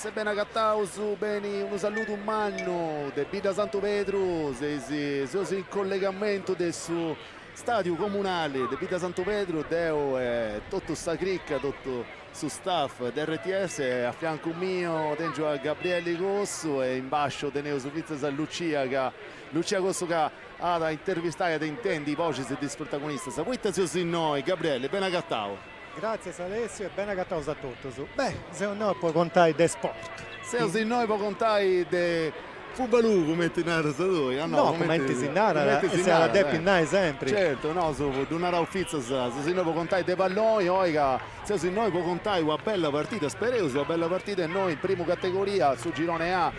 se ben agattau su bene un saluto umano de Bida Santo Pedro, se in collegamento del suo stadio comunale de Bida Santo Pedro, deo è tutto sta cricca, tutto su staff d'RTS a fianco mio tengo a Gabriele Cosso e in basso teneo su pizza San Lucia che Lucia Cosso che ha da intervistare da intendi voci di protagonista. Sapete se noi Gabriele ben agattau. Grazie Alessio e ben agattato a tutti. Beh, se no puoi contare de sport. Se noi puoi contare de Fubalu come ti narra tu? No, come ti si narra, e se la depi sempre. Certo, no, su una uffizza se noi puoi contare de palloni, oiga, se noi puoi contare una bella partita, spero una bella partita e noi in prima categoria su girone A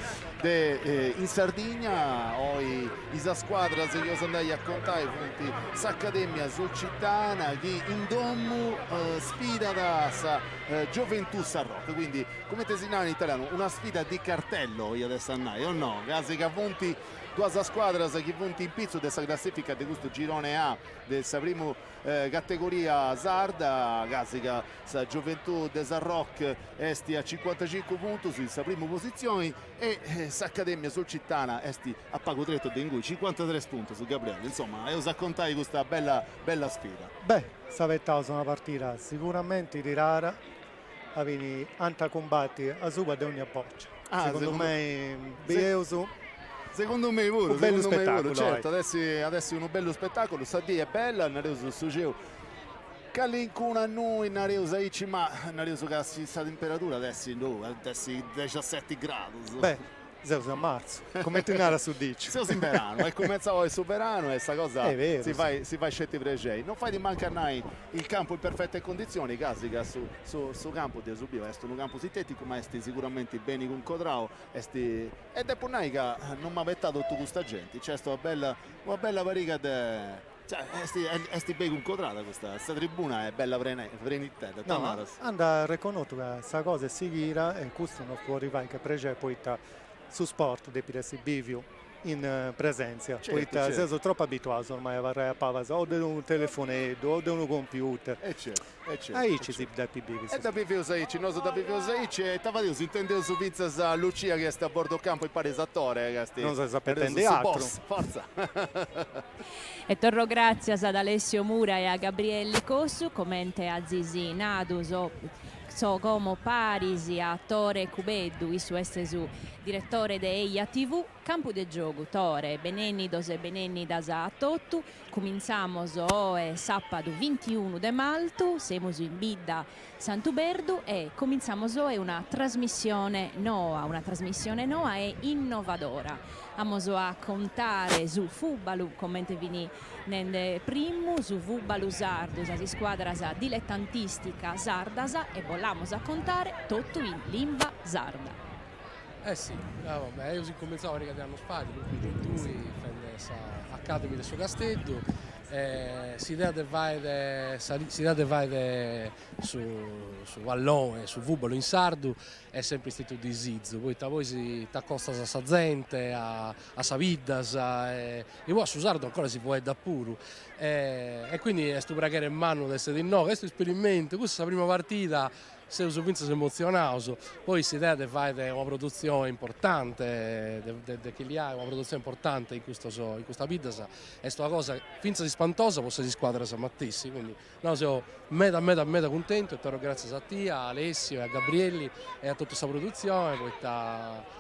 in Sardegna, oi isa squadra se io andai a contare punti s'Accademia sul Cittana che in domu sfida da Gioventù Sarroc, quindi come te si narra in italiano una sfida di cartello io adesso andai o no? Casi che punti due squadre che punti in pizzo della classifica di questo girone A della prima categoria sarda, casi che Gioventù de Sarroc esti a 55 punti sulla prima posizione e s'Accademia sul Cittana esti a pago tretto di cui 53 punti su Gabriele. Insomma, io raccontai questa bella sfida. Beh, savettavo una partita sicuramente di rara, avini anta combatti a suba di ogni appoggio. Secondo me secondo me pure, un bello spettacolo, certo, adesso è un bello spettacolo, Sadì è bella, Nareus su geo Calincuna noi Nareus aici, ma Nareus che sta temperatura adesso 17 gradi. Beh, Zeus a marzo, come ti narra su dici? Zeus in verano, è cominciato il verano e questa cosa vero, si fa scetti pregei. Non fai di mancare mai il campo in perfette condizioni, casi che su campo di Subio è un campo sintetico, ma è sicuramente bene con Codrao ed è poi che non mi ha vettato tutta questa gente, c'è una bella pariga cioè, esti ben incontrata questa tribuna è bella vrenità. No, anda riconosciuto che questa cosa è sicura e questo non può arrivare che prege poi su sport di Piresi Bivio in presenza. Poi certo. sono troppo abituato ormai a fare o di un telefonetto o di un computer. Certo. Ahí ci si da Bivio. E da Bivio Saici, noi da Bivio Saici e Tavadio si intende su pizza Lucia che sta a bordo campo il pare attore. Non si sapete altro. Forza. E torno grazie ad Alessio Mura e a Gabriele Cossu, commente a Zizi Nadus so come Parisi, attore Cubeddu, su su direttore de EIA TV, campo de gioco, tore, benennidos e benennidas a Tottu, cominciamos e sabato 21 de Maltu, siamo in Bidda Santuberdu e cominciamos una trasmissione noa e innovadora. Amos a contare su Fubalu, commente vini nel primo, su Fubalu Sardus, si squadra dilettantistica sardasa e volamos a contare tutto in lingua sarda. Sì, vabbè, io ho cominciato a regalare uno spazio, perché tu fai Academy del suo castello, si deve fare su Vallone, su Vubolo in Sardu, è sempre istituto di Zizzo, poi voi si t'accosta a sa gente, a Saviddas, e poi su Sardu ancora si può da puro. E quindi è sto bragare in mano adesso di no, questo esperimento, questa è la prima partita. Se uso penso si emozionato, poi si deve fare una produzione importante, che li ha una produzione importante in questa vita, è questa cosa finza di spantosa, possa di squadra Mattissi, quindi no, sono meta contento e però grazie a te, a Alessio, a Gabrielli e a tutta questa produzione,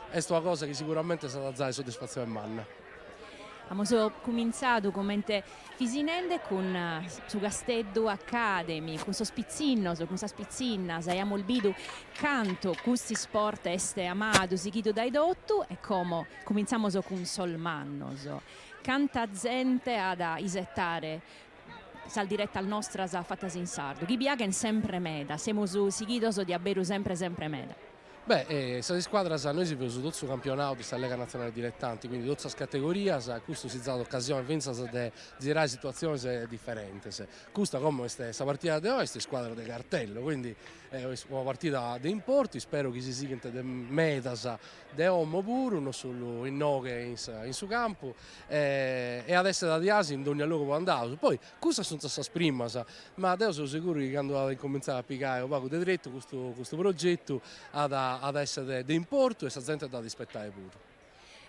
è una cosa che sicuramente è stata dare soddisfazione a Manna. Abbiamo cominciato come fisinende con su Gasteddo Academy, con so spizzinno, con questa spizzinna, abbiamo il bidu canto, questi sport este amato, si dai dotto e come cominciamo con Solmanno, canta gente ad isettare sal diretta al nostra fatta in sardo, chi biagen sempre meda, siamo su sighidoso di aberu sempre meda. Beh, questa squadra noi si preso tutto il campionato di Lega Nazionale Dilettanti, quindi tutte le categorie, questo si è dato occasione di girare situazioni differenti. Questa come questa partita di oggi è squadra di cartello, quindi è una partita di importi, spero che si sia di metas di uomo pure, non solo in noghe in suo campo, e adesso da Diasi in ogni luogo può andare. Poi questa sono queste prima, ma adesso sono sicuro che quando cominciare a piccare un po' di dritto questo progetto ad essere di importo e sa gente da rispettare pure.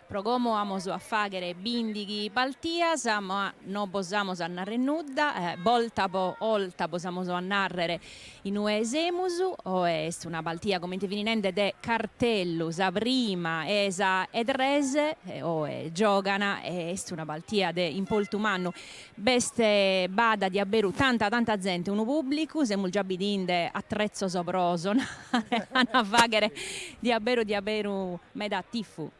Progomo amos a fagere bindigi baltias, ma non possiamo a narrare nuda, volta po olta possiamo a narrare in uesemusu, o è una baltia come ti viene de cartellus, a prima, esa ed rese, o è giogana, è una baltia de impoltumano, beste bada di aberu tanta gente, uno pubblico, siamo già bidinde attrezzo soproso, a fagere di aberu meda tifu.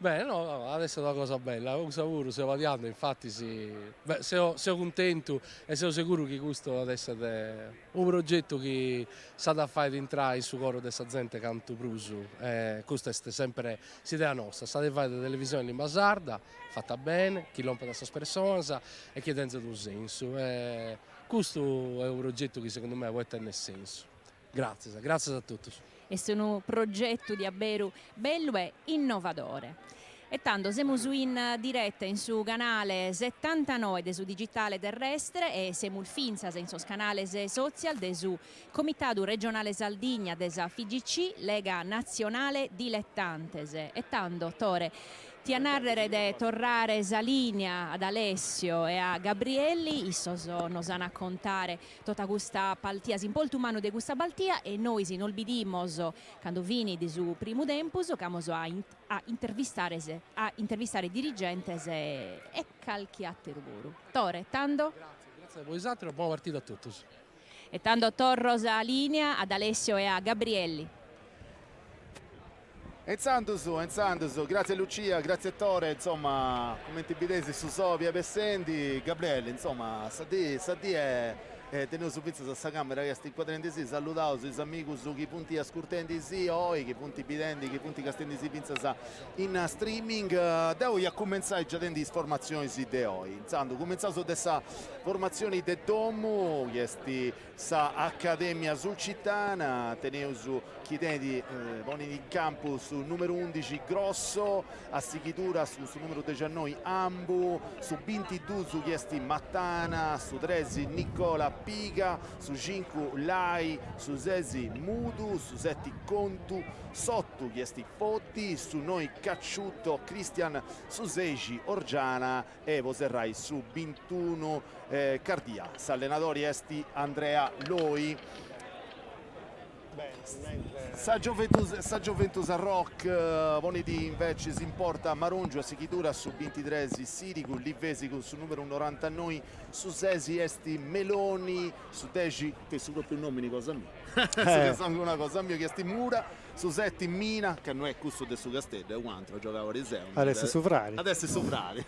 Beh, no, adesso è una cosa bella, usa pure, stiamo variando, infatti sono contento e sono sicuro che questo adesso è un progetto che sa da fare entrare in su coro della gente canto prusu, questa è sempre l'idea nostra, sa da fare televisione in lingua sarda, fatta bene, chi rompe da queste persone e che dentro un senso, questo è un progetto che secondo me può tenere senso. Grazie a tutti. E sono un progetto di aberu bello e innovatore. E tanto siamo in diretta in su canale 79 de su digitale terrestre e siamo il finza in su canale social de su Comitato Regionale Sardegna desa FIGC Lega Nazionale Dilettantese. E tanto, Tore, ti a narrare de torrare Salinea ad Alessio e a Gabrielli, issos nos a contare tutta questa paltia, impoltumano de questa baltia e noi si nolbidimos quando vini di su primo tempus, camos a intervistare dirigentes e calchi a terburu. Tore, tanto? Grazie a voi, esatto, buona partita a tutti. E tanto torros a linea ad Alessio e a Gabrielli. Enzando su, grazie Lucia, grazie Tore, insomma, commenti bidesi su Sovia, Bessendi, Gabriele, insomma, sa di è tenuto su pizza questa camera che sta inquadrando sì, salutavo sui amici su chi punti ascoltando sì, oi, chi punti bidendi, chi punti castendi sì, pinza in streaming, devo a cominciare già dentro informazioni sì de oi, insomma, cominciamo su questa formazione de Domu, questi sa Accademia sul Cittana, tenevo su chi tendi in campo sul numero 11 Grosso, a Sichitura su numero 19 Ambu, su 22 su chiesti Mattana, su 13 Nicola Piga, su 5 Lai, su 6 Mudu, su 7 Contu, sotto chiesti Fotti, su noi Cacciutto Cristian, su 6 Orgiana e Voserrai su 21 Cardia. S'allenatori esti Andrea Loi. Sa Juventus a Rock, Vonidi invece si importa Marongio a Sichitura su 23 Siricu, Livesicu su numero 99, su 6 esti Meloni, su 10 che su proprio nomini cosa mia. Una cosa mia che esti Mura, su 7 Mina, che non è questo del suo castello, è un altro giocava Riseo. Adesso su Frari. Adesso su Frari.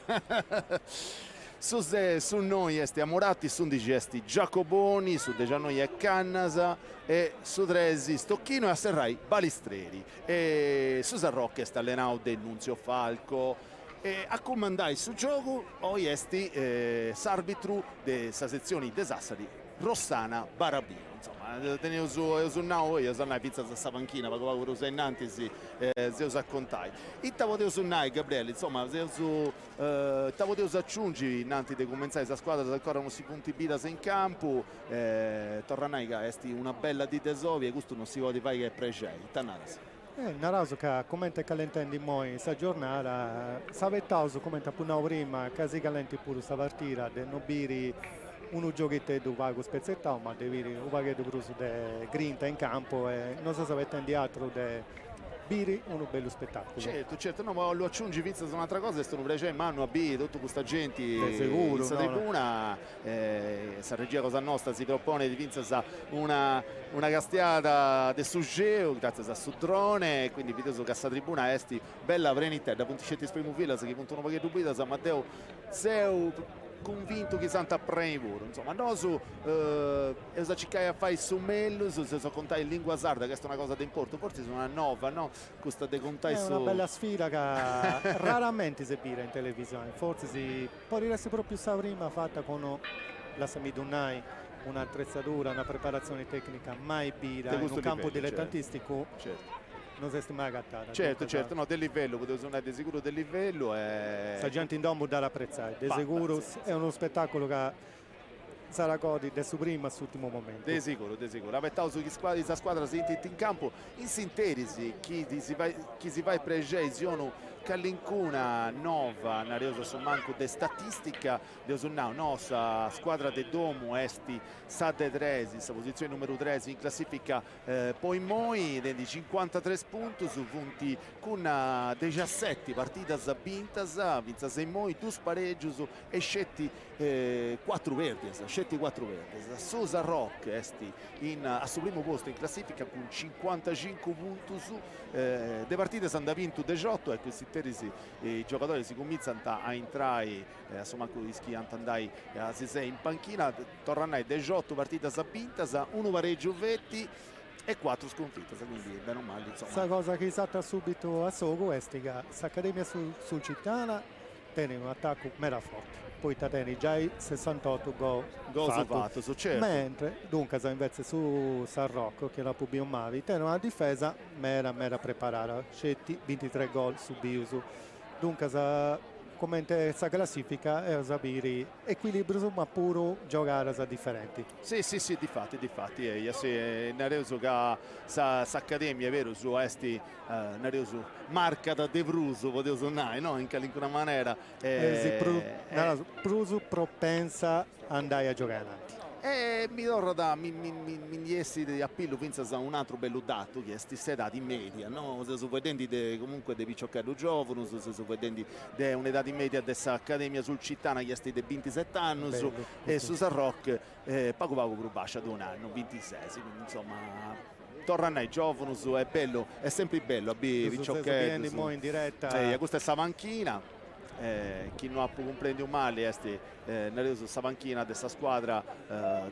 Su noi esti Amoratti, su 11 esti Giacoboni, su 19 è Cannasa e su 13 Stocchino e a Serrai Balistreri. E su Sarrocca sta allenando del Nunzio Falco. E a comandare su gioco poi esti s'arbitru della sezione de Sassari Rossana Barabino. Insomma, tenevo su now io sono una pizza questa panchina perché avevo usato innanzi se usa contai. E potevo su Nai Gabriele, insomma, potevo aggiungere innanzi di cominciare questa squadra se ancora non si punti bidas in campo, Torranaica esti una bella di Tesovi e questo non si vuole fare che è precei. Tanarasi. Naraso che commenta calentando in moi questa giornata, sapettauso commenta pure prima, casi calenti pure questa partita, del Nobiri uno giochetto di vago spezzettato, ma devi un paghetto bruso di grinta in campo e non so se avete altro di Biri, uno bello spettacolo. Certo, no, ma lo aggiungi pizza su un'altra cosa, stanno piacendo Manu a B, tutta questa gente di sicuro, in tribuna, sa regia cosa nostra si propone di vincere una castiata del Suggeo, grazie a su drone, quindi video su cassa tribuna esti bella prenita da punticetti sprimo fila, che puntuno un pochetto guida, sa Matteo Seu convinto che santa prevuro, insomma, no su esa ciccai a fare su mello, se so contai in lingua sarda, che è una cosa di importo, forse sono una nova, no? Questa de contai è una bella sfida che raramente si vira in televisione, forse si può essere proprio sa prima fatta con la Samidunai, un'attrezzatura, una preparazione tecnica mai bira in un campo dilettantistico. Certo. Non si è mai gattata. Certo, no, del livello, potevo suonare di sicuro del livello. Sta gente in domo da apprezzare, di sicuro è uno spettacolo che sarà godi del suo primo e ultimo momento. De sicuro. Avettavo su questa squadra si in campo in sintesi chi si va pregesione Callincuna nova nariosa su manco de statistica de usunau nostra squadra de domo esti sa de 3 sa posizione numero 3 in classifica poi moi di 53 punti su punti con 17 partite vintas in moi 2 spareggios e scetti 4 verdi Susa Rock esti a suo primo posto in classifica con 55 punti su de partite sono vinto 18 e questi i giocatori si cominciano a entrare insomma rischi andai a 6 in panchina tornano 18 partite vintas 1 pareggio vetti e 4 sconfitte, quindi bene o male insomma. Questa cosa che salta subito a Sogo è che l'Accademia sul Cittana tiene un attacco mera forte, poi tiene già 68 gol fatto certo. Mentre dunque invece su San Rocco che la Pubio Mavi tiene una difesa mera preparata, scetti 23 gol subiti, dunque come questa classifica è sapere equilibrio ma pure giocare differenti. Sì, difatti Nareuso che sa Accademia è vero su esti Nareuso marca da De Bruso potevo suonare no in qualche maniera Bruso propensa andare a giocare avanti. E mi torna da mi essi di appello pensa a un altro bello dato che è questa età di media, no? Se sono vedendo comunque dei picciocchiello giovani, se sono vedendo un'età di media dessa accademia sul Cittana che è di 27 anni e su San Rock poco più bascia di un anno, 26, quindi insomma tornano ai giovani, è bello, è sempre bello a picciocchiello in diretta. Questa è sta panchina. Chi non ha compreso male è questa panchina di questa squadra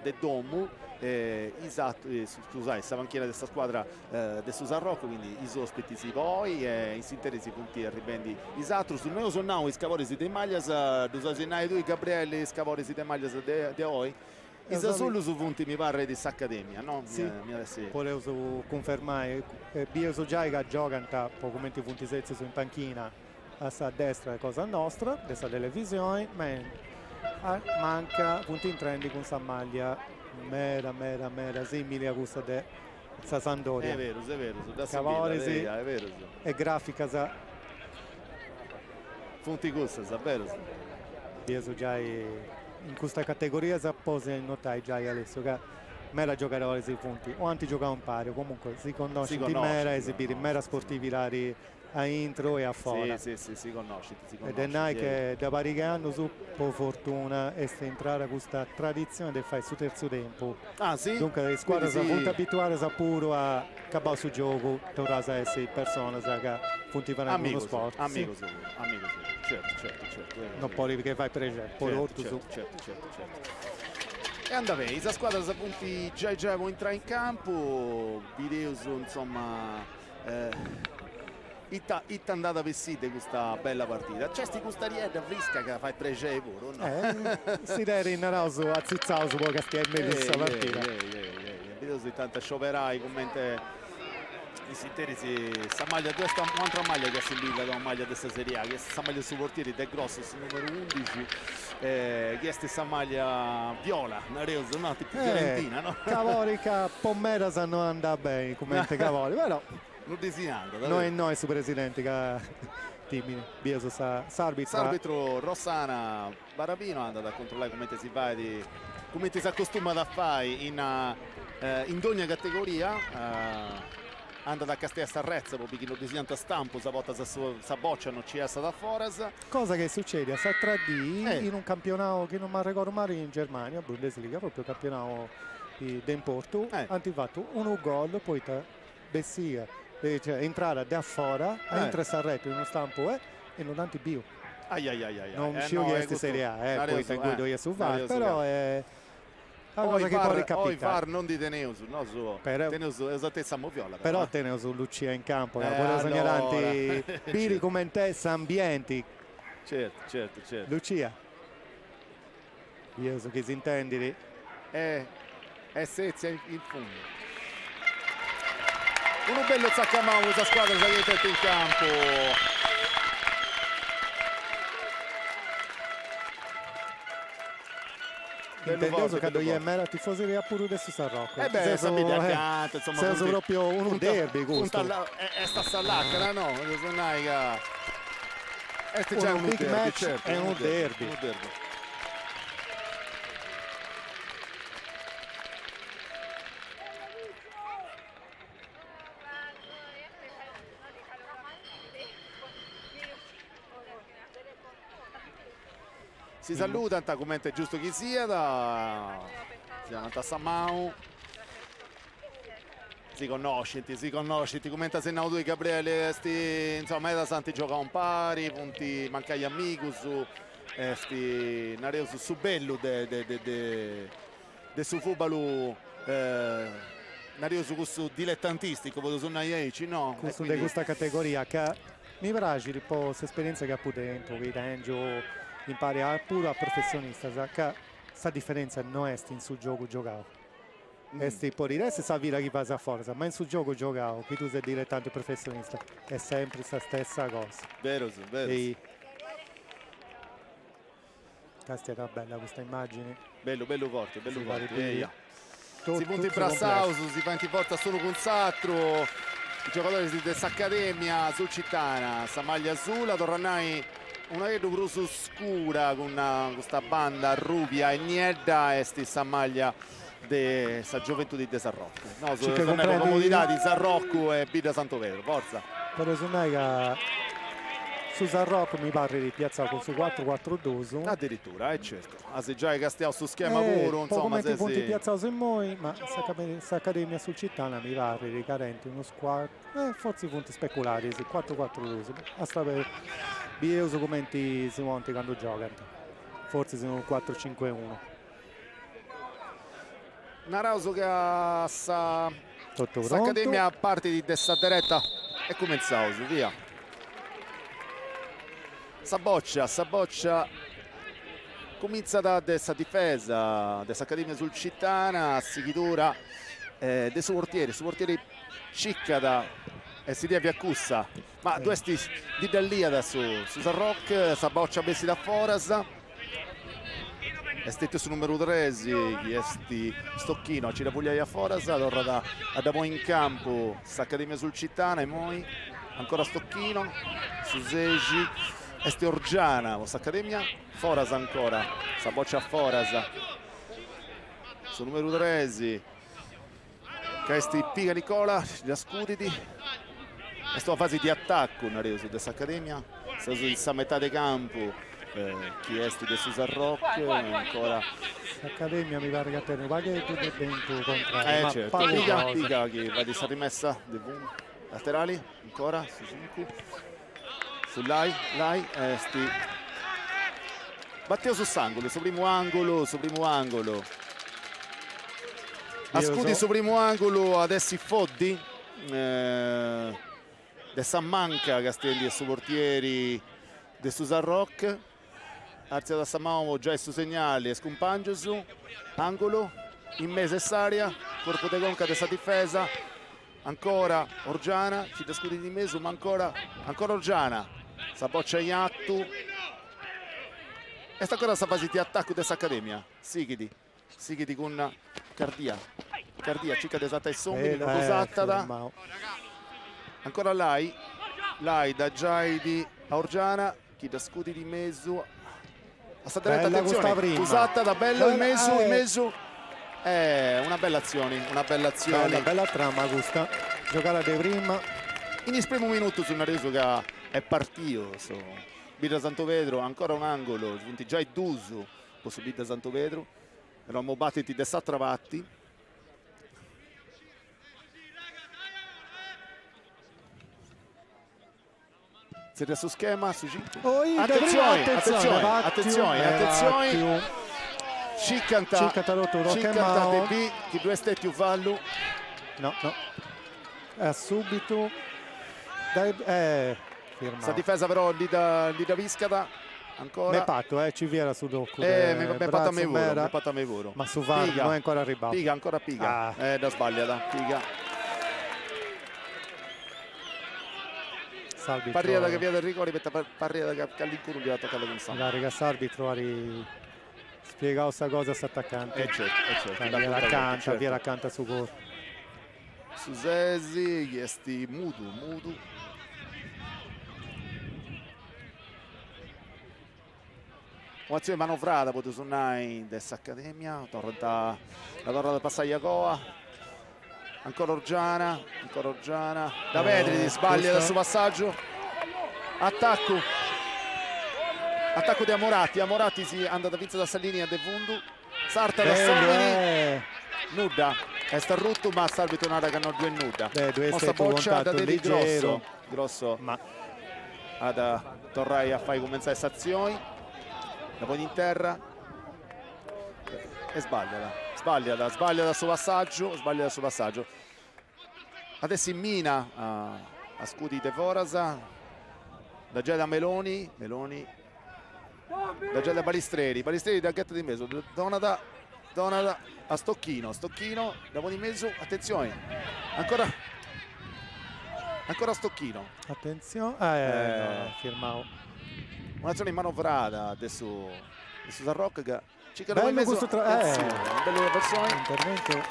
del Domu scusate, questa panchina di questa squadra del San Rocco, quindi i ospiti si poi in sintesi punti arrivendi isatro sul noi sono i scavorisi dei maglias due due Gabriele scavorisi dei maglias de oi Isa solo su punti mi pare di Accademia, no? Sì, volevo confermare Bioso Giaiga giocano poco meno punti sezzi su in panchina a destra è cosa nostra, questa televisione, ma manca punti in trendi con sa maglia mera simile a questa di Sampdoria. È vero, da Cavorisi è vero. E grafica sa punti gusta, è vero. Io già in questa categoria si posa in notare già Alessio che mera giocare sui punti o antigiocare un pari, comunque si conosce di mera esibire mera sportivi rari a intro e a fora. Sì, si conosce. Ed è che da vari anni su po' fortuna è entrare a questa tradizione del fare su terzo tempo. Ah sì? Dunque le squadre sono molto abituate pure a acabare su gioco, tornare a essere persone che puntivano in uno sport. Amico certo. Non può dire che fai per esempio. Certo. E andava bene, questa squadra sa punti già può entrare in campo, video insomma Itta andata vestita questa bella partita. C'è sti custarietta fresca che fa pregevole, no? Si deve in roso a Zizzauso che stia in mezzo questa partita. Vedo se tanta scioperai commente i sinterisi sta maglia un'altra maglia che si invita da una maglia di questa serie A, che sta maglia su portieri del grosso su numero 11 che è stessa maglia viola, Nareuso, no? Tipo fiorentina, no? Cavorica Pommera sanno andare bene commente Cavori, però noi su presidenti che timidi Bieso arbitro Rossana Barabino è andato a controllare come si fa come si accostuma a fare in ogni categoria andata a Castea Sarrezza perché non disinanta stampo sa volta sa boccia non ci è stata fuori, cosa che succede a Satradì in un campionato che non mi ricordo mai in Germania, Bundesliga, proprio campionato di Porto, hanno fatto uno gol poi Bessia entrare da fuori entra Sarretto in uno stampo e non tanti bio non ci ho chiesto Serie A poi tengo io su VAR però è una cosa che può ricapitare far non di Teneuso no Teneuso esattezza moviola però Teneuso Lucia in campo volevo segnalanti Biri come te ambienti certo Lucia io so che si intendi è Sezia in fondo. Uno bello Zaccamau, questa squadra che in campo. intendevo che bello io e forte. me la tifoseria pure adesso San Rocco. Beh, sapete accanto, insomma. Senso proprio un derby, gusto. Sta all'acca, no? Sonaica. Este già Un big derby, match certo, è un derby. un derby. Si saluta, come è giusto che sia, siamo a Samau. Si conosci, commenta se no tu Gabriele, insomma, da Santi gioca un pari, punti manca gli amicus, nareo su bello de su fubalu, nareo su questo dilettantistico, vedo su Naieci, no? Questo di questa categoria che mi piace un po' questa esperienza che ha pure dentro, che Angio impari pure a professionista, che questa differenza non è in sul gioco giocato. Può dire se sa vira chi passa a forza, ma in sul gioco giocato, qui tu sei dilettante professionista, è sempre la stessa cosa. Vero, vero. E... Questa era bella questa immagine. Bello forte, bello Si forte. va Si punta in Brassauso, si fa in porta solo con Sattro, i giocatori di Accademia sul Cittana, sta maglia azzurra, Torranai una vedo grosso scura con questa banda rubia e niedda e sta maglia di sta gioventù di San Rocco. No, sono comodità di San Rocco e Bida Santo Vero, forza. Per esempio su San Rocco mi pare di piazzare con su 4-4-2. Addirittura, certo. Se già che stiamo su schema puro, insomma. Come ti punti piazzato in noi, ma questa accademia sul Cittana mi pare di carente uno squadro. Forse i punti speculari, sì, 4-4-2. Hasta per Bieuso commenti si monti quando giocano. Forse sono 4-5-1. Narauso che ha sta accademia a parte di testa diretta e come il Sauso, via. Saboccia comincia da questa difesa dessa accademia sul Cittana, Sichitura dei suoi portieri Ciccada e si dia Viaccussa, ma due di da lì adesso su San Rock, Saboccia bessi da Foras. Estete su numero 3, chi Stocchino, ci da Puglia a Foras, allora da poi in campo, s'Accademia sul Cittana e poi ancora Stocchino, su Segi, Este Orgiana, Accademia, Foras ancora, Saboccia a Foras, su numero 3, Questi Piga Nicola, da Scuditi, questa fase di attacco, su questa Accademia, sta metà di campo. Chi è di San Rock ancora l'Accademia mi pare che te ne va che tu dentro contrario certo. Piga che va di stare rimessa laterali ancora su Lai Matteo su Sangolo, su primo angolo a Scudi su primo angolo adesso Foddi De San Manca Castelli e su portieri de San Rock. Arzia da Samao già il suo segnale, Scumpangiosu, angolo, in mese Saria, corpo de conca dessa difesa, ancora Orgiana, ci da Scudi di Mesu, ma ancora Orgiana, Saboccia Iattu, e sta ancora questa fase di attacco dessa Accademia, Sichidi con Cardia, circa desata e sommi, Cosattata, ancora Lai da Giaidi a Orgiana, chi da Scudi di Mesu, attenzione, usata da bello il Mesu, una bella azione, bella trama questa, giocare di prima in il primo minuto su Nareso che è partito Bida Santo Vedro, ancora un angolo, giunti già i Dusu posso Bida Santo Vedro, eravamo battiti da Satravatti. Siete su schema, su attenzione. Ciccanta Debi, chi due stetti un fallo. No. Subito. Sta difesa però lì da Viscata. Ancora. Mi patto, ci viene su dopo. Mi patta a me volo. Ma su VAR non è ancora arrivato. Piga. Da sbagliata, Piga. Parriera che via del rigore, Parriera che all'incuro gli ha attaccato con San. La ragazza arbitro Spiegavo questa cosa a quest'attaccante. certo. Via racconta su gol. Su Sesi, chiesti Mudu. Un'azione manovrata potete suonare in dessa Accademia, la torre del passaggio Coa, ancora Orgiana, da Petri sbaglia dal suo passaggio, attacco di Amoratti si è andata a da Salini a De Fundu, Sarta da Somini, Nuda, è starrutto ma salvi tornare che hanno due Nuda, nostra boccia da Dedi grosso ma ad Torrai a fare comenzare queste azioni. La pone in terra e sbaglia dal suo passaggio, adesso in mina a scudi De Forasa, da Geda Meloni da Geda Balistreri da Ghetta di Meso, Donata a Stocchino da pone in mezzo, attenzione ancora Stocchino, attenzione, firmavo. Un'azione manovrata adesso Zarrock che ci cade in Bello mezzo, bella persona. Intervento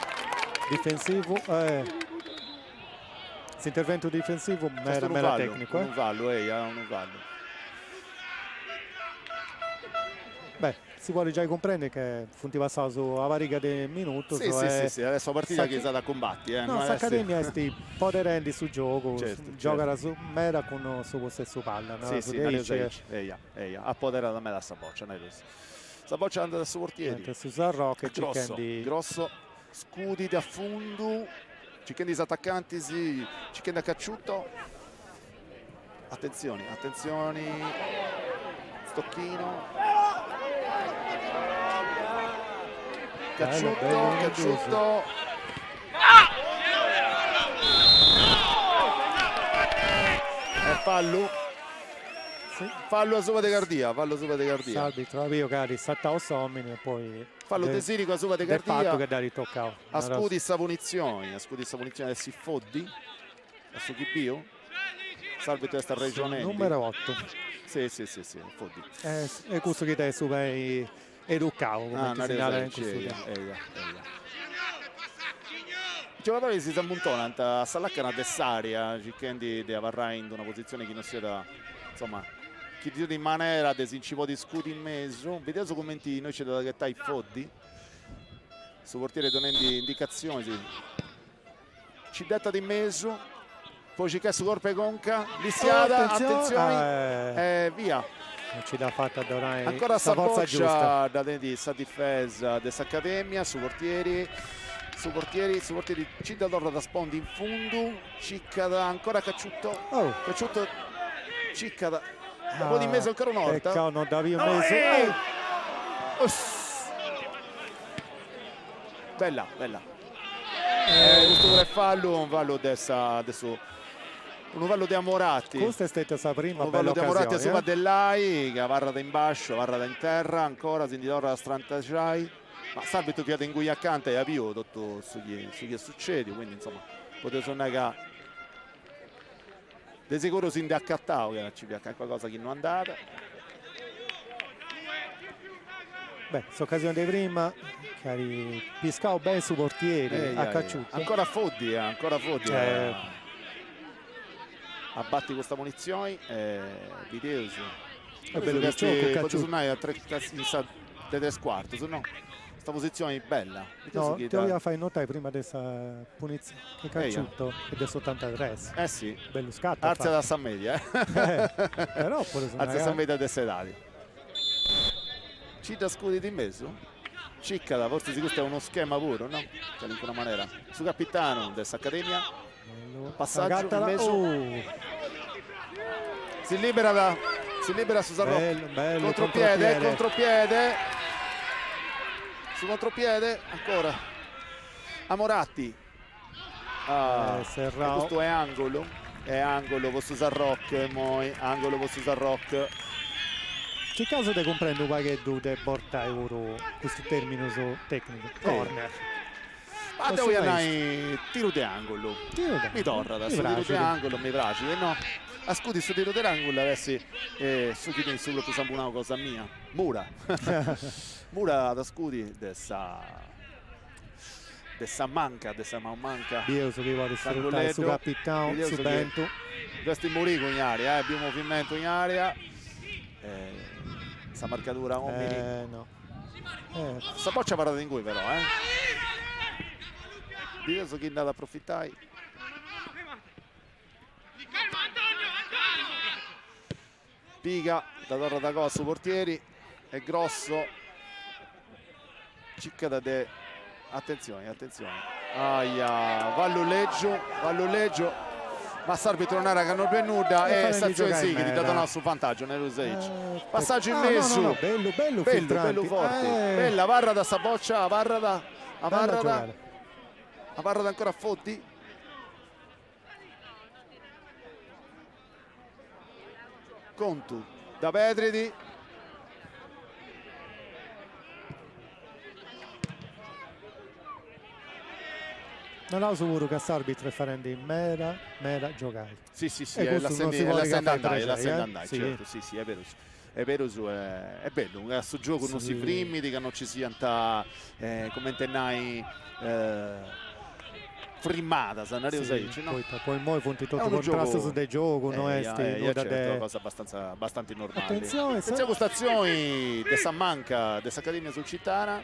difensivo, intervento difensivo mera tecnico. Un vallo. Beh, si vuole già comprendere che funti passato sulla variga del minuto. Sì, adesso la partita che è stata a combatti. No, l'Accademia è poderendi su gioco, gioca su mera con il suo stesso palla. A potere da me da Saboccia. Saboccia andata su portieri. Su Zarrock grosso, scudi da Fundu, Cicchendi attaccanti, Cicchendi a Cacciutto. Attenzioni, Stocchino. Cacciutto. Fallo. Fallo a Suva de Gardia. Salvi, trovi cari, Sattao Somini e poi fallo Tesirico a Suva de Gardia. Fatto che da ritoccavo. A Scudis a punizioni del Siffoddi. A su Chibio. Salvi testa regione. Numero 8. Sì, Foddi. E questo che te super educavo come segnale in questo i giocatori si sammuntonano a Salacca una dessaria Cicchendi di avarrà in una posizione che non sia da insomma chi ti in maniera desincipò di scudi in mezzo vedete su commenti noi c'è da che i Foddi su portiere donando indicazioni ci detta di mezzo poi ci su corpo e conca Lissiada attenzione via. Non ci l'ha fatta Dorai. Ancora Saboccia da questa difesa dell'Accademia su portieri Cidador da Spondi in fondo Ciccada ancora Cacciutto Ciccada un po' di mezzo ancora una volta peccato non davi un mezzo bella questo è fallo un vallo adesso un vallo di Amoratti. Questa è stata la prima un bella vallo di Amoratti a Suva occasione. Dell'Ai che varra da in basso, varra da in terra, ancora Sindidora da Strantacciai. Ma Salvito fiata in cui accanto e avvio tutto su che succede, quindi insomma potete suonare che di sicuro si indaccattavo che ci piace qualcosa che non è andata. Beh, quest'occasione di prima, cari, piscavo bene su portieri, a Cacciutto. Ancora Foddi. Abbatti questa munizione Videoso è bello che potete suonare a tre squarti se no questa posizione è bella no, ti voglio fare notare prima di questa punizione che Cacciutto è del 83 sì bello scatto arzia da San Media però arzia San Media dei sedati Cita scudi di mezzo Ciccada forse si questo è uno schema puro no? Cioè, in quella maniera su capitano dell'Accademia passaggio in mezzo si libera su Zarrock contropiede su contropiede ancora Amoratti questo è angolo con Zarrock angolo con Zarrock che caso te comprendo qualche dute portare questo termine tecnico corner Ma devo andare tiro di angolo. Mi torna da tiro di angolo, mi piace. No, ascolti su tiro di angolo avessi su chi su lo più una cosa mia. Mura. Mura da scudi dessa manca. Io so che vuole sfruttare su capitano, su Bento. Questo è Murico in area, più movimento in area. Questa marcatura no. Sta boccia parata in cui però, Io so chi è andato ad approfittare. Piga da torre da cosa, portieri. È grosso. Cicca da te. Attenzione. Aia, Valluleggio. Ma s'arbitro non era che non è nuda e stazione sì che ti dato su vantaggio nell'usage. Passaggio in mezzo. No, bello forte. Bella Varra da sta boccia, Varra ancora a Fotti. Contu da Pedridi. Non ho sicuro che l'arbitro fa rendere mera giocare. Sì, è la sendandai, certo, sì, è vero. È bello, a sto gioco non si frimiti, che non ci sia come tenai frimmata, no? Poi noi punti tutto contrasto su dei giochi, una cosa abbastanza normale. Attenzione a queste azioni di Sammanca, di Accademia Sulcitana.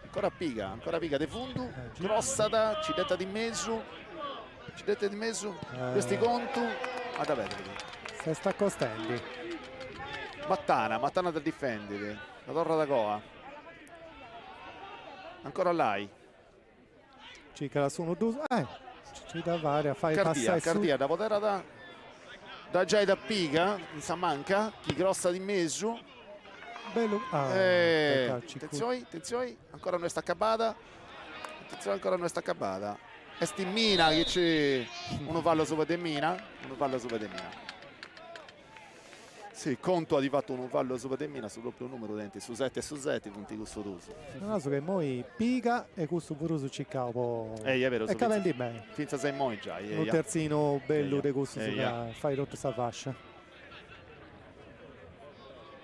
Ancora Piga de Fundu, grossata, ci detta di mezzo, questi contu, ad avere. Se sta costando. Mattana da difendere, la torre da Goa. Ancora lei. Cica sono due, ci da varia, fai passare Cardia da poter da Giai da Piga, in Sammanca, chi grossa di mezzo. Bello. Attenzione, ancora non sta accabata. E Stimmina che c'è uno fallo sopra di Mina. Sì, Conto ha fatto un fallo sopra di Mina sul doppio numero denti su 7 punti questo tuso. Non so che noi Piga e questo pure su Ciccao. È vero, e che vendi bene. Finza sei moi già. Un terzino bello di questo fai rotto sta fascia.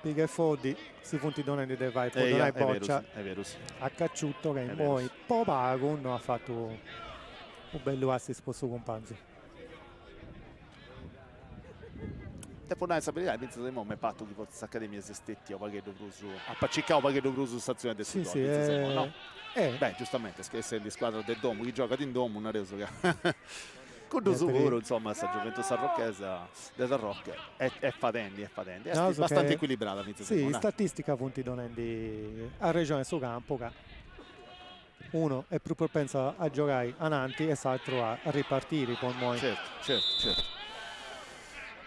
Piga e Foddi si punti donati dei vai boccia è vero, sì. a Cacciutto che poi Popago non ha fatto un bello assist per suo compagno. E poi non sapere penso che non è patto che forse Accademia si stetti o paghetto bruso a Paciccao paghetto bruso stazione del sud. No? Beh, giustamente se di squadra del Domo chi gioca in Domo non reso che con sicuro insomma sta Juventus Arrocchesa della Rock è fatendi è abbastanza equilibrata. Sì, statistica punti donandi a regione suo campo che uno è più propenso a giocare avanti e l'altro a ripartire con noi. Certo.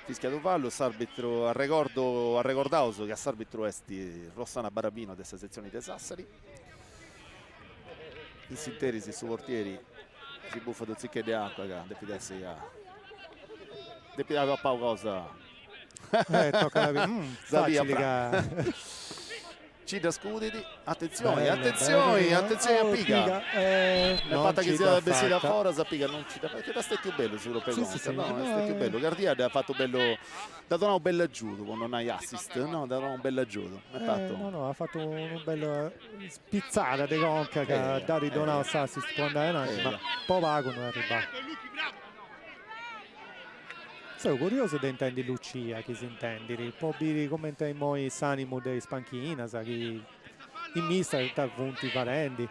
Fischia do fallo, s'arbitro a ricordauso che s'arbitro esti Rossana Barabino della sezione dei Sassari. In sinterisi su portieri si buffa do zicche di acqua che depidesse a Pau cosa tocca la ci da scuditi, attenzione a Piga fatta che sia da da fora Piga non ci da stai più bello sicuro per stai più bello Cardia ha fatto bello da donare un bel aggiuto quando non hai assist da donare un bel aggiuto ha fatto un bello spizzata di conca che ha dato donato assist quando è avanti ma poi vago non è arrivato. Sono curioso di intendi Lucia, che si intendi, poi commentiamo i sanimo dei Spanchina, sa che in mista da punti parenti.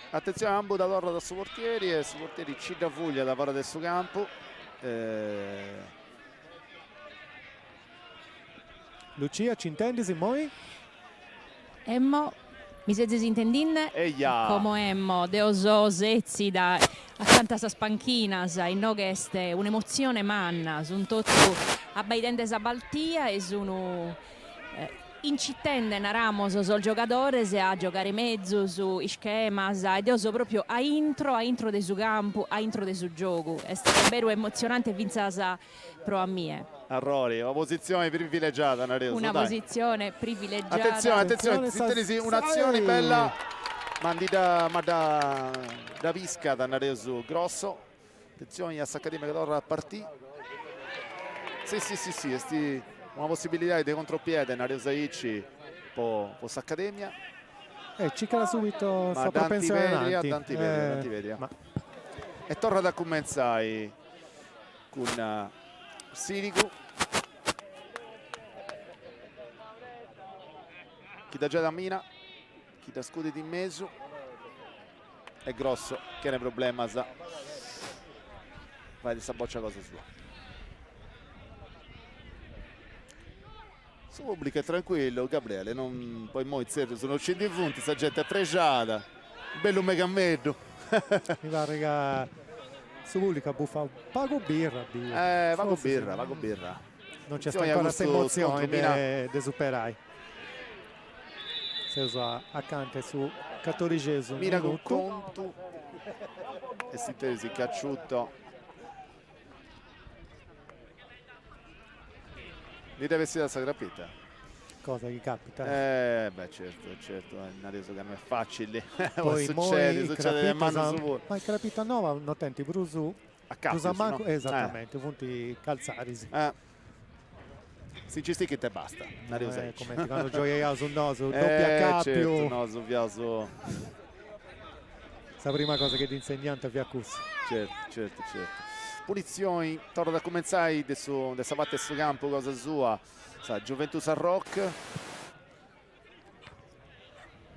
Attenzione a Ambo da torre da suo portieri e su portieri ci da Fuglia da parte del suo campo. Lucia, ci intendi Simoi? Emmo, mi sei disintendin? Come Emmo, deoso sezzi da accanto a Spanchina, in no che è un'emozione manna, su un totto abbaidente sa baltia e sono incitende naramos sul giocatore se a giocare mezzo su schemas ed io so proprio a intro de su campo, a intro de su gioco. È stato vero emozionante vinzasa pro a mie. A Rory, una posizione privilegiata, Una posizione privilegiata. Attenzione, Sinterisi, un'azione bella, ma da Visca da Naresu grosso. Attenzione a Accademia che torna a partire. Sì, una possibilità di contropiede, Naresu Aici, po' Accademia. Ci cala subito, Ma sta propensione Dantiveria. E torna da Commensai con Sirigu. Chi da già da Mina, chi da scudi di mezzo. È grosso, che ne problema sa. Vai di Saboccia cosa sua. Su pubblico è tranquillo, Gabriele, non poi mo sono usciti in punti, sta gente è pregiata. Bello megameddo. Mi pare che su pubblico buffa pago birra. Vago birra. Non c'è ancora questa emozione de superai. Si usa accanto su 14esimo Mina con minuto. Contu e Sinterisi Cacciutto. Li deve essere da Sagrapita. Cosa gli capita? Beh certo, adesso che non è facile. Poi succede nel mano su. Ma il Crapita Nova non tenti Brusu A capo, manco, no? esattamente, punti calzarisi. Si ci sti che te basta. Come ti fanno gioia sul naso, doppia cappio. Certo, no, su viaso. La prima cosa che ti insegnante via Cus. Certo. Punizioni, torna da Commensai adesso parte su campo, cosa sua. Sa, Juventus a Rock.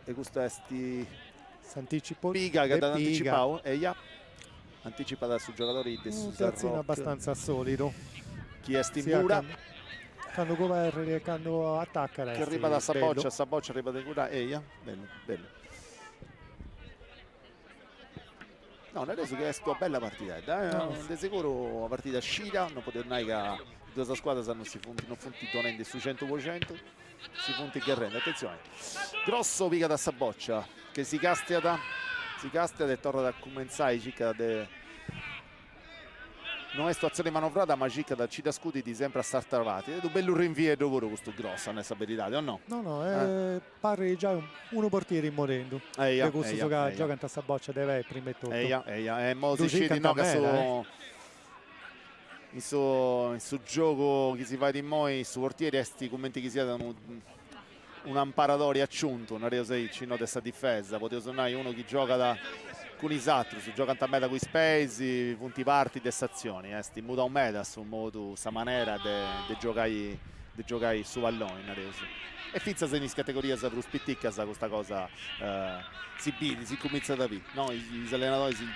E questo è S'anticipo. Piga che da anticipare. Anticipata su giocatori di Un terzino abbastanza solido. Chi è Mura? Quando governi e quando attacca. Che arriva da Saboccia arriva da Cura. Bello. No, non è reso che è una bella partita, di sicuro una partita scida, non potete dire che le due squadre non funti donando su 100%, si punti che rende, attenzione. Grosso pica da Saboccia, che si castia e torna da Commensai, circa non è situazione manovrata, ma circa da Cida Scudi di sempre a startavati. È un bello rinvio dopo questo grosso, non è sapere o no? No, pare già uno portiere in morendo. Per questo gioca in Saboccia deve essere prima e tutto. Mo si scende no, che in suo gioco che si fa di noi, su portieri, questi commenti che si danno un amparatorio aggiunto, una Reoseici, no, questa difesa, poteva suonare uno che gioca con i Satru, si gioca a meta con i Spesi, punti parti di stazioni, sti muta un meta su modo, sta maniera di giocare su pallone in Areusi. E finza se in categoria sa per spitticca sa questa cosa si comincia da qui, no? Gli allenatori si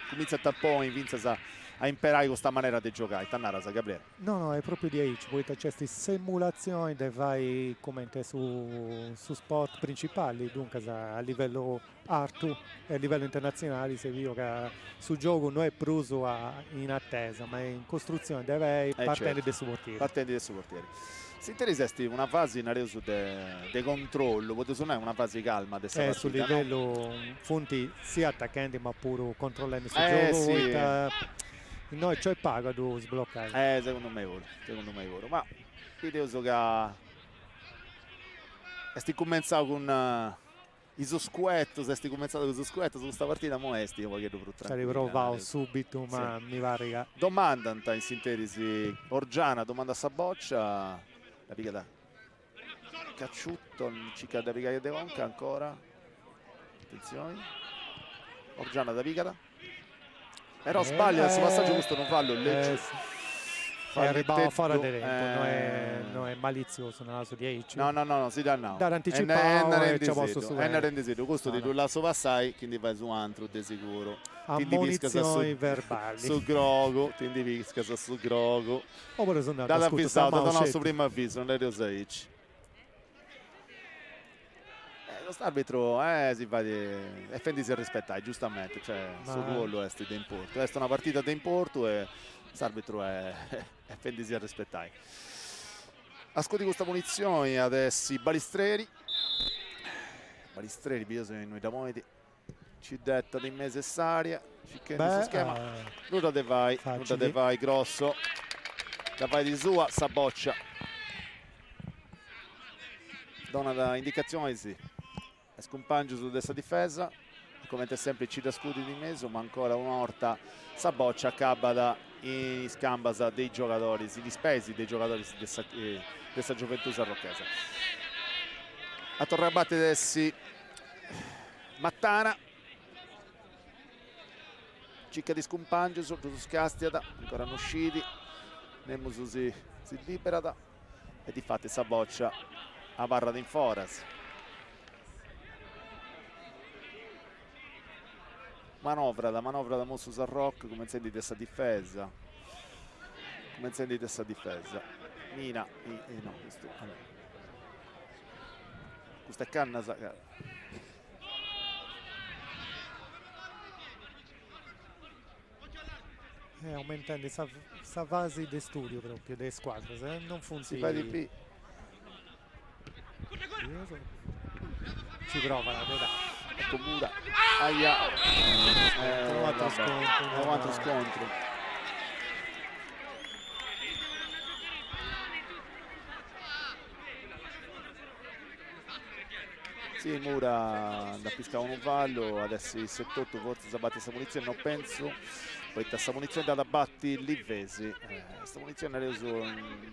cominciano a tappare in finza a imparare questa maniera di giocare. Tannara sa Gabriele. No, è proprio di Aici, poi c'è queste simulazioni che vai come su sport principali, dunque a livello artu e a livello internazionale si vede che sul gioco non è pruso in attesa, ma in costruzione deve partendo dai suoi portieri. Si interessesti una fase in Areuso di controllo, potete suonare una fase calma adesso partita, sul livello punti sia attaccanti ma pure controllando sul gioco. Noi c'è paga tu sbloccare. Secondo me ora. Ma io so che sti cominciato con i sosquetto, se sti cominciato con i sosquetto su questa partita mo esti poi che dovrò tranquillo. Ci riprovavo subito, ma mi pare che domanda in sintesi Orgiana, domanda a Saboccia, la pica da Cacciutto, cica da pica de Conca ancora. Attenzione. Orgiana da pica da però sbaglia questo passaggio, questo non fallo, è arrivato fuori di tempo, non è malizioso nella sua 10. No, si dà no. Da anticipare ci posso su. Questo di la sua passai, quindi vai su altro di sicuro. Ammonizioni verbali. Su Grogo, ti indivisca su Grogo. Oppure sono andato dall'avvisato, dal nostro primo avviso, non è Rosaic. L'arbitro si fa e fendi a rispettare giustamente, cioè sul ruolo è di importo, è una partita di importo e l'arbitro è fendi a rispettare. A scudi questa munizione adesso i balistreri bisogna noi da moiti ci detta di mese saria ci che questo schema nuda de vai grosso da vai di sua Saboccia dona da indicazione sì è scompagio su questa difesa come sempre ci da scudi di mezzo ma ancora un'orta Saboccia acaba da in scambasa dei giocatori si dispesi dei giocatori di questa gioventù sarrocchese a torre a battere adesso Mattana cicca di scompangio su Scastiada ancora non usciti Nemusu si libera e di fatti Saboccia a barra di Foras manovra da Mossu Sarroc come incendi di questa difesa Mina no questo è Cannasa aumentando questa fase di studio proprio delle squadre non funziona si fa di più ci prova la verità Mura aia un altro scontro sì Mura da piscare un vallo adesso il 78 forse Zabatti questa munizione non penso poi questa munizione da batti Livesi questa munizione è reso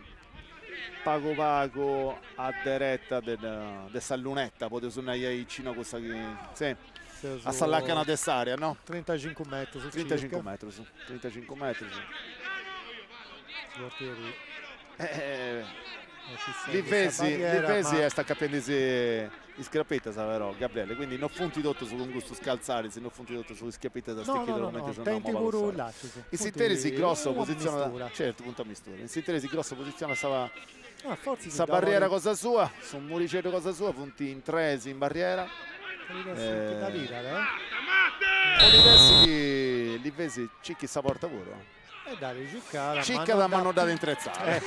pago a diretta della lunetta potete suonare vicino a questa sì a Sallacana dell'area no? 35 metri su 35 metri su 35 metri su Livesi sta capendo i scappetta però Gabriele quindi non funti tutto su un gusto scalzare se non funti tutto su scappetta da no tenti pure là in Sinteresi grossa posizione certo punto a mistura in Sinteresi grossa posizione stava sa barriera cosa sua su un muricello cosa sua punti in 3 in barriera Livesi cicchi sa porta pure cicca da mano da intrezzare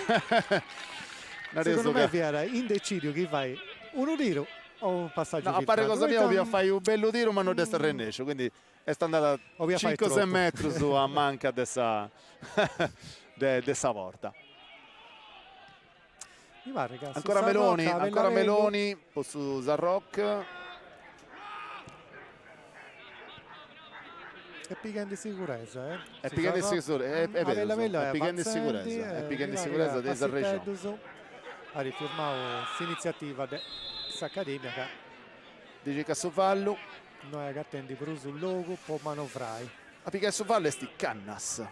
secondo me era indecidio chi fai un tiro o un passaggio a fare cosa mia ovvio fai un bello tiro ma non destra rennescio quindi è andata 5-6 metri su a manca dessa porta ancora Meloni posso Sarroc è picante di sicurezza è picante di sicurezza della regione ha rifirmato l'iniziativa dell'Accademia dice che Sovallo noi attendi per sul logo può manovrai a picare Sovallo è sti Cannas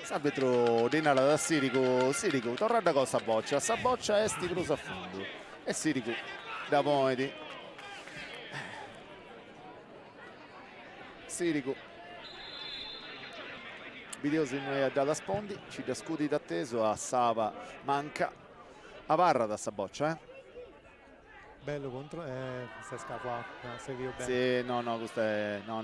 Arbitro Dinara da Sirico torna da cosa Saboccia è sti cruz a fondo e Sirico da Moedi video da Spondi ci da scudi d'atteso a Sava manca a barra da Saboccia bello contro si è scappato sì no questo è no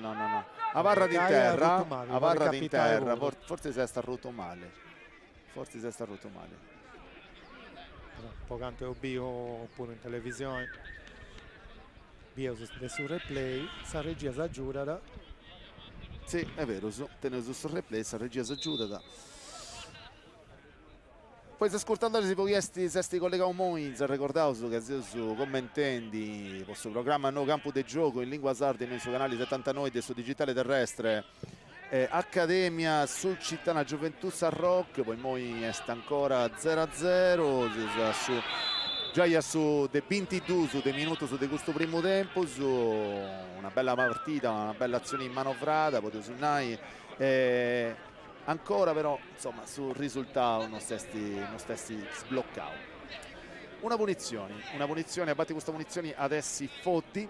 a barra di terra forse si è starruto male poc'anzi ho bio oppure in televisione bio sul replay sa regia sa giura sì è vero tenuto sul replay sa regia sa giura poi se ascoltando si può se collegare un se ricordate che su commentendi questo programma No Campo de Gioco in lingua sarda nel suo canale 79 del suo digitale terrestre Accademia sul Cittana Gioventù Sarroc poi moi è ancora 0-0 già su de 22 su dei minuti su di questo primo tempo su una bella partita una bella azione in manovrata potete suonare ancora però insomma sul risultato non stessi sbloccato una punizione a batti questa munizione adesso Fotti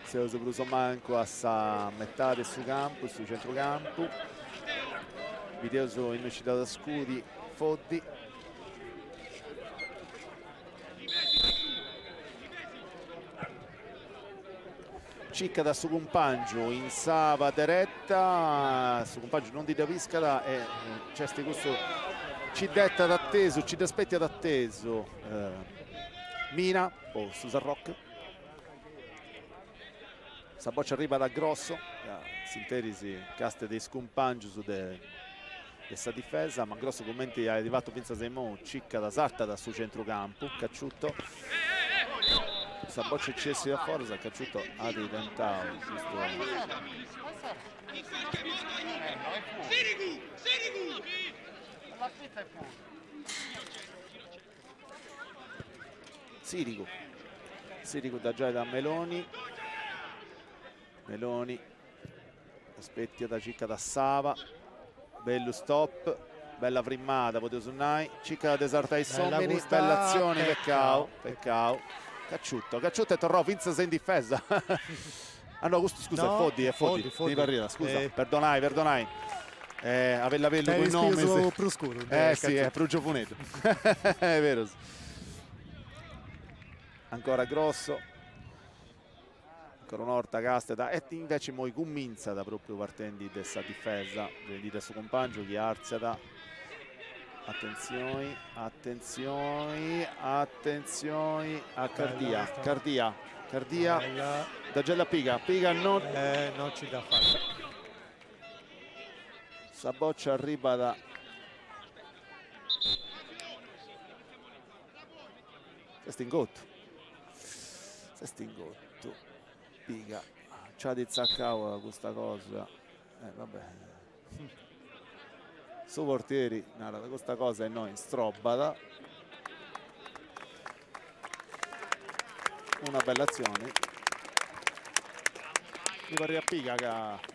si è preso manco a metà del suo campo sul centrocampo video in uscita da scudi Fotti Cicca da su compagno in Sava diretta, su compagno non di Daviscala e c'è questo ci detta d'atteso, ci aspetti ad atteso Mina o Susan Rock. Saboccia arriva da Grosso, Sinterisi caste dei scompaggi su questa difesa, ma Grosso commenti è arrivato pensa Seimo, Cicca da Sarta da su centrocampo, Cacciutto. Saboccia eccessi da forza, Cacciutto ha diventato Sirigu da già da Meloni, aspetti da Cicca da Sava, bello stop, bella primmata, poteva suonare, Cicca da Desarta e Sommini, bella azione, peccao. Cacciutto e tornò Vincenzo in difesa. Ah no, questo scusa, no, è Foddi. Scusa, perdonai. Aveva con il nome. Più scuro. Sì, è più giovuneto. È vero. Ancora Grosso. Ancora un'orta Casteda. E invece moi convinza da proprio partendo di questa difesa. Di suo compagno che arzia. Attenzioni a Cardia da Gella Piga non ci dà fare. Saboccia arriva da Sestingotto Piga c'ha di Zaccao questa cosa vabbè su portieri questa cosa è noi in strobata, una bella azione di Maria Piga che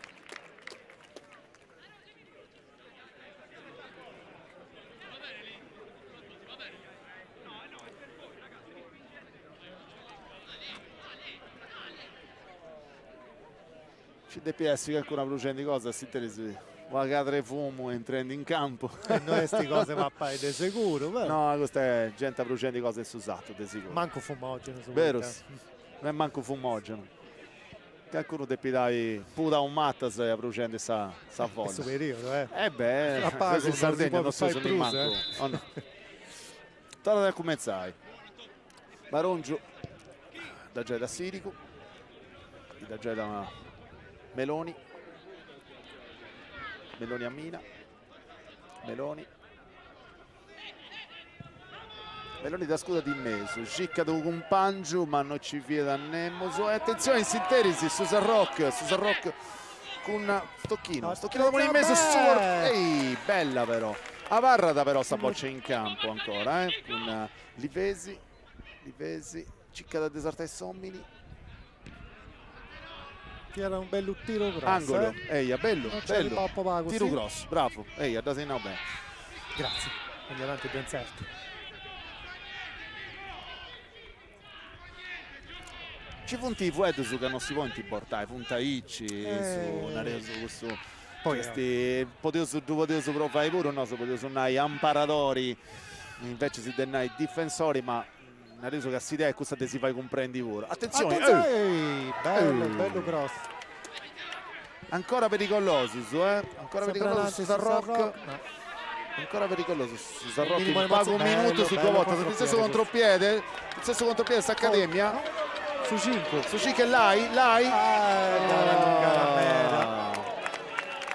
ci DPS che ancora producendo cosa si interessa Vagare fumo entrando in campo e noi queste cose ma poi di sicuro vero? No, questa è gente producendo cose usato di sicuro manco fumogeno vero non è manco fumogeno che alcuno devi dare puta un matta se producendo sa voglia è superiore in Sardegna non so se ne manco oh, no. Torna da cominciare Barongio da già da Sirico da già da Meloni a Mina Meloni da scuda di Meso Cicca da compagno ma non ci viene da Nemoso e attenzione in sinterisi Susan Rock con Stocchino da in Meso ehi bella però Avarrada però sta boccia in campo ancora con Livesi Cicca da Desarta e Sommini era un bello tiro grosso angolo bello tiro sì. grosso bravo ha dato in bene grazie andiamo avanti ben certo ci fu un TV su che non si può portare punta Icci su una reso questo questi potevo provare pure no se potevo suonare amparadori invece si dennai difensori ma una reso che si idea è questa te si fai comprendi pure attenzione bello grosso ancora pericoloso ancora pericoloso Susan Rock ancora pericoloso Susan Rock in pago un minuto su due volte il stesso contropiede sta Accademia su 5 Lai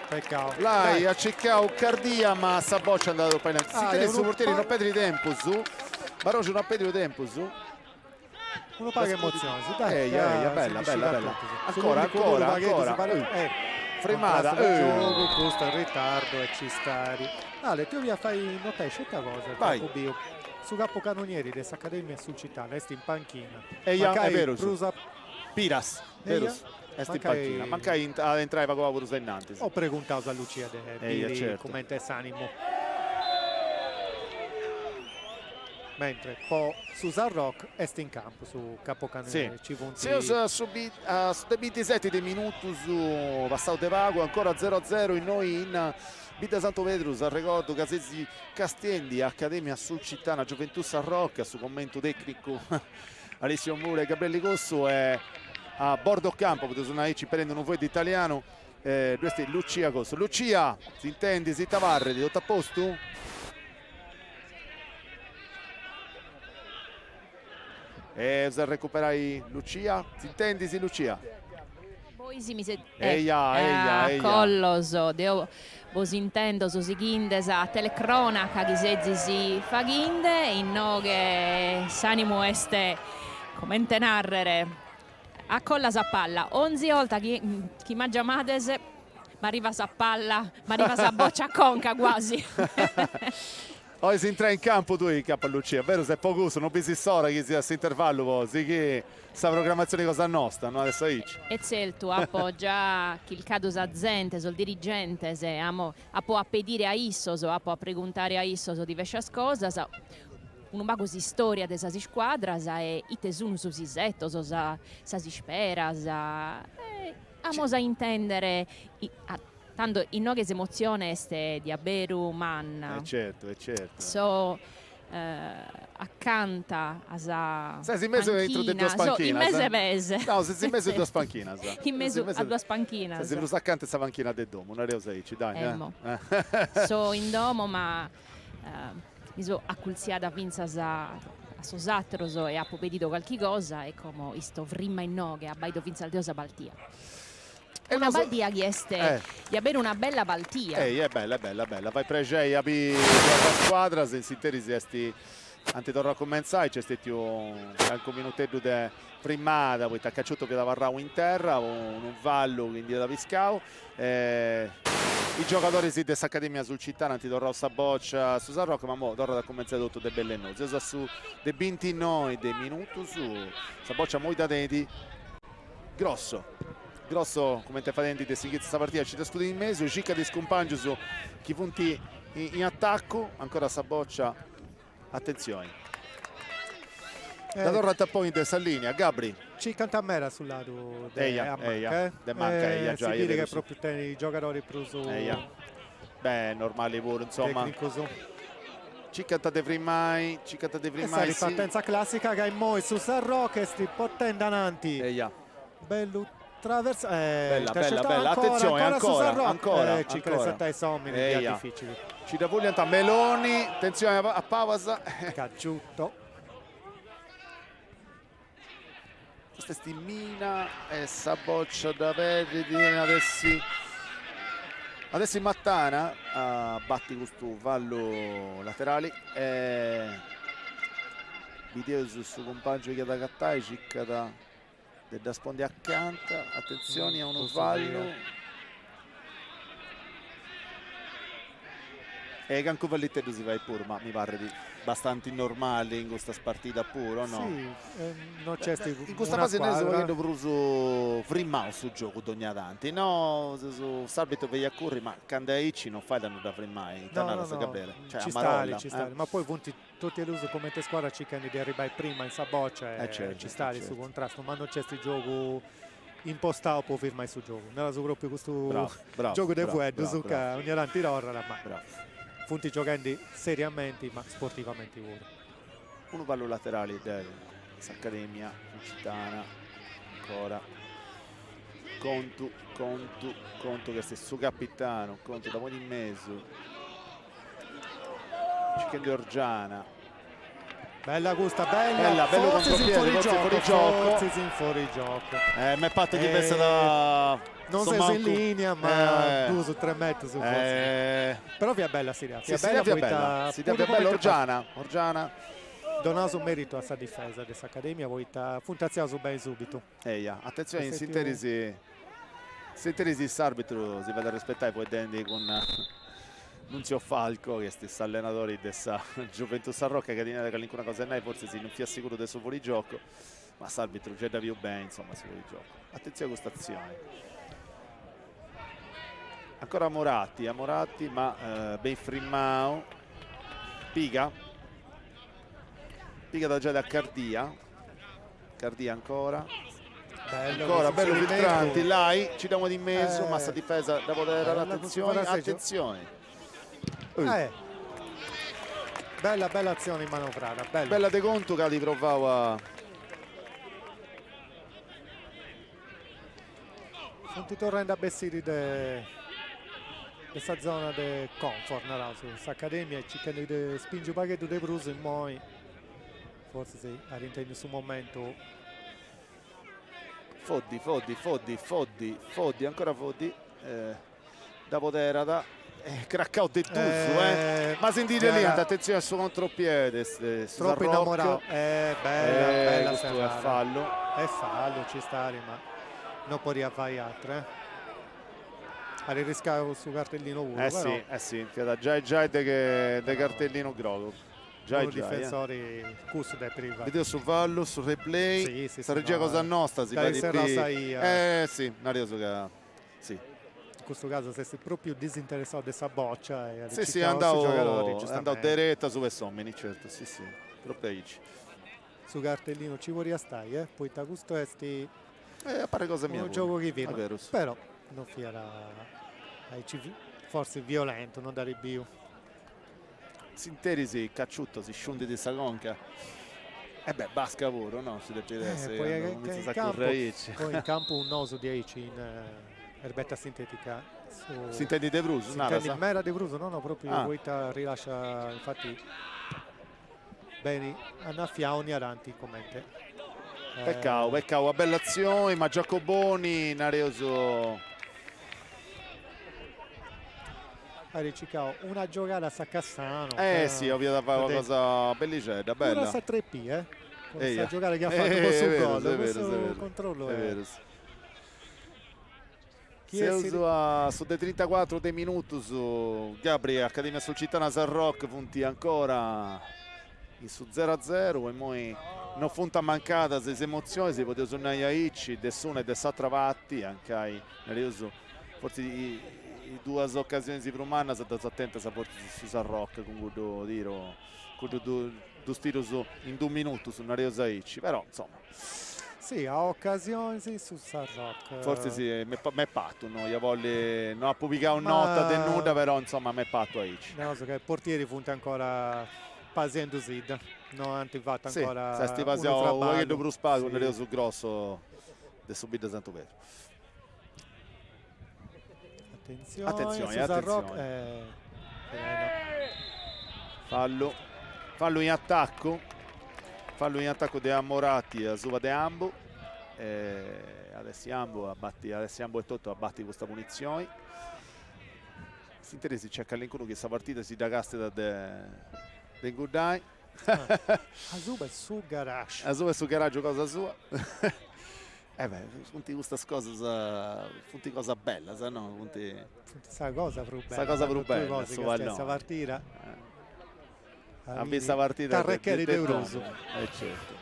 peccato Lai ha cercato Cardia ma Saboccia è andato poi si tiene su portieri non perde tempo su Baroggio non perde tempo su uno paga emozione dai bella ancora fremata questo in ritardo e ci stari Ale tu via fai notare questa cosa vai su capocannonieri dell'Accademia sul città resti in panchina è vero Piras vero in panchina manca ad entrare con la Brusa innanzi ho preguntato a Lucia come è s'animo mentre poi Susan Rock è in campo su capocannonieri su 27 dei minuti su passato de vago ancora 0-0 in noi in Vita Santo Pedro, ricordo Casesi Castiendi, Accademia sul Cittana, Gioventù San Rocca, su commento tecnico Alessio Mura e Gabriele Cosso e a bordo campo, potete suonare ci prendono voi di italiano, questo è Lucia Costo. Lucia, si intendi, si tavarre, di tutto a posto? Se recuperai Lucia, si intendi, si Lucia? Poi si mise Eia. colloso, deo vos intendo so sigindesa telecronaca ghisezzi si faghinde in noghe s'animo este commente narrere a colla sa palla 11 volta chi mangia madese ma arriva sa palla ma arriva sa boccia conca quasi. Oggi si entra in campo tu in campo a Lucia, vero? Se è poco uso, non pensi sora che sia questo intervallo così che sta programmazione cosa nostra, no? Adesso e celtu appoggia chi il caso azzente, il dirigente, se amo a può appedire a Issoso, a può preguntare a Issoso di vescias cosas, un bago di storia de sasi squadras e i tesuni su si setto, sa si spera, amos a intendere tanto in noghes emozione este di aberu manna. Certo. So accanta a sa sei mese dentro di due spanchine. In mese. No, sei mese di due spanchine. In mese a due spanchine. Sei venuto accanto a questa panchina del domo, una reusa dai. So in domo, ma mi so acculziata vinza a sosatro e ha povedito qualche cosa e come sto vrimma in noghe a baido vinza al diosa baltia. Una baldia di avere una bella baltia. È bella. Vai pregei a la squadra, se si interi esti antitorno a comenzare, c'è stato un minutetto di primata, poi ti ha cacciato che da Varrao in terra, un vallo quindi da Viscao. I giocatori di questa accademia sul città, antitorno a boccia su San Rocco, ma mo torna da comenzare tutto de belle nozi. Esa su de 20 noi, de minuto su sa boccia molto denti. Grosso come te fa denti di questa partita, ci scudo in mezzo, Cicca di scompagno su chi punti in attacco, ancora Saboccia, attenzione. La torre a tapponi di Sallinia, Gabri. Ci canta mera sul lato de manca, si dire che proprio i giocatori più su beh, normale pure, insomma. Ci cantate primai, ripartenza classica che è moi su San Rocco, sti potendo avanti. Bello. Bella, attenzione, ancora. Ci cresta i sommi nei dia difficili. Ci da vogliano Meloni, attenzione a Pavasa. Cacciutto. Questa è Stimina e Saboccia da Verdi, adesso in Mattana, batti questo vallo laterali. Video su compagno che da Cattai, Cicca da sponde accanto, attenzione a uno vallo e Canco Vallette si vai pure, ma mi pare di abbastanza normale in questa partita pure, no? Sì, non c'è in questa fase noi stiamo vedendo preso frimmao sul gioco d'ogni avanti, no? Su Salbito veglia a corri, ma Candaici non fai danno da frimmai, no, cioè ci sta, ma poi punti tutti illusi come te squadra cercano di arrivare prima in Saboccia e certo, ci sta su contrasto, ma non c'è questo gioco impostato può firmare su gioco, non è proprio questo gioco del Vuedo su che ogni avanti l'orra, ma punti giocando seriamente ma sportivamente pure. Uno vallo laterale dell'Accademia Cittana, ancora Conto che è suo capitano, Conto da buon in mezzo, Cicchen di Orgiana, bella gusta, bella bello contropiede, forse in fuori gioco. Mi è fatto difesa da non sei in linea, ma 2 su 3 metri su forse. Però via bella Siria, bella Orgiana. Donato merito a sa difesa dessa accademia, voi funtaziato bene subito. Attenzione, in sinterisi l'arbitro si vede a rispettare poi Dendi con Nunzio Falco, che è stesso allenatore dessa Gioventù San Rocca, che tiene una cosa e forse si non fi assicuro del suo fuorigioco, ma l'arbitro già da più bene, insomma, si fuorigioco. Attenzione a questa azione. Ancora Moratti, ma ben frimmao. Piga da già da Cardia ancora. Bello filtranti, Lai, ci diamo di mezzo, massa difesa da poter attenzione. Bella azione manovrata, bella De Conto che li provava Funti tornando a Bessiri de questa zona di comfort, su questa accademia e cercando di spingere un pacchetto di Bruso in moi. Forse sì, a in su momento. Foddi, ancora Foddi. Da Poterada. Craccao de Tuso, ma sentite lì, attenzione al suo contropiede. Troppo innamorato. Bella questo è fallo. È fallo, ci sta, ma non può riavvare altre. A riscavo su cartellino 1. Sì, già de cartellino grogo. Già difensori cus da priva. Video su fallo, su replay. Sì, regia cosa nostra, si sì, Narioso che sì. In questo caso se sei proprio disinteressato di questa boccia sì, andavo diretta su Sommini, certo, sì, proprio su cartellino ci vuoi stare, poi da questo esti appare cosa mia, un gioco che viene, però non fiera forse violento, non da ribio. Sinterisi, cacciutto, si sciundi di Sagonca. Basca lavoro, no? Si deve poi in campo un noso di Aici in erbetta sintetica. Sinteti De Bruso, mera De Bruso, no, proprio Guita rilascia, infatti bene, annaffia ogni aranti commente. Peccato, a bella azione, ma Giacoboni, Narioso. Una giocata a Cassano. Sì, ho via da fare una cosa bellicetta, bella. Una 3P, questa giocata che ha fatto sul gol, questo controllo è vero. Su dei 34 dei minuti su Gabri, Accademia Sulcitana San Rock, punti ancora su 0-0 e poi non funta mancata se emozioni, si poteva suonare a Icci, nessuno e dess'altra vatti, anche ai Nerioso, forse i due occasioni di Prumana sono stati attenti su San Rock con questo tiro, in 2 minuti su Nerioso Icci, però insomma. Sì, ha occasioni su San Rock. Forse sì, mi è patto, non ha pubblicato un'nota denuda, però insomma mi è patto a Icci. No, so che il portiere funte ancora pasendo Sid, non ha fatto ancora se sti pasiamo un po' più spago, un reso grosso del subito Santo Pedro. Attenzione. Fallo in attacco di Amorati a Suva de Ambo. Adesso Ambo e Totto abbatti questa punizione. Si interessa cerca all'incontro che questa partita si dagaste da De Goodai. Azuba è su garage. Azuba è su garage cosa sua. Funti questa cosa, funti cosa bella, sa no? Funti sa cosa più bella. Sa cosa più bella, questa partita. Ha visto la partita Tarreccheri di Euroso. Certo.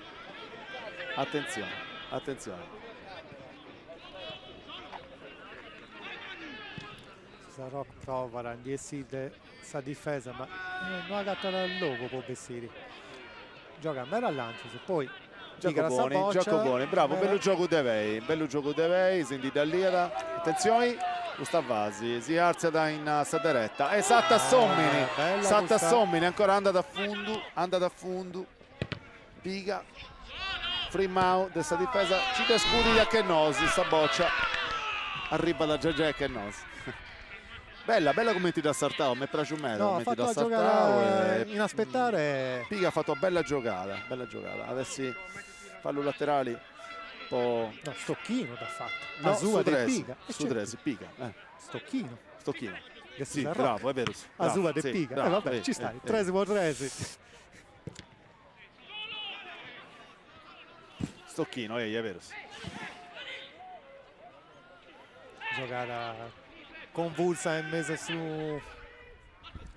Attenzione. Rock prova a indire sa difesa, ma non ha gatto il logo può Bessiri. Gioca a mera al lancio, poi Giacoboni, bravo, bello gioco De Vei, senti da lì, attenzione, Gustavasi si alza da in saderetta, esatta Sommini, ancora andata a fondo, piga, Frimau, dessa difesa, ci descudi a Kennosi, sta boccia, arriva da Giagè Kennosi. Bella come ti da Sartao, mi piace un metro. Ha fatto la giocata in aspettare. Piga ha fatto una bella giocata. Adesso fallo laterali. No, Stocchino da fatto. No, su Piga. Stocchino. Sì, bravo, è vero. Azuba de Piga. Vabbè, ci stai. 3 Stocchino, è vero. Giocata convulsa in mezzo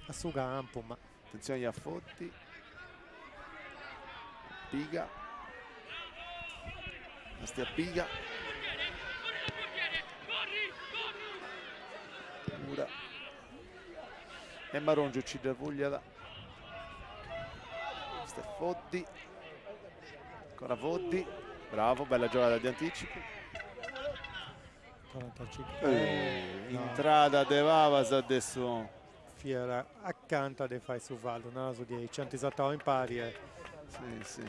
su campo, ma attenzione a Fotti, Piga, a Piga, Mura e Marongio ci devogliata, Fotti, ancora Fotti, bravo, bella giocata di anticipo. 45. Entrata De Vavas adesso fiera accanto a fai su Valdo naso di 108 in pari sì.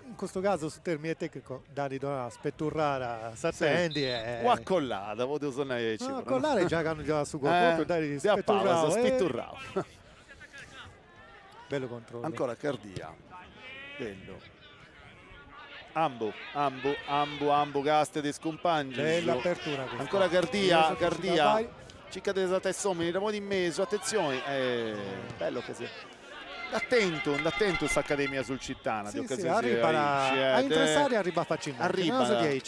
in questo caso sul termine tecnico Dani Donà spetturrara s'attendi o accollata, voglio usare no, collare già che hanno già su proprio Dani si appava, spetturrava. Bello controllo. Ancora Cardia, bello. Ambu, Gaste di Scompagni. Bell'apertura. Ancora Cardia. Cicca della Tessomini, Ramoni in mezzo, attenzione. Bello che sia. Attento questa accademia sul Cittana. Sì, arriva a interessare, arriva facilmente.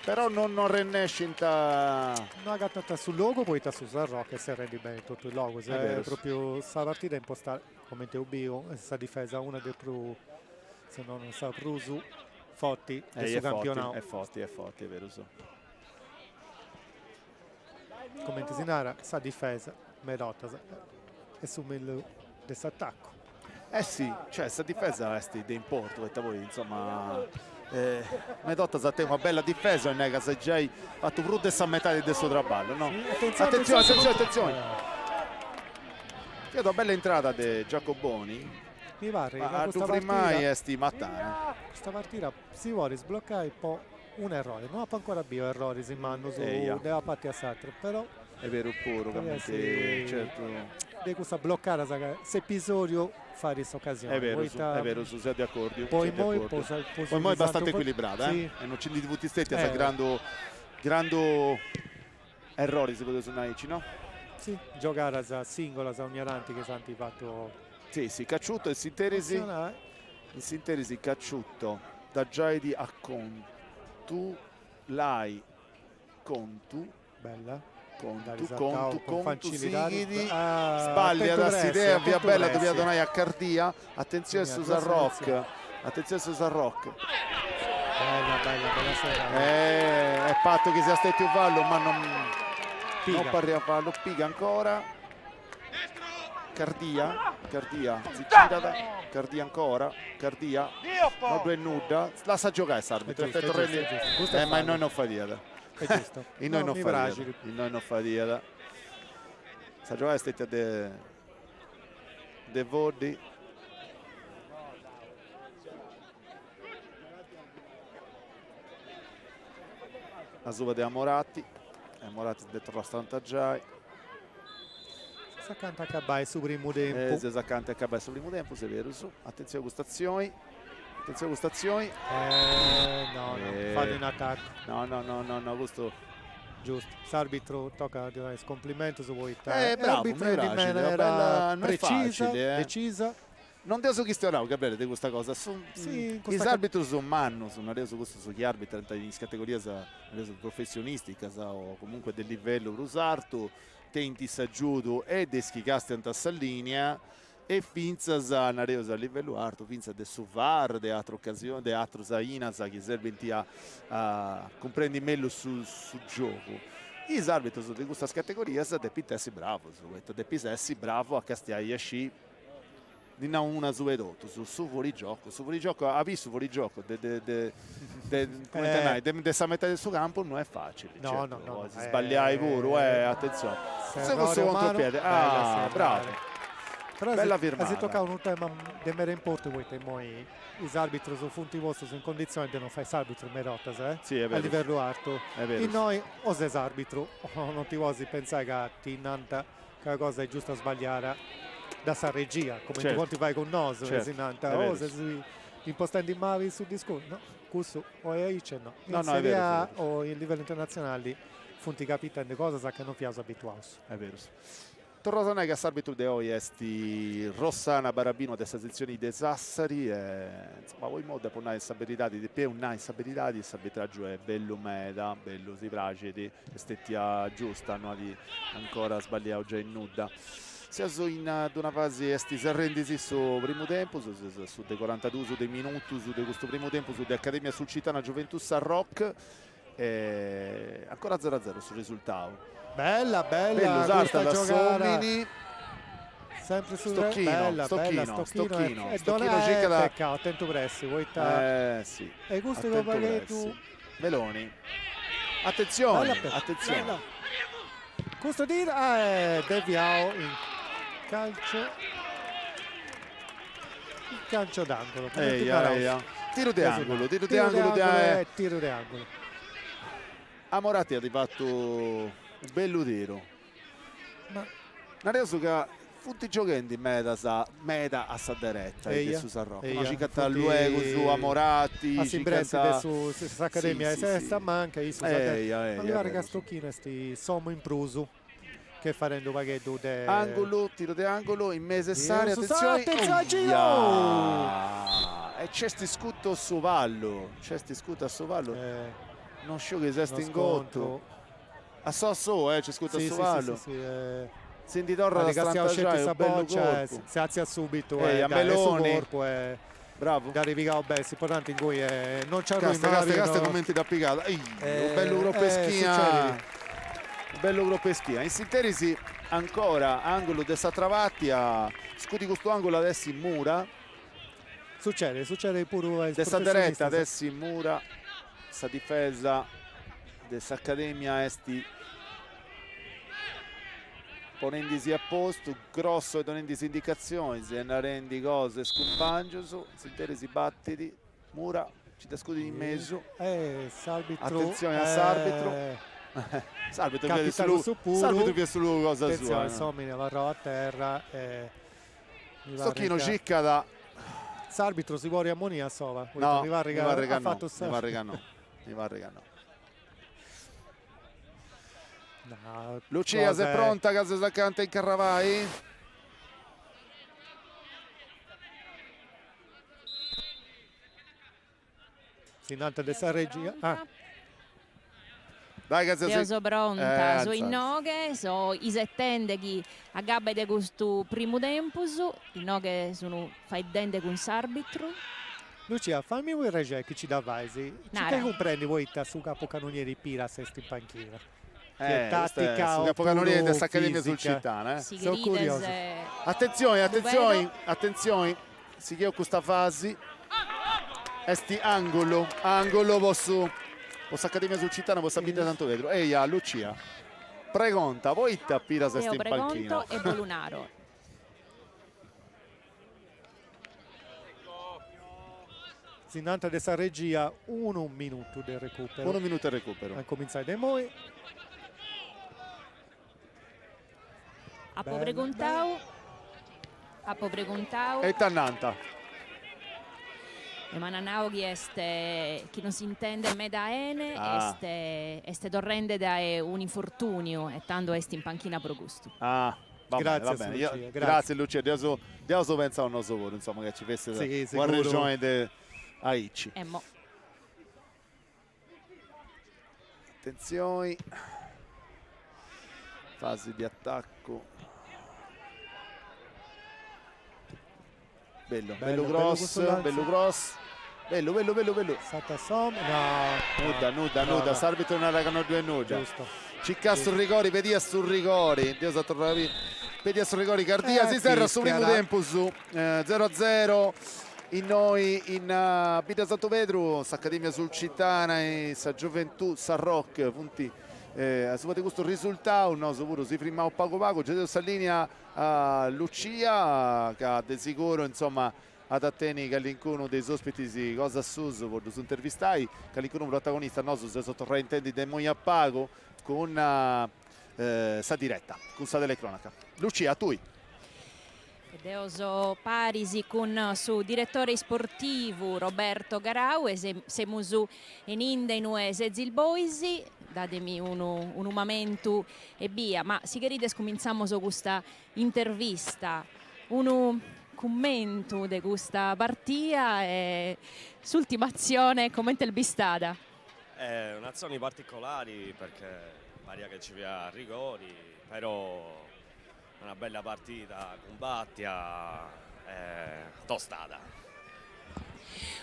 Però non rennesce in ta... No, gattata sul logo, poi su Sarro che si rendi bene tutto il logo. Se è proprio sta partita impostata come te ubio, questa difesa una dei più, se non sa Prusu, forti del suo campionato. È forti, è vero. Come ti sinara, sa difesa, Merotta e su del attacco. Sì, cioè sta difesa è di importo, voi insomma Medotta sa te una bella difesa e nega se già hai fatto brutto a metà del suo traballo, no? Sì, attenzione. Vedo bella entrata di Giacoboni. Mi pare a tu mai è stimatana. Questa partita si vuole sbloccare e poi un errore, non ha ancora bio errori in mano su della parte a Sartre, però è vero puro che certo di questa bloccata se episodio fare questa occasione. È vero, su siete d'accordo. Poi è bastante equilibrata, sì. E non c'è di tutti stetti a grande errori se potete suonarci, no? Sì, giocare a singola, a ognaranti che santi fatto. Sì, Cacciutto e Sinterisi. In Sinterisi Cacciutto da Giaidi a Contu, Lai Contu. Bella. Contu Sigidi sbaglia da idea via bella dobbiamo donare a Cardia. Attenzione Susan Rock, bella sera. È patto che sia stato un fallo ma non parla fallo, piga ancora Cardia si gira Cardia ancora ma due nuda la sa giocare Sarbitro ma noi non fa dieta. È giusto. E noi non fa dieta. Sa giocare stetta de Vodi. La suba di Amoratti. Amoratti dentro la stantaggiai. Si canta Cabai su primo tempo. Si canta Cabai su primo tempo, se è vero. Attenzione gustazioni. No, fate in attacco. No, questo giusto. L'arbitro tocca di un complimento su voi. Bravo, era precisa, decisa. Non devo su chi stiamo, Gabriele, di questa cosa. Sì, gli arbitri sono manno, sono questo su gli arbitri in categoria professionistica o comunque del livello rusarto, tenti s'aggiudo e deschicaste in linea. E finza a livello alto, finza de suvar, de altre occasioni, de altro Zainasa che serve a comprendi meglio sul gioco. I arbitri di questa categoria sono depitessi bravo, a castiare sci di una su edotto, su fuorigioco, ha visto fuorigioco de sta metà del suo campo non è facile. No. Si sbagliai pure, attenzione. Se questo contropiede, bravo. Però bella se firmata. Si tocca un tema di mero importo, voi i arbitri sono funti vostri, sono in condizione di non fare arbitro Merotta, sì, a livello alto. E noi o sei arbitro, o non ti vuoi pensare che ti innanta che la cosa è giusta o sbagliare da sa regia, come tu ti vai con noi, o se impostando in mavi sul discorso, no? Questo o è ICE, no. In Serie A o in livello internazionale, funti capitani di cosa sa che non fiaso abituati. È vero. Torrosana che arbitro di oggi è Rossana Barabino della sezione di Sassari insomma voi modo per una instabilità di più una instabilità di arbitraggio è bello meda bello si piace di estettia giusta no di ancora sbagliato già in nuda sia in una fase si arrendisi su primo tempo su dei 42 su dei minuti su questo primo tempo su dell'Accademia sul Cittana Juventus a Rock ancora 0-0 sul risultato. Bella usata da Somini, sempre sul Stocchino e Donà peccato, attento pressi sì. E questo che tu Meloni attenzione questo dire deviao in calcio Il calcio d'angolo. Tiro di angolo, tiro di angolo. Tiro di angolo. A Moratti ha fatto un bello tiro. Ma adesso che tutti i giocatori meta a sa diretta e su Sarrocco. Non ci catta luego su a Moratti. A Simbrezzi su Accademia. Se sta manca, io so allora che stocchino sti sommo in prusu. Che farendo un paghetto de... Angolo, tiro di angolo, in mese Sari, attenzione, e c'è sti scutto a Sovallo, non so che sei in gotto, a c'è scutto a Sovallo, senti torna da Strantagiaio, bello colpo, si alza subito, a Meloni, bravo, da rivicare bene, importante in cui non c'è Casta commenti da piccata, un bello gruppo schia. Bello gruppo e schia. In sinterisi ancora angolo de Satravatti a scuti questo angolo adesso in mura. Succede pure Testa diretta adesso in mura. Sta difesa dell'Accademia esti ponendisi a posto, grosso e donendisi indicazioni, se ne rendi cose scompangioso, in sinterisi battiti, mura, ci da scudi in mezzo. Attenzione a Sarbitro. Salvito via su lui cosa sua. Insomma, ne varrò a terra. Stocchino cicca da. L'arbitro si può riammonire a Sova. No, mi va no. Lucia, sei pronta? Casa Saccante in Carravai? Sinante de Sarregia. Dai, io sono pronta, so in noghe, so i settende che a gabbe di questo primo tempo, i noghe sono fai dente con l'arbitro. Lucia, fammi un regge che ci dà Vaisi. Ci che comprendi voi su capocannonieri Pira sesti in panchina? Che tattica su capocannonieri dell'Accademia sul Cittana, sono curioso. Attenzione, si chiede questa fase. Esti angolo posso Accademia sul Cittana, posso abitare tanto vetro. Eia, Lucia, pregonta, voi tappira se sti in panchina. E Bolunaro. Sinante de sa regia, 1 minuto del recupero. 1 minuto del recupero. A cominciare da noi. A preguntau. E Tannanta. E Mananaughi este, chi non si intende me da ene, este torrende da un infortunio e tanto est in panchina pro gusto. Va bene. Lucia, grazie Lucia, Dio pensa a un nostro lavoro, insomma, che ci fesse una regione di Aici. Attenzione, fase di attacco. Bello grosso. Bello. Satasom, nuda. S'arbitro non regano 2 nuda. Cicca sul rigori, vedi sul rigori. Dio sa tornare. Vedi sul rigori, Cardia si serra su primo tempo su 0-0. In noi in Pita Santo Pedro, s'Accademia sul Cittana e sa Gioventù, sa Rock, punti. Su questo risultato, no, sicuro si firma un pago. Giuseppe Sallinia a Lucia, che di sicuro, insomma, ad atteni che all'incontro dei ospiti si cosa su intervistai, che all'incontro protagonista nostro se sottointendi del Mogna Pago con sa diretta, con sa telecronaca. Lucia, tu. Deoso Parisi con suo direttore sportivo Roberto Garau e siamo su in Indenu e Sezil Boisi. Datemi un momento e via, ma si chiarite cominciamo su questa intervista, un commento di questa partita e l'ultima azione, commenta il Bistada. È un'azione particolare perché pare che ci via rigori, però una bella partita, combattia, tostata.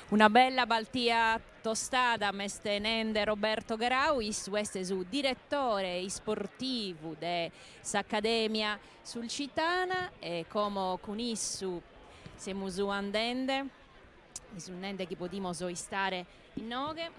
Una bella partita tostata mestenende Roberto Garau, questo è su direttore sportivo dell'Accademia sul Cittana e come con issu siamo su andende, su nende che potremo stare in noghe.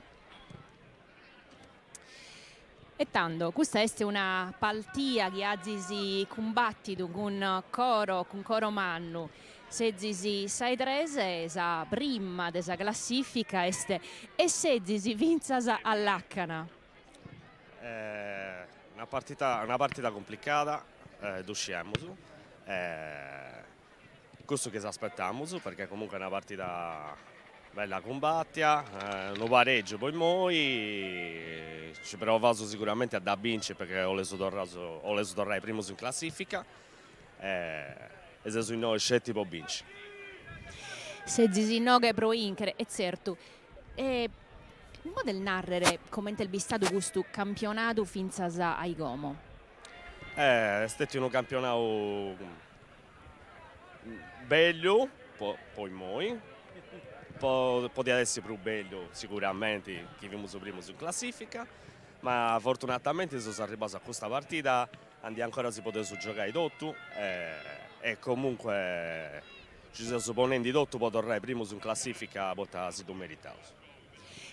E tanto, questa è una partita che ha si combattuto con coro mannu. Sedzisi sai trese, sa prima della classifica este e sedzisi vinzasa all'Accana. Una partita complicata, usciamo su. Questo che ci aspettiamo perché comunque è una partita bella combattia, un pareggio poi noi ci proviamo sicuramente a da vincere perché ho leso tornare primo in classifica e se noi scetti può vincere. Sedzisi noghe pro incre, e certo. Un po' del narrere come il bistato questo campionato finzasa ai Gomo. È stato un campionato bello, poi noi. Poteva essere più bello sicuramente che vimos primo in classifica, ma fortunatamente sono arrivato a questa partita, ancora si poteva giocare tutto e comunque ci siamo supponendo di tutto per tornare primo in classifica, porta si meritato.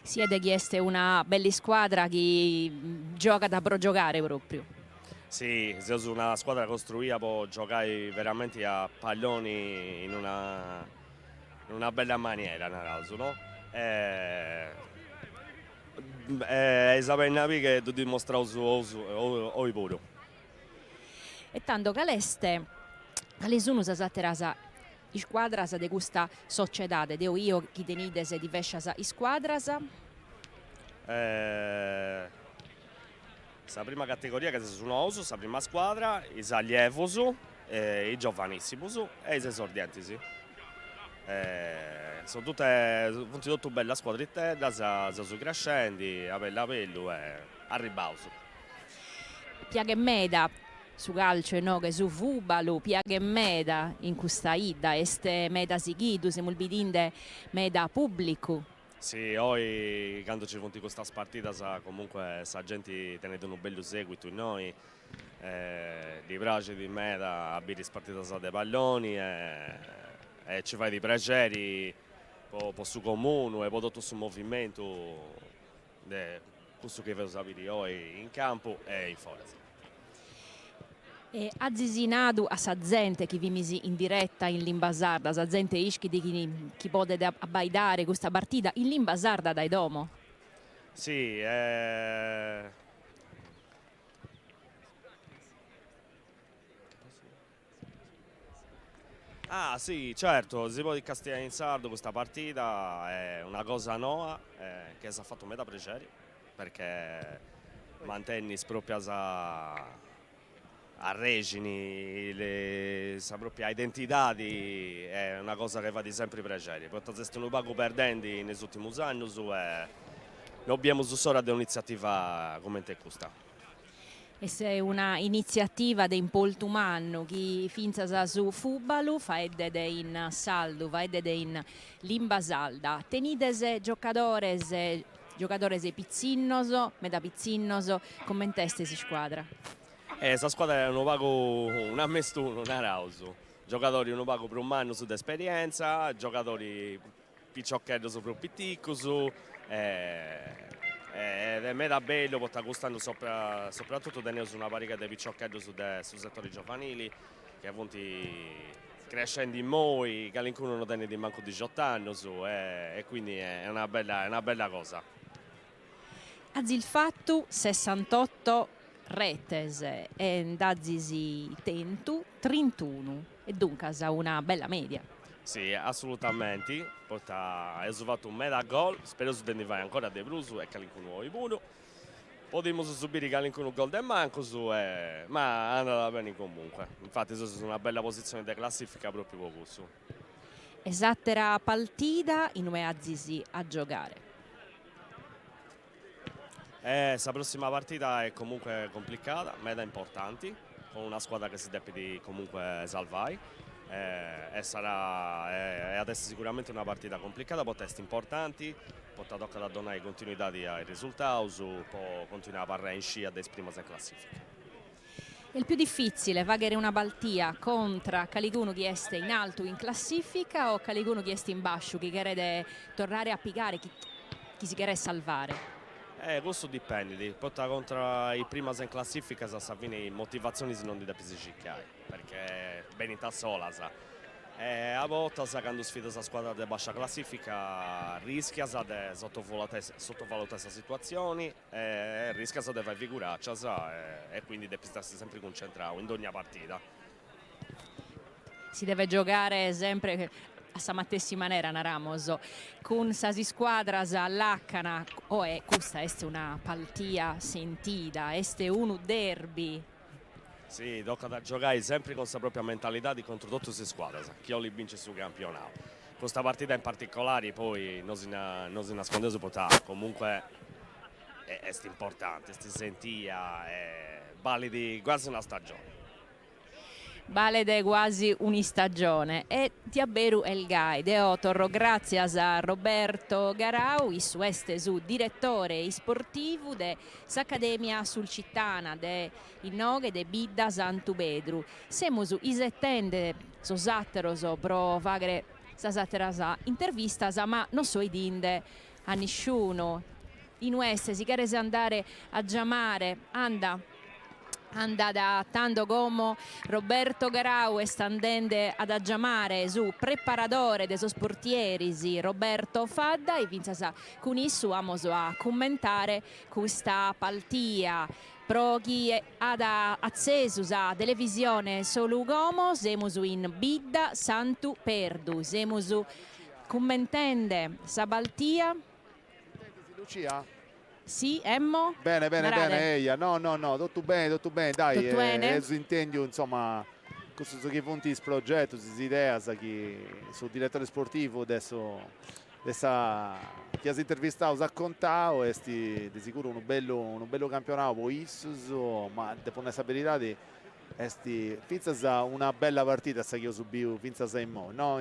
Siete chieste una bella squadra che gioca da pro giocare proprio. Sì, siamo una squadra costruita per giocare veramente a palloni in una bella maniera, no? Sapendo che tu dimostri il puro. E tanto caleste, quali sono le squadre di questa società? Deo io chi tenidese di vesciasa i squadre? La prima categoria che sono la prima squadra, i allievi, i giovanissimi e i esordienti. Sì. Sono tutte belle squadre sono crescenti, a pello e a ribalzo. Piaghe meda su calcio e no che su fubalo, piaghe meda in questa ida, este meda sighidu, siamo il meda pubblico. Sì, oggi quando ci fonti questa partita comunque la gente tenete un bello seguito in noi, di piace di meda a bere partita dei palloni e ci fai di piaceri per su comune e per tutto il movimento questo che vedo sapere oggi in campo e in fuori. E ha zisinado a sa gente che vi misi in diretta in Limbasarda, sa gente ischi di chi può abbaidare questa partita in Limbasarda dai domo? Sì, ah sì, certo, si può di Castiglione in Sardo questa partita è una cosa nuova che si è fatto metà piacere perché mantenni proprio a regini la propria identità è una cosa che va di sempre piacere. Perché stiamo poco perdendo negli ultimi anni e non abbiamo solo un'iniziativa come questa. E se una iniziativa di impoltumanno che finza su Fubalu, fa edde in saldo, fa edde in Limbasalda. Tenidese giocatori pizzinnoso, meda pizzinnoso, commenteste si squadra? Questa squadra è un ammestuno, un arauso. Giocatori un pago per un anno di esperienza, giocatori picciocchetti più piccoli, ed è meda bello perché costando soprattutto tenere una parica di picciocchetti sul settore giovanili, che appunto crescendo in noi, che all'incuno non tiene di manco 18 anni, e quindi è una bella cosa. Azzi il fatto 68 retes e dazisi tentu 31 e dunque ha una bella media. Sì, assolutamente, ha fatto un meta gol, spero che ne vai ancora De Brusu e Calincuno nuovo puro. Potremmo subire Calincuno gol del manco, ma è andata bene comunque. Infatti sono in una bella posizione di classifica proprio per questo. Esattera partita inue azzisi a giocare. Questa prossima partita è comunque complicata, meta importanti, con una squadra che si deve comunque salvare. E adesso sicuramente una partita complicata, con test importanti, tocca da donare continuità ai risultati, può continuare a parlare in scia ed esprimersi in classifica. È il più difficile fare una baltia contro Caliguno che è in alto in classifica o Caliguno che è in basso, che chiede tornare a piccare, chi si chiede salvare? Questo dipende, contro i primi in classifica se avviene motivazioni se non di da cercare, perché benita sola A volte, quando sfida la squadra di bassa classifica, rischia di sottovalutare questa situazione e rischia di fare figuraccia e quindi deve stare sempre concentrato in ogni partita. Si deve giocare sempre a sa matessi maniera, Ramos, con sasi squadras all'Accana, questa è una partita sentita, è un derby. Sì, tocca da giocare sempre con la propria mentalità di contro tutte le squadre, chi li vince sul campionato. Questa partita in particolare poi non si nasconde su potà, comunque è importante, si sentia, vale di quasi una stagione. Vale de quasi una stagione e ti abberu el guide torro grazie a Roberto Garau su direttore sportivo de s'Accademia Sulcitana de Innoghe de Bidda Santu Bedru. Semus isettende sosatteros pro fagre sasatterasa intervistas, ma non so idinde a nessuno. In West si chiede andare a chiamare, anda da tanto come Roberto Garau e standende ad aggiamare su preparatore dei sportieri Roberto Fadda e vinza con isso amos a commentare questa partita pro chi ad acceso a televisione solo uomo semus in Bidda Santu Perdu semus commentende sa partita. Lucia? Sì, Emmo? Bene, Eia. No, tutto bene, dai. Tutto bene? Intendo, insomma, questo che punti il progetto, si idea, che sul direttore sportivo adesso chi ha intervistato, ha contato, e di sicuro un bello campionato, poi ma dopo una stabilità di finza una bella partita che io subito finza in mo, no?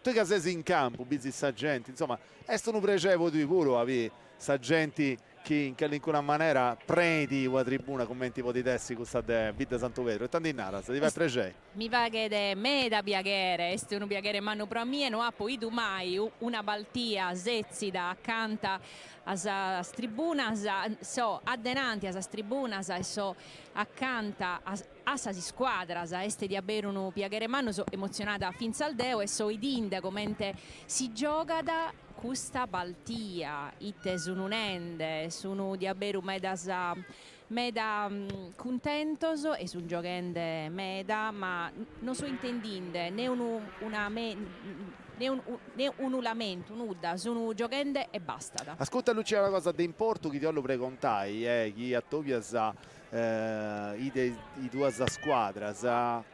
Tu che sei in campo, bizzi sa gente, insomma, è un pregevole di puro avere sa gente che in qualche maniera prendi la tribuna commenti di tessi questa Bidda Santo Pedro e tanto in nara, si deve pregere. Mi va che de me da piacere, è un piacere ma non per me non ha poi mai una baltia zezzida accanto a tribunas, so addenanti a tribunas e so accanto a sasi squadras, este di avere un piacere ma non so emozionata fin al deo e so idinde come si gioca da questa baltia, itte sono un'ende, sono di avere meda contentoso e sono giocando meda, ma non so intendinde né un lamento, nuda, sono giocando e basta. Ascolta Lucia, una cosa di importo che ti lo precontai, chi a Tobias i due squadre,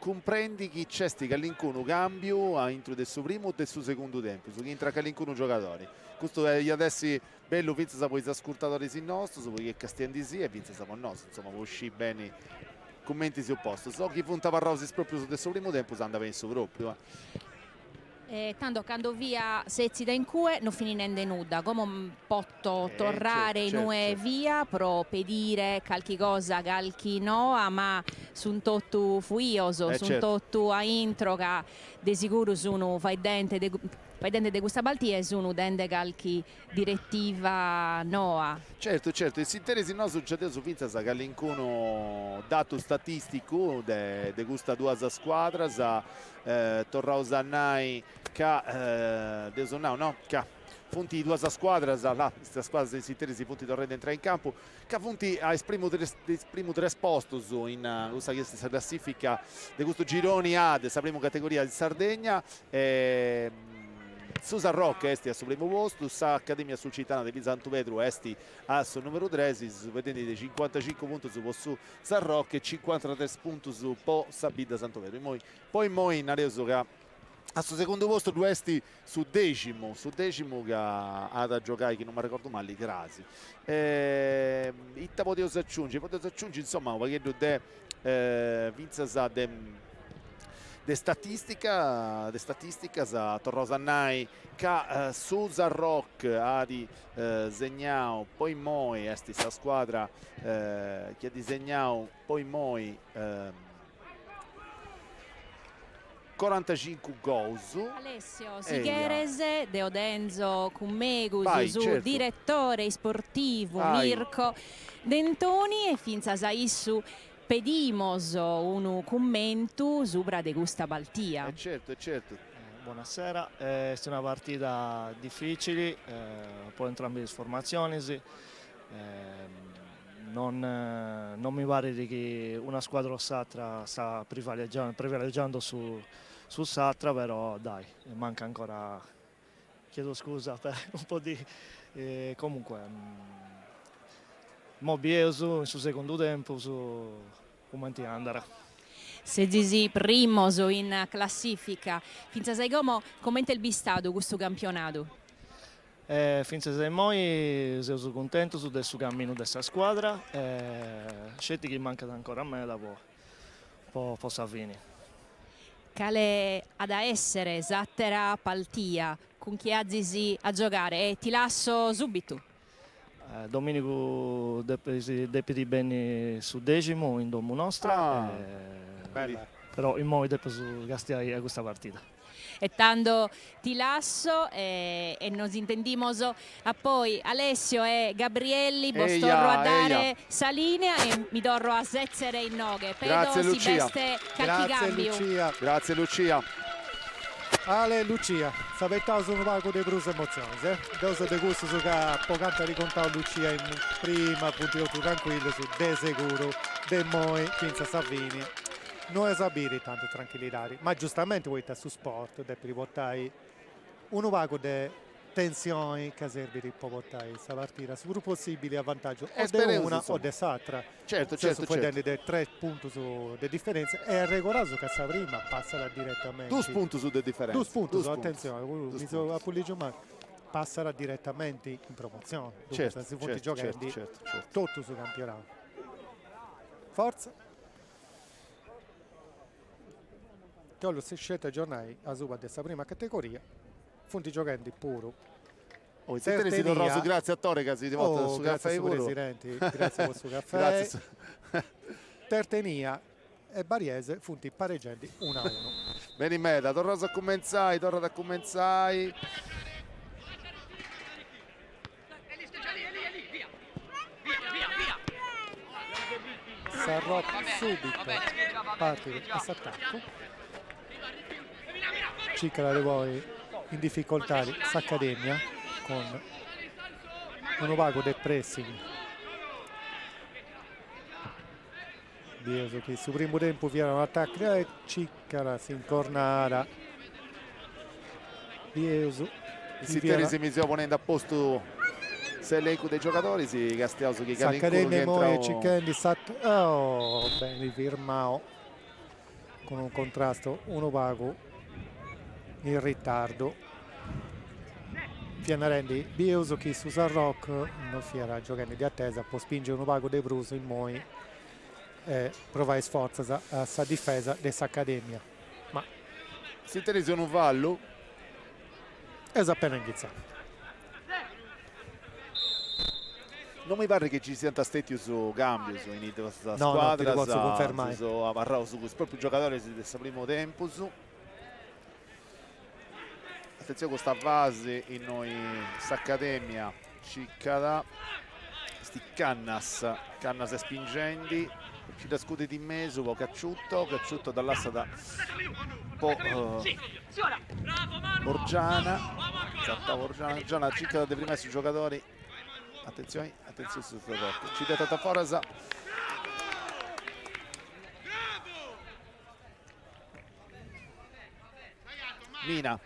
comprendi che c'è all'incontro cambio entro del suo primo o del suo secondo tempo, su chi entra all'incontro giocatori. Questo è adesso bello, pensa poi ascoltatori in nostro, perché Castian sì e pensa con noi, insomma, può uscire bene commenti si opposto. So chi punta Parrosi proprio su del suo primo tempo, si andava in su proprio. Tanto quando via sezzi da in cue non finendo nuda come un potto torrare in ue via pro pedire qualche cosa qualche no ma sun tottu fuioso sun tottu a intro che de sicuro sono fai dente di questa baltia e sono dente qualche direttiva noa. Certo, e si interessa no succede su Finza che all'incontro dato statistico de questa due squadra Torrao Zannai che punti due squadre, questa squadra si interessa i punti torrenti entrare in campo, che punti a esprimo tre postos in questa classifica di questo gironi A della prima categoria di Sardegna. Susa Rock esti al suo primo posto, sa Accademia Sulcitana di Santo Pedro esti al suo numero 3, vedete dei 55 punti su San Rock e 53 punti su Po Sabida Santo Pedro. Poi in Areso che al suo secondo posto due esti su decimo che ha da giocare, che non mi ricordo male, Grasi. Itta potevo aggiungere insomma un pacchetto di Vinza de statistica sa Torrosannai che Susa Rock ha disegnato poi moi questa squadra che ha disegnato poi moi 45 goals. Alessio Sigherese, Deodenzo Cummegus, certo. Direttore sportivo Mirko Dentoni e Finza Saissu pedimos un commento subra de questa partita. Certo, certo. Buonasera, è una partita difficile, per entrambe le formazioni. Non mi pare che una squadra o l'altra sta privilegiando su Satra, però dai, manca ancora, chiedo scusa per un po' di... comunque, mo Biesu sul secondo tempo, su come ti andrà. Se disi primos in classifica, finza sai come il bistato questo campionato? Finché sei moi sono contento su questo cammino della squadra, scelti che manca ancora a me da possa finire. Cale ad essere Zattera Paltia con chi azzisi a giocare e ti lascio subito. Domenico depiti bene su decimo in domo nostra, però in modo su Gastia a questa partita. E tanto ti lascio e nos intendimos a poi Alessio e Gabrielli torno a dare salinea e mi torno a sezzere in noghe. Grazie Lucia. Grazie Lucia. Ale Lucia, sapete un vago di bruse emozioni, Cosa di questo su che poc'anzi ricontavo Lucia in prima, punto tranquillo su de sicuro, de moi, Finza Savini. Non esabiri tanto tranquillità, ma giustamente voi su sport, per riportare un vago di tensioni che serve per portare questa partita, sicuro possibile a vantaggio o di una o di l'altra. Certo. Di 3 punti di differenza e il regolato che sa prima passerà direttamente. 2 punti su di differenza. 2 punti, attenzione, mi sono a Puligio, ma passerà direttamente in promozione. Certo. Tutto sul campionato. Forza. Tollo si scelta giornali a Suba della prima categoria, funti giocanti pure. Grazie a Tore che si dimostra su caffè Presidente, grazie per il caffè. Tertenia e Bariese funti pareggianti 1-1. Bene in meta, torna a Commenzai. Sarroc subito parte questo attacco. Ciccara di voi in difficoltà s'Accademia con un vago del pressing. Bieso che sul primo tempo viene un attacco e Ciccara si incornara. Bieso si mise ponendo a posto se l'eco dei giocatori si Gastiauso che S'Accademia e Cicchendi bene firmao con un contrasto uno vago in ritardo. Fianarendi Biuso che su Sarroc non fiera giocando di attesa può spingere un vago de Bruso in Moi e provare sforza a sa difesa dell'Accademia, ma si terese un vallo è appena ingizzato. Non mi pare che ci sia stetti su cambio su inizio questa squadra. No, ti posso confermare. Su amarrato su proprio giocatori del primo tempo su. Attenzione con questa fase in noi s'Accademia Ciccada sti Cannas e spingenti ci da scudi di mezzo poi Cacciutto dall'assa da Borgiana Ciccada dei primi giocatori. Attenzione su questo corpo. Ci dà tanta forza. Mina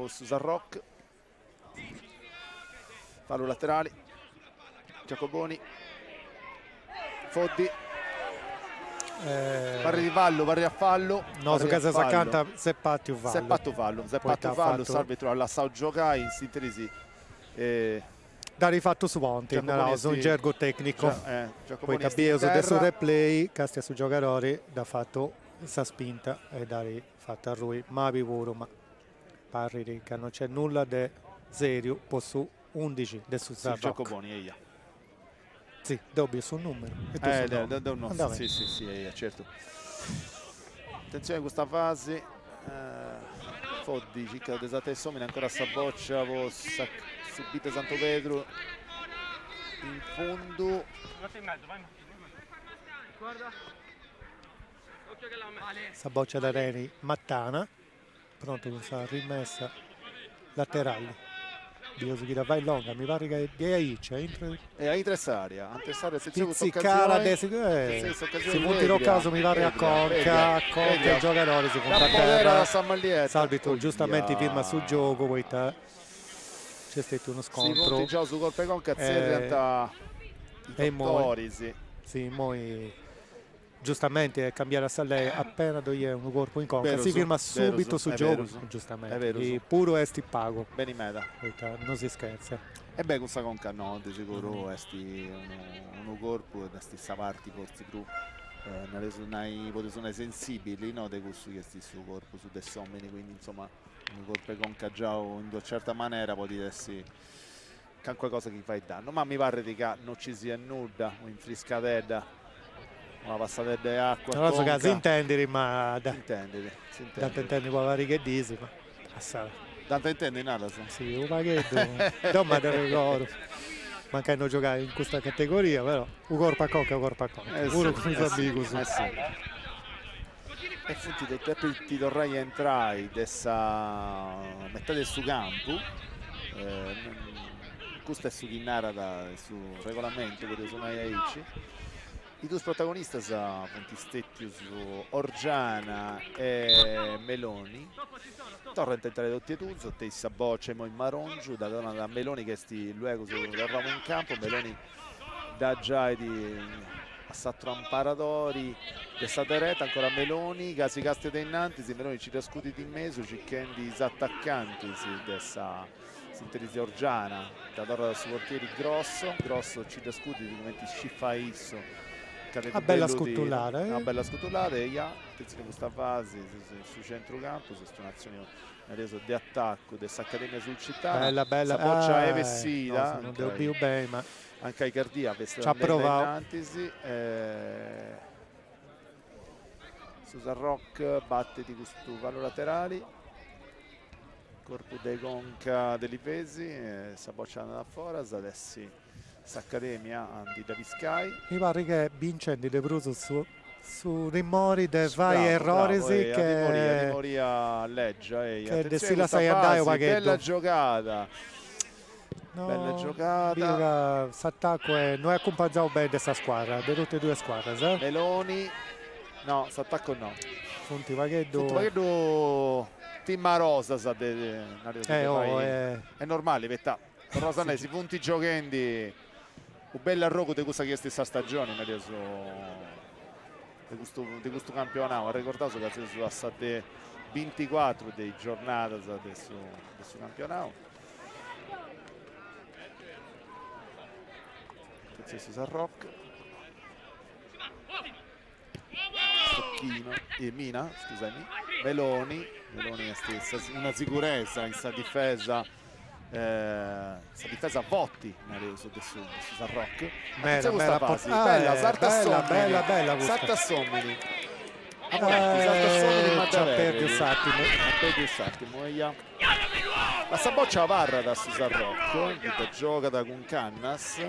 su Sarroc. Fallo laterali. Giacoboni. Foddi. Varri a fallo. No, su casa s'accanta Seppatto fallo. Salve trova la Sao gioca in sintesi. Da rifatto su Ponti, un gergo tecnico. Poi Tabbioso adesso replay, castia su giocatori, da fatto sa spinta e da rifatta a lui, ma vivuro, ma parri che non c'è nulla di serio, po' su 11 del su Sarroc. Giacoboni, sì, dobbio sul numero. Sì, certo. Attenzione a questa fase. Foddi, Cicca desate somina ancora sta boccia, subite Santo Pedro in fondo. Saboccia da Reni, Mattana, pronto con questa rimessa laterale. Biosughira vai longa, mi pare che di Aic E a Intresaria, se c'è questa Pizzicara occasione, si può tirare caso, mi pare a Conca, il giocatore si può la a podera terra. da San Maglietta. Salvito giustamente firma sul gioco, poi c'è stato uno Si scontro. punti già su colpe Conca, diventa e i mo- dottori, sì. Sì, poi giustamente cambiare a Sallè appena toglie un corpo in Conca, Vero si su, firma vero subito su, su è gioco, vero su. È giustamente, vero e su. puro esti pago, Beni meta. non si scherza. E beh, questa Conca no, di sicuro esti uno corpo e sti savarti forse più sono sensibili, no, dei gusti che sti su corpo su dei sommini, quindi insomma un corpo Conca già in una certa maniera può dirsi che qualcosa che fai danno, ma mi pare di che non ci sia nulla, un infriscatedda, una passata di acqua. Non so che si intendi, ma si intende. tanto intendi poi che dici, ma passare. Tanto intendi nada? Sì, un paghetto, non mi ricordo. Manca non giocare in questa categoria, però un corpo a Conca, pure con i amici. E infatti ti dovrai entrare dessa metà del suo campo, questo è su Ghinnara su regolamento che sono aici. I due protagonisti sono stetti su Orgiana e Meloni. Torrente entrare dotti e Tuzzo, te Saboccia e in Marongiu, da Meloni che sti luego sul ramo in campo, Meloni da già di Assatro Amparatori, de Satereta, ancora Meloni, Casi Caste dei Nanti, Meloni ci rascuti di mezzo, Cicchendi attaccanti, dessa sintetizia Orgiana, da Torra da supportieri Grosso ci rascuti di come ti sciffa isso. Una bella scuttulata, una bella scuttulata e attenzione questa fase su centrocampo, su un'azione adesso di attacco dell'Accademia sul Città, bella Saboccia e Vessida, no, non devo più bene, ma anche Icardia ci ha provato. Susan Rock batte di questo palo laterali, corpo dei Conca dell'Ipesi, Saboccia da fuori, adesso S'Accademia Andi da Viscai. Mi pare che Vincendi De Bruso su rimori dei vari errori che Moria leggia che de la sai andare bella giocata. No, bella giocata. S'attacco non è accompagnato bene questa squadra, di tutte e due squadre, Meloni no, s'attacco no. Funti Vaghetto Timma Rosa è normale, vettà. Rosanè si punti giochendi un bel arrogo di questa stagione di questo campionato. Ha ricordato che sono state 24 dei giornate adesso questo campionato. Susan Rock, Stocchino e Mina, scusami, Meloni è stessa una sicurezza in sta difesa. Sta difesa a botti su Susan Rock. Bella Sarta Sommini c'ha perso il settimo la Saboccia varra da Susan Rock che gioca da con Cannas,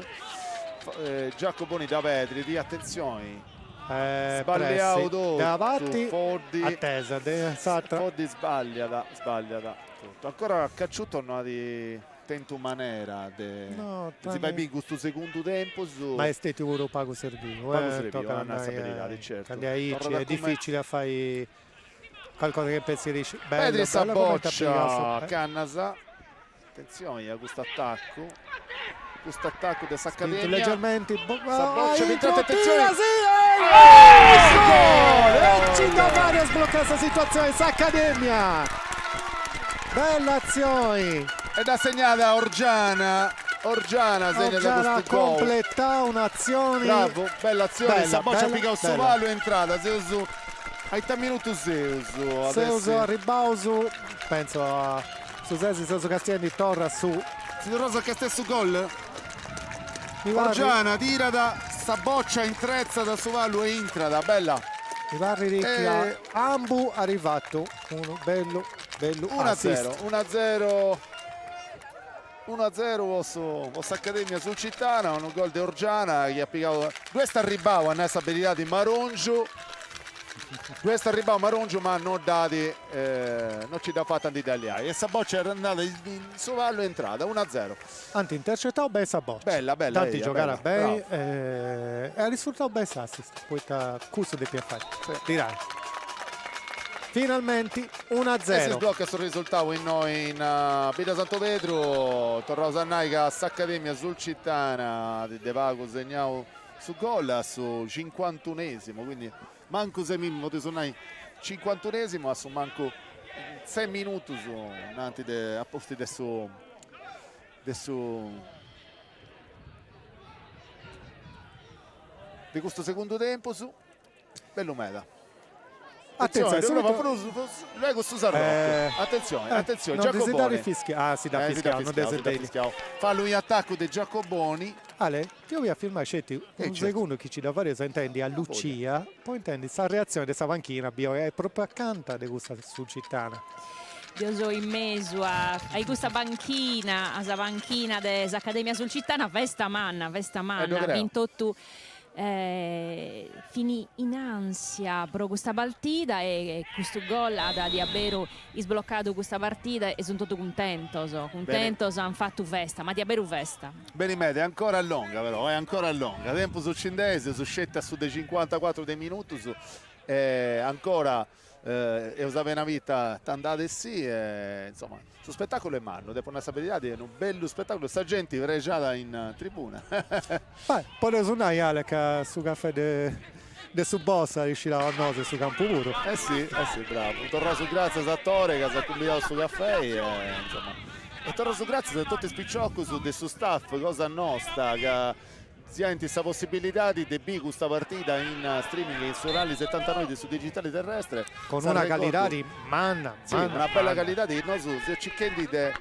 Giacoboni da Petri, attenzione sbagliato davanti attesa Foddi sbagliata tutto. Ancora Cacciutto non ha di tento manera si va in questo secondo tempo ma è stato un pago servito certo. È difficile a fare qualcosa che pensi Petri Saboccia Cannasa, attenzione a questo attacco del S'Accademia leggermente Saboccia attenzione ci da fare a sbloccare questa situazione S'Accademia, bella azione ed da segnata Orgiana segna completa un'azione bravo, bella azione Saboccia pica il suo palo è entrata Seusu ai 3 minuti Seusu a ribauso penso a Susesi Seusu Castielli torna su Rosa che stesso gol Orgiana tira da Saboccia intrezza da Suvalu e intrada bella i vari ricchi Ambu arrivato uno bello 1-0 su S'Accademia sul Cittana, un gol di Orgiana che ha piccato due sta ribau a Nessa abilità di Marongiu Questo arriva a Marongio ma non dati, non ci dà fatta di italiani. E Saboccia è andata in sovallo è entrata 1-0. Anti intercettato bene Saboccia. Bella, bella. Tanti ella, giocare bella, bene e ha risultato bene assist. Poi sta cusso di piaffare. Sì. Direi. Finalmente E si 1-0. sblocca sul risultato in noi in Pita Santo Pedro. Torrosa Naica S'Accademia sul Cittana di De Vago segnato su gol su 51esimo, quindi manco 6 minuti su 51esimo, a su manco 6 minuti su nanti a posti adesso di questo secondo tempo su Bellumeda. Attenzione, Luego su Sarrocco. Attenzione, non Giacoboni. Si dà fischiato, non desideri. Fa lui attacco di Giacoboni. Ale, io vi affermo scetti un certo. secondo che ci da fare se intendi a Lucia, poi intendi questa reazione di questa panchina, è proprio accanto di questa sul Cittana. Io sono in mezzo a questa panchina, dell'Accademia sul Cittana, vesta manna, ha vinto tu. Finì in ansia per questa partita e questo gol ha da Diabero sbloccato questa partita e sono tutto contento hanno fatto festa, ma Diabero festa Bene media, è ancora lunga però, è ancora lunga, tempo su Cindese, su scelta su dei 54 dei minuti, su ancora e usava una vita andate sì, insomma, su spettacolo è manno, dopo una stabilità è un bello spettacolo, sta gente reggiata in tribuna. Poi su Naiale che su caffè de su bossa riuscirà a nose su campo puro. Sì, bravo. Torna su grazie a Sattore che si è combinato su caffè insomma. E torna su grazie a tutti spicciocchi su del suo staff, cosa nostra che si ha questa possibilità di debì questa partita in streaming su Rally 79 su digitale terrestre con una qualità di manna, una bella qualità di no, su Cicchendi de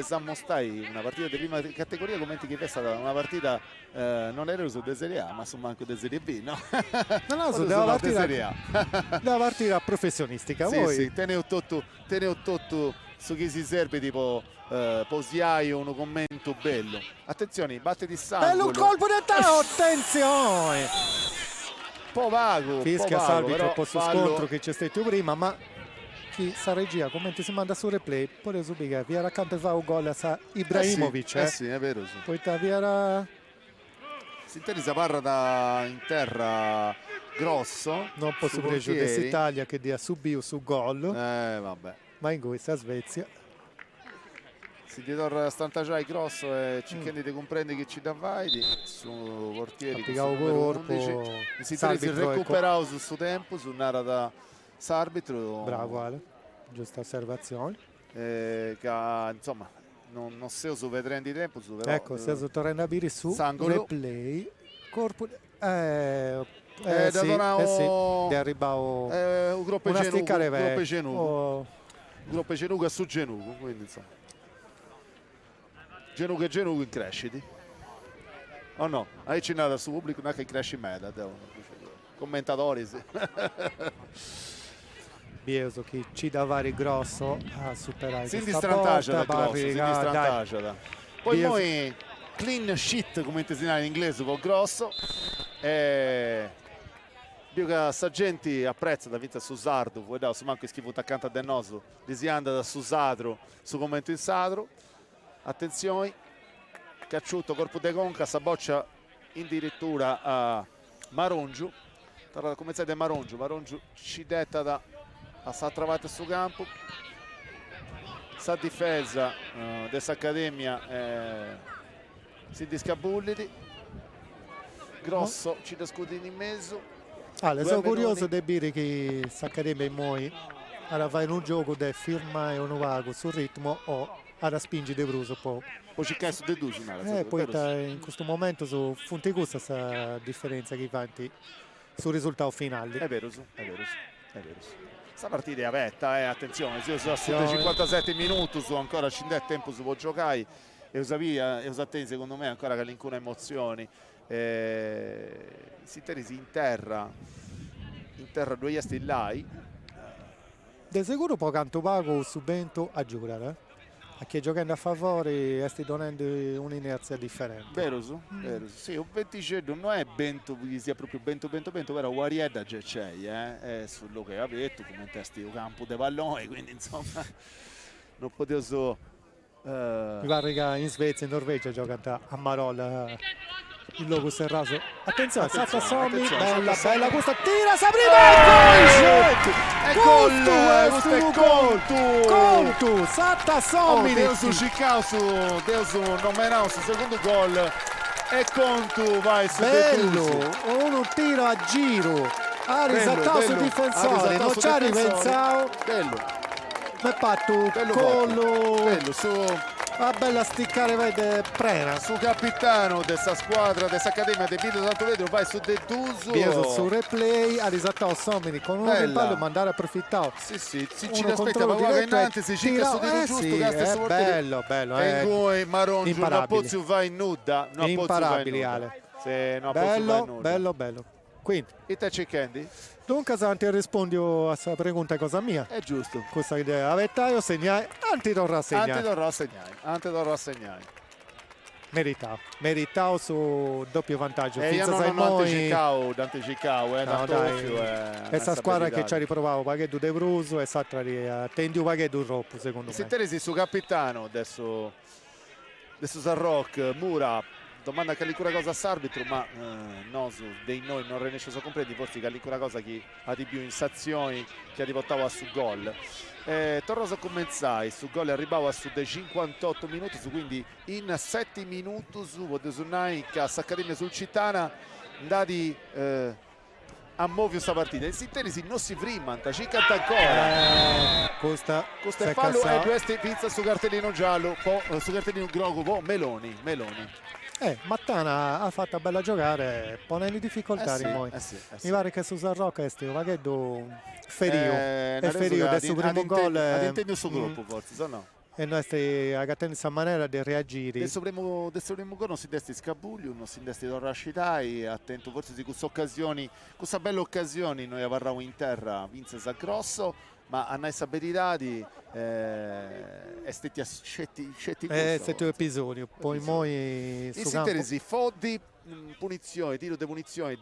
Sammostai, una partita di prima categoria, commenti che è stata una partita non era su de Serie A ma su manco de Serie B, no? No, su della partita professionistica. Sì, teneo tutto su chi si serve tipo Posiaio, un commento bello. Attenzione, batte di sangue. Bello un colpo di tao, attenzione! Po' vago. Fischia salvi troppo su fallo. scontro che c'è stato prima, ma chi sa regia, commenti si manda su replay, poi subito via accanto fa un gol a Ibrahimovic. Sì, è vero. Sì. Poi via Sinteri si parla da in terra grosso. Non posso pregiudicare Italia che dia subito su gol. Vabbè. Ma in questa Svezia si ditor Stantagiai grosso e Cicchendi ti comprendi che ci dà vai su portieri che si recuperava su suo tempo su un'area da s'arbitro. Bravo Ale, giusta osservazione. Che insomma non so su vedremo di tempo su, però, ecco se su tornando a bere su Sangolo. Replay corpo sì, di arrivavo un gruppo Genugo su Genugo, quindi insomma Genugo in crescita o no? Hai cenato su pubblico non è che cresce in meta commentatori sì. Bieso che ci dà vari grosso a superare Sindi questa strantaggia porta poi noi clean sheet come si dice in inglese con grosso più che Sargenti apprezza da vinta su Sardo poi da su manco schifo accanto a Denoso di si anda da su Sadro su commento in Sadro. Attenzione, Cacciutto, corpo de conca, Saboccia addirittura a Marongio. Come sai, Marongio ci detta da sta trovata su campo. Sa difesa dell'Accademia si discabulliti. Grosso ci da scudini in mezzo. Sono curioso di dire che l'Accademia in moi ora fa in un gioco di firma e un vago sul ritmo o ora spingi De Bruso poi ci su De Duso poi in questo momento su Fonte Gusta questa differenza che fanti sul risultato finale è vero. Questa partita è aperta attenzione se sono 57 minuti su ancora 5 tempo su può giocare e usate secondo me ancora che alcune emozioni si terisi in terra due esti là de sicuro poi canto pago subento a giocare a chi giocando a favore sti donando un'inerzia differente. Vero su? Vero su. Sì, un 20 non è bento, sia proprio bento, però Guarieda già c'è, è sullo che ha detto, come testi il campo de pallone, quindi insomma non potevo so... Mi pare che in Svezia e in Norvegia giocano a Marol il logo serrato. Attenzione, Satta Sommi, bella, bella questa, tira Sabrina! È gol! Questo è Contu! Contu, Satta Sommi! Deus Chicao su Deus Nomenao su secondo gol e Contu vai su bello, Deus. un tiro a giro, ha risaltato sul difensore, non ci ha ripensato. Bello, mi ha fatto bello collo, bello su... una bella sticcare, vede, prena. Su capitano di questa squadra, di questa accademia di Vito Santo Vedro, vai su De Tuso. Bieso su replay, ha risaltato Somini con un rimpallo, mandare approfittato. Sì, si Uno ci aspetta, ma controllo guarda che diretto innanzi si cicca su tiro giusto, sì, che sta stesso portiere. bello, bello. E voi Marongiu, non imparabili. pozzi vai in nuda. Imparabili, Ale. Sì, non Bello, bello, bello. Quindi, e te c'è Candy? dunque Santi rispondi a questa pregunta cosa mia. È giusto. Questa idea, avettaio segnai, antidorra Ante segnai. dovrò segnare. Meritao su doppio vantaggio. E io non antecicavo, no, dai. Questa squadra che ci ha riprovato Paghetto De Bruso e Satra tendi Paghetto troppo secondo si me. teresi su capitano adesso Sarroc, Mura domanda che ancora cosa s'arbitro, ma no, dei noi non riesce a comprendere, forse che ancora cosa chi ha di più in sazioni che ha riportato su gol. Torroso commenzai su gol arrivava su dei 58 minuti, su quindi in 7 minuti su Nike Accademia sul Cittana andati a muovere questa partita. In sintesi non si frimanta, ci canta ancora. Costa è fallo e questi pizza su cartellino giallo, poi su cartellino grogo, poi Meloni. Mattana ha fatto bella giocare, ponendo difficoltà Sì. Mi pare che su Sarroca è Paghetto ferio. È ferio del suo primo gol. Ad intendo il suo gruppo forse, se no. E noi stiamo a questa maniera di reagire. Del suo primo gol non si desti Scabuglio, non si desti Don Rascitai, attento forse di questa bella occasione noi avremo in terra Vince Grosso, ma a noi saberitadi è stati scetti questo episodio, poi noi in sintesi Foddi punizione, tiro di punizione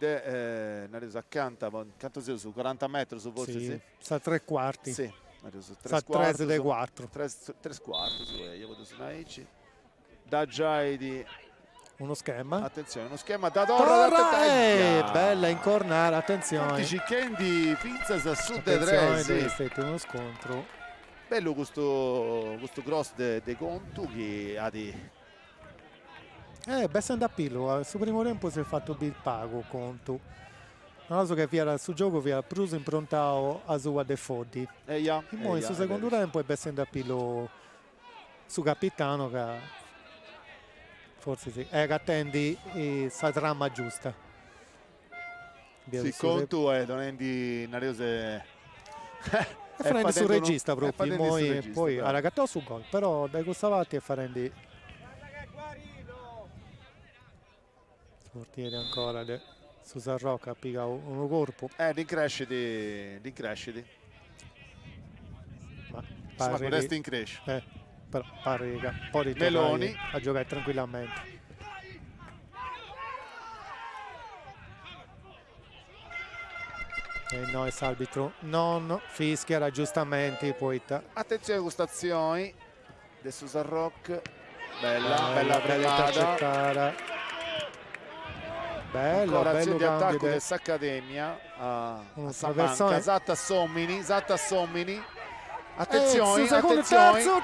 accanto su 40 metri su forse sì. Sta 3/4. Sì. Sa 3 dei 4. 3 quarti su io vedo su Naici. Da Giaidi uno schema. Attenzione, uno schema da Torra. Bella incornare, attenzione. Kendi Finzas a sud de tre. Sì. Uno scontro. Bello questo cross de Contu che ha di Bessendo a pillo, al suo primo tempo si è fatto il pago Contu. Non so che via sul gioco via Pruso improntato a sua De Foddi. E poi sul secondo tempo è bessendo a pillo su capitano che forse sì, che attendi la trama giusta. Sì, Contu è donendi Nariose e farendi sul regista proprio, poi ha ragattato su gol, però dai Costavatti e farendi portiere ancora su Sarroca piga uno corpo. L'incresciti. Ma resta in crescita. Però pare che poi Meloni a giocare tranquillamente. E noi arbitro non fischia raggiustamenti poi attenzione a questa azione adesso Sarroc bella prelata. Bello azione di attacco di questa accademia a Samanca, Zatta Sommini. Attenzione, terzo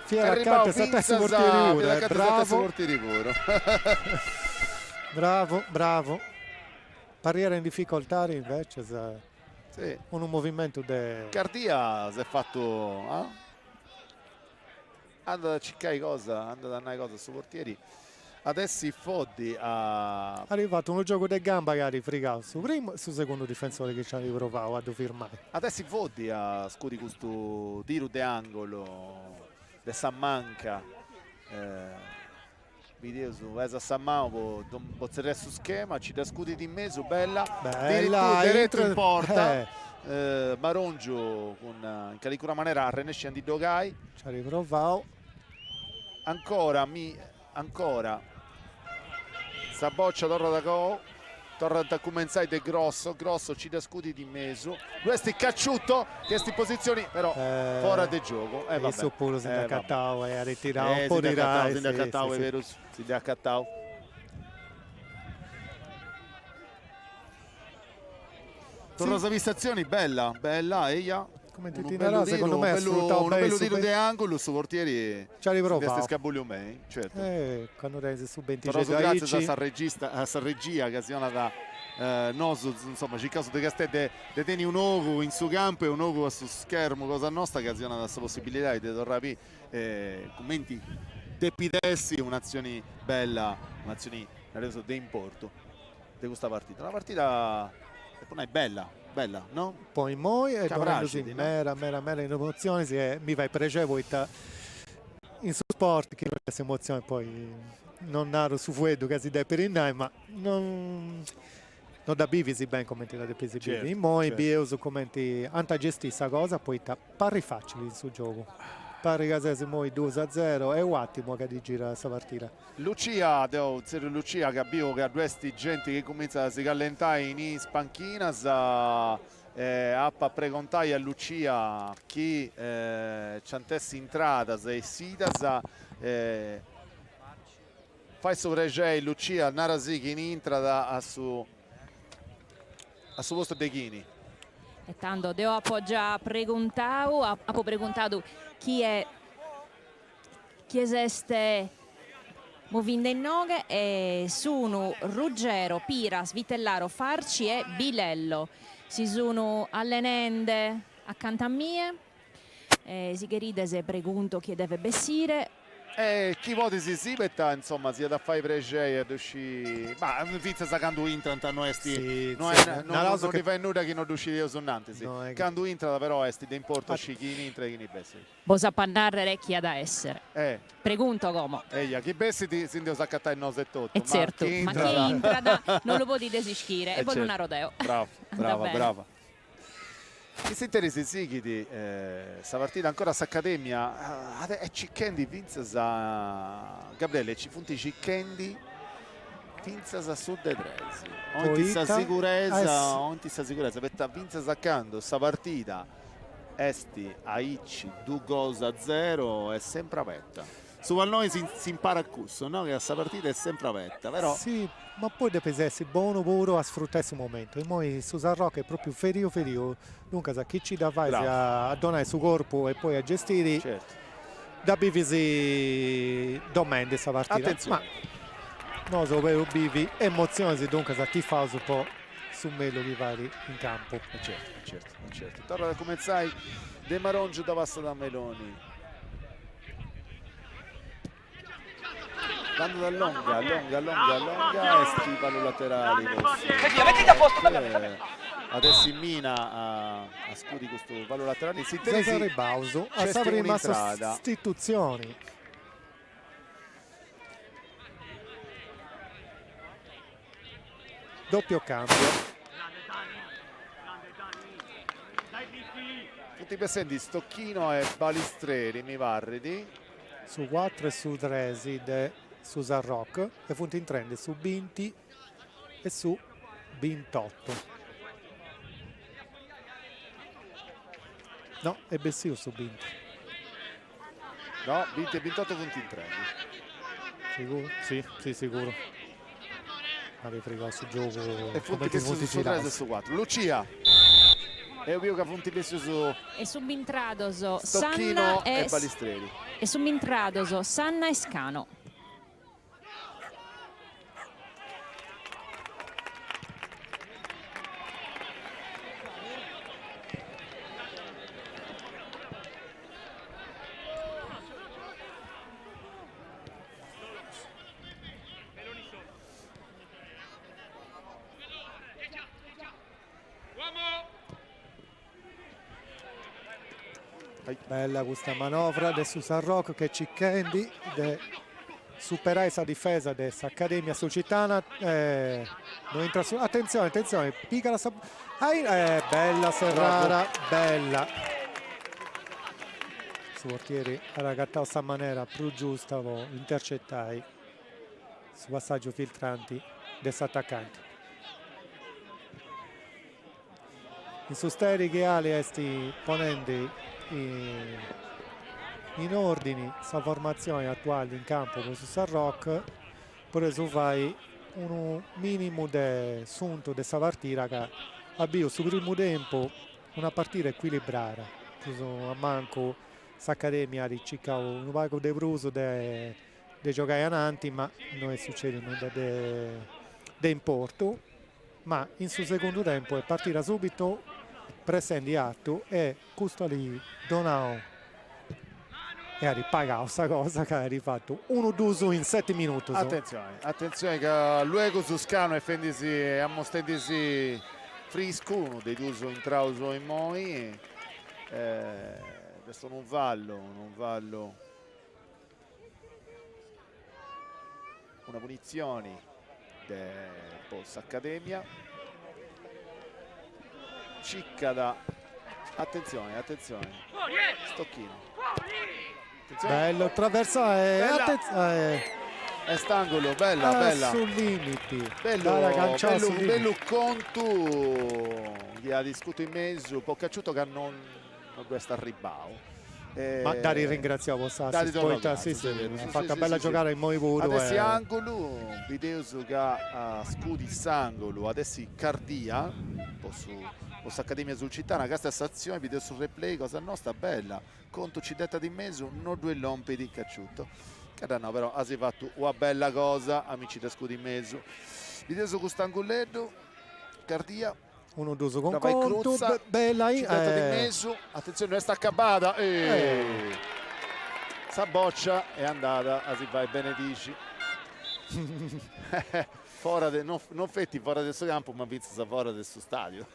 Fiera accanto terzo portiere puro. Bravo. Pariera in difficoltà invece sì. Un movimento Cardia si è fatto anda a ciccare cosa, anda a dare cosa su portieri. Adesso i Foddi ha arrivato uno gioco di gamba che ha rifrigato su primo e su secondo difensore che ci ha riprovato a firmare. Adesso i Foddi ha scudi questo tiro di angolo di Sammanca video su Esa Sammao pozzere su schema ci da scudi di mezzo bella diretto in porta Marongiu in qualche maniera riesce a Dogai. Ci ha riprovato. Ancora Saboccia torna da go, torna da Cumenzai de Grosso ci da scudi di Mesu, questi cacciuto, queste posizioni però fuori di gioco. E su pure si da Cattao e ha ritirato un po' di Rai. Si da Cattao, è vero, si da Cattao. Torna a vistazioni, bella, Eia. Come ti tirerà, secondo me ha sfruttato un bello tiro di angolo su portieri. Ci ha riprovato. Scabuglio me, certo. Quando rese su 20 grazie a Sarregia che si da Nosu, insomma, c'è il caso di Castello deteni un ogo in suo campo e un ogo su schermo, cosa nostra che aziona questa possibilità di tornare commenti depidessi, un'azione bella, un'azione reso di importo di questa partita. La partita è bella, no? Poi moi e Cavracidi, no? mera in emozioni, mi vai pregevole in su sport che non è emozione, poi non naro su fuedo che si deve per indai, ma non da bivisi ben commenti da depesi certo, in moi bioso commenti anta gesti sta cosa, poi pari facili in su gioco. Pari casesi moi 2-0 è un attimo che di gira questa partita. Lucia che abbiamo che a questi gente che comincia a si callentare in spanchina a precontare a Lucia chi c'antessi entrata e sita fai sovreggiare Lucia Narasi che in entrata a su posto de Ghini. E tanto devo appoggiare preguntato chi esiste muovendo in noghe e sono Ruggero, Piras, Vitellaro, Farci e Bilello. Si sono allenende accanto a me, si chiede se pregunto chi deve bessire. Chi voti si sibetta, insomma, sia da fare pregei ad uscire. Ma Vizza sa quando intranta non esti. Non ti fai nulla che non uscire io sonnante, sì. Quando intrata però esti da importo chi intra e chi bessi. Bosa pannarre chi ha da essere. Pregunto come. Chi bessi ti si indio saccattare il nose e tutto. E certo, ma chi intra non lo può desischire e poi non ha rodeo. Brava. Chi si interessa di questa partita ancora s'accademia e Cicchendi Vinza Gabriele ci funti Cicchendi Vinza sa sud e trezi onti sa sicurezza per Vinza saccando sta partita esti a Icci 2-0 è sempre aperta su noi si impara a cusso, no? Che questa partita è sempre aperta però sì, ma poi deve essere buono puro a sfruttare questo momento e poi su San Rocco è proprio ferio dunque sa chi ci dà fare a donare il suo corpo e poi a gestire certo. Da bivisi domande questa partita attenzione ma no so vero bivi emozioni dunque sa tifoso un po' su melo di vari in campo certo torna come sai De Marongio da passa da Meloni Dando da longa e stipalo laterali mettiti a posto adesso in mina a scudi questo vallo laterale si Cesare Bauso a prima sostituzioni doppio cambio tutti i presenti Stocchino e Balistreri mi varridi su 4 e su 3 su San Rock e punti in trend su Binti e su Bintotto no è Bessio su Binti no Binti e Bintotto punti in trend sicuro? Sì sicuro avevi fregato su gioco e punti su 3 e su 4 Lucia e io che punti Bessio su e su Bintradoso Stocchino Sanna e Balistreri e su Bintradoso Sanna e Scano. Bella questa manovra del San Rocco che Cicchendi superare questa difesa dessa Accademia Sulcitana. Non entra su, attenzione, attenzione, pica la bella Serrara, bella. Su portieri ha ragattato questa maniera più giusta, intercettai su passaggio filtranti dell'attaccante. In susteri che ali sti ponendo in ordini sa formazione attuale in campo con su San Rock, pure su fai un minimo di sunto di questa partita che abbiamo sul primo tempo una partita equilibrata, a manco s'Accademia ricicca un paio di bruso di giocare avanti, ma non è succede nulla di importo. Ma in suo secondo tempo è partita subito presente atto e questo lì Donao e ha ripagato questa cosa che ha rifatto 1-2 in 7 minuti. Attenzione, attenzione che luego Suscano e Fendisi e Ammostendisi Frisco, uno dei due in trauso in moi. Adesso non vallo. Una punizione del Post Accademia. Cicca attenzione, Stocchino. Attenzione. Bello, attraversa e è st'angolo, bella. sul limiti. Bello Contu. Gli ha discusso in mezzo, un po' cacciuto che non deve stare ribao. Ma Dari ringraziamo Sassi, ha fatto bella giocare in Moivuru. Adesso angolo, video che ha scudi sangolo, adesso Cardia, un po' su Accademia Sulcitana, questa azione, video sul replay, cosa nostra, bella. Conto ci detta di mezzo, non due lompi di cacciuto. Che no, però ha fatto una bella cosa, amici da scudi in mezzo. Video su quest'angoletto, Cardia. 1-2 con Conto, bella di mezzo, attenzione, sta accabata sa boccia è andata a si vai benedici. Non fetti fuori del suo campo, ma pizza fuori del suo stadio.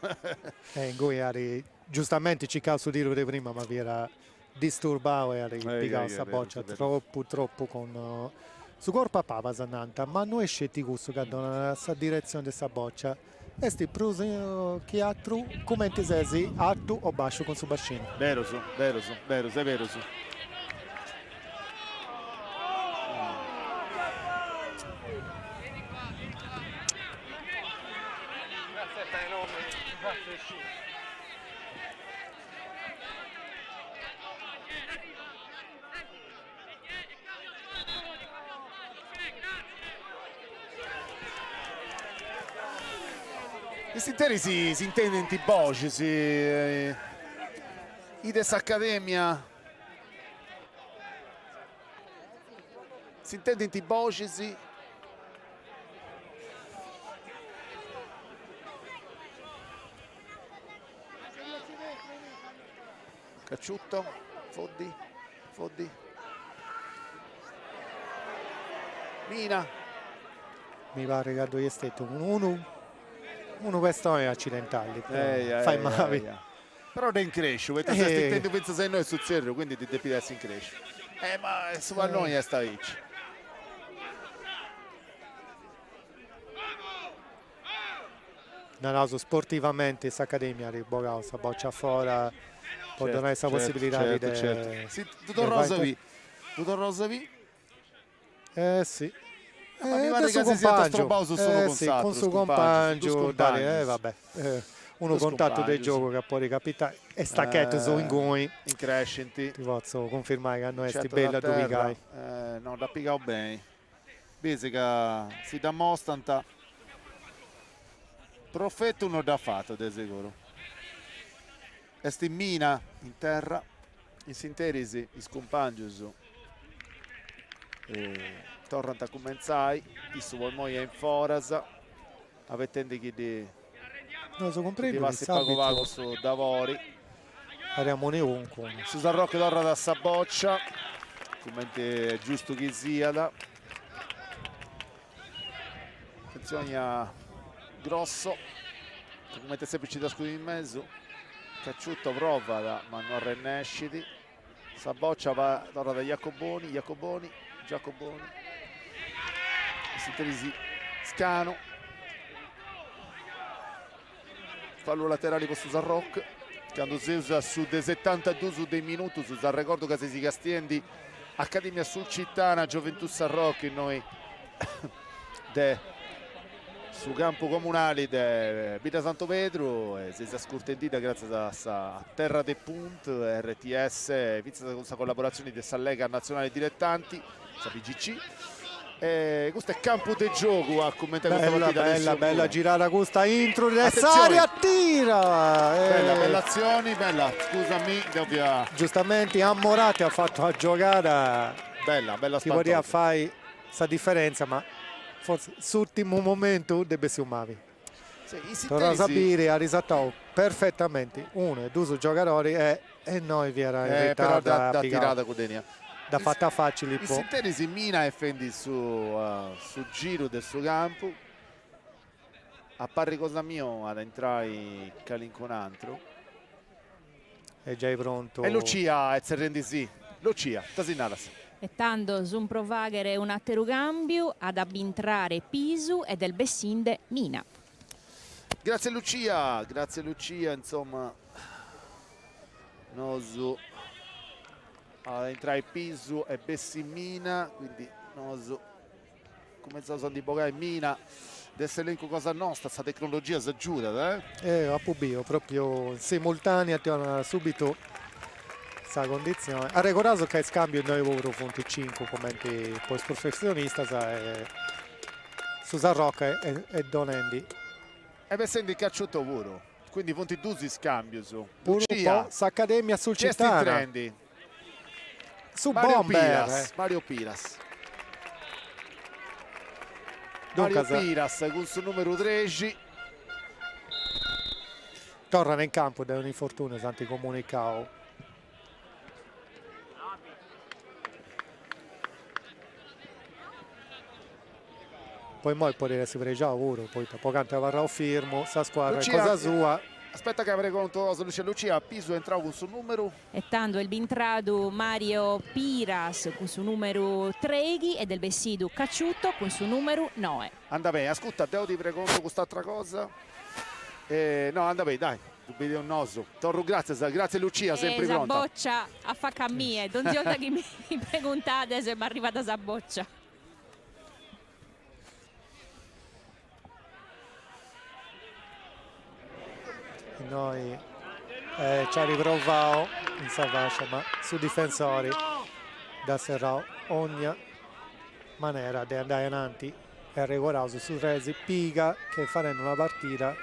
In cui giustamente ci causa tiro di prima, ma vi era disturbato e era questa boccia troppo con su corpo a papa Sananta, ma non è scettico che dona questa direzione di questa boccia. E sti prusi che altro commenti sesi alto o basso con su bacino. Vero su. Questi interi si intende in Tiboci, Ides Accademia si intende in Tiboci, Cacciutto, Foddi, Mina. Mi pare che è stato un 1 questione accidentali, fai male. Però da incresce, perché se intendo penso sei noi sul serio, quindi ti devi essere in cresce. Ma su noi è sta vici. No, sportivamente s'Accademia ribogava questa boccia fuori, può dare questa possibilità di... Sì, Tutto Rosavi? Sì. Ma mi pare che si sia trastrobato con suo compagno, vabbè. Uno contatto del gioco che può ricapitare e stacchetto su in cui in crescenti. Ti posso confermare che noi sti bella dove no, da piccare bene. Vedi che si dimostra profetto uno da fatto di sicuro. E sti Mina in terra, in sinterisi, in scompagno su. Tornano a cominciare, questo vuoi è in forasa, avete che di passi pago su Davori. Faremo ovunque. Susan Rock torna da Saboccia, come è giusto che sia. Attenzione a Grosso, come sempre ci da scudi in mezzo. Cacciutto prova ma non rennesciti. Saboccia torna da Giacoboni. Sinterisi Scano, fallo laterale per Susan Rock, quando si usa su dei 72 su dei minuti, su dal ricordo che si castiendi Accademia sul Cittana, Gioventù San Roque, noi su campo comunale di Vita Santo Pedro, si è scurtendita grazie a Terra dei Punt, RTS, vista con questa collaborazione di Sallega Nazionale Dilettanti, PGC. Questo è campo di gioco a commentare questa partita. Bella girata questa intro, Ressaria tira! Bella azione, bella, scusami, giustamente Ammorati ha fatto la giocata, bella ti poteva fare questa differenza, ma forse l'ultimo momento deve si umavi. Però Sabiri ha risaltato perfettamente uno e due giocatori e noi vi era in però ritardo da tirata con Denia. Da fatta facile. Il Sinterisi mina e fendi su giro del suo campo. A pari cosa mio ad entrare Calinconantro. È già pronto. E Lucia e Zerrendisi. Lucia, Tasinaras. E tanto su un provagere un atterugambio ad abbintrare Pisu e del Bessinde Mina. Grazie Lucia, insomma. Nosu ad entrare Pisu e Bessimina, quindi Nosu come sono di Bogai Mina adesso elenco cosa nostra, questa tecnologia si aiuta a Pubio proprio simultanea subito questa condizione a ricordato che scambio noi euro punti 5 commenti poi professionista Susan Rocca e Don Andy e per senti cacciotto puro quindi punti 2 scambio su Lucia Accademia sul Cittana su Mario Bomber Mario Piras con il suo numero 13 tornano in campo da un infortunio santi comunicao poi mo può essere già lavoro poi dopo canta varrà firmo sa squadra Lucia, cosa sua. Aspetta che avrei conto Lucia Pisu entrava con il suo numero e tanto il bintrado Mario Piras con il suo numero 3 e del Bessidu Cacciutto con il suo numero 9. Anda bene, ascolta, devo ti preconto quest'altra cosa no, anda bene, dai vedi un noso Torro, grazie Lucia, sempre pronta boccia a fa cammie non di che mi preguntate se mi è arrivata esa boccia. Noi ci ha riprovato in salvaggia ma su difensori da serrò ogni maniera di andare avanti e regolato su Resi Piga che faremo una partita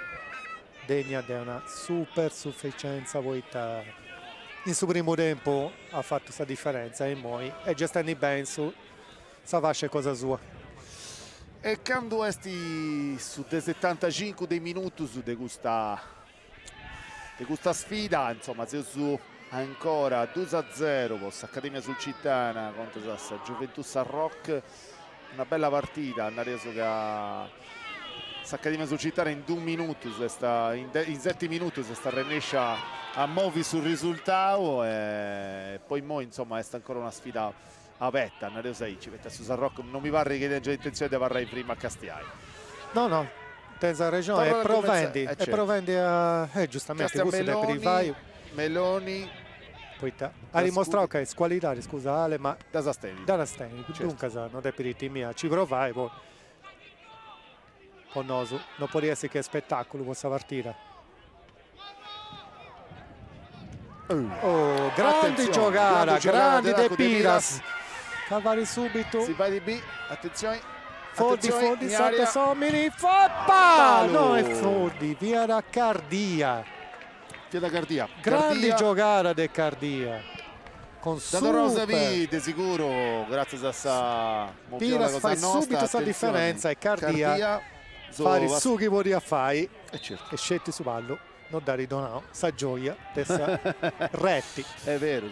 degna di una super sufficienza in suo primo tempo ha fatto questa differenza e poi è gestendo bene su salvaggia cosa sua e quando esti su dei 75 dei minuti su di questa sfida, insomma, se su ancora 2-0 con Accademia sul Cittana contro Gioventù San Roque, una bella partita, hanno reso che Accademia sul Cittana in 2 minuti, in 7 minuti si sta riesce a muovere sul risultato e poi insomma è ancora una sfida aperta, hanno reso ci mette su San Roque, non mi pare che abbia intenzione di varrare prima a Castiai. No. Tenza regione e provendi giustamente Meloni poi ha dimostrato che è squalità scusa Ale ma da Steni dunque non è per i team ci provai poi con Nosu non può essere che spettacolo questa partita grande giocata grande De Piras cavari subito si va di B attenzione Foddi, sotto Somini, Foppa! No, è Foddi, via da Cardia. Grande giocata di Cardia. Con Rosa di sicuro, grazie a questa Piras fa subito questa differenza e Cardia fare il suo che vuole fare e scetti su ballo. Non da ridonare, sa gioia, retti. È vero.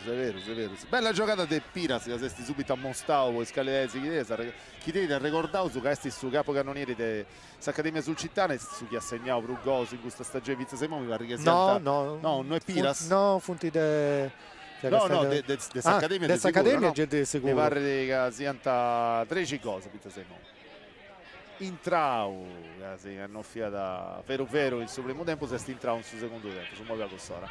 Bella giocata del Piras, che sei subito a Mostavo, e Scalesi, chi ti ha ricordato su che su capocannoniere dell'Accademia sul Cittana e su chi ha segnato Brugoso in questa stagione Vizza Semon, mi pare che sia non è Piras? No, funti de dell'Accademia di sicuro, mi pare che sia 13 cose Vizza Semon. intrau, si hanno fiata vero il suo primo tempo, si intrau in suo secondo tempo, su muove la Cossora.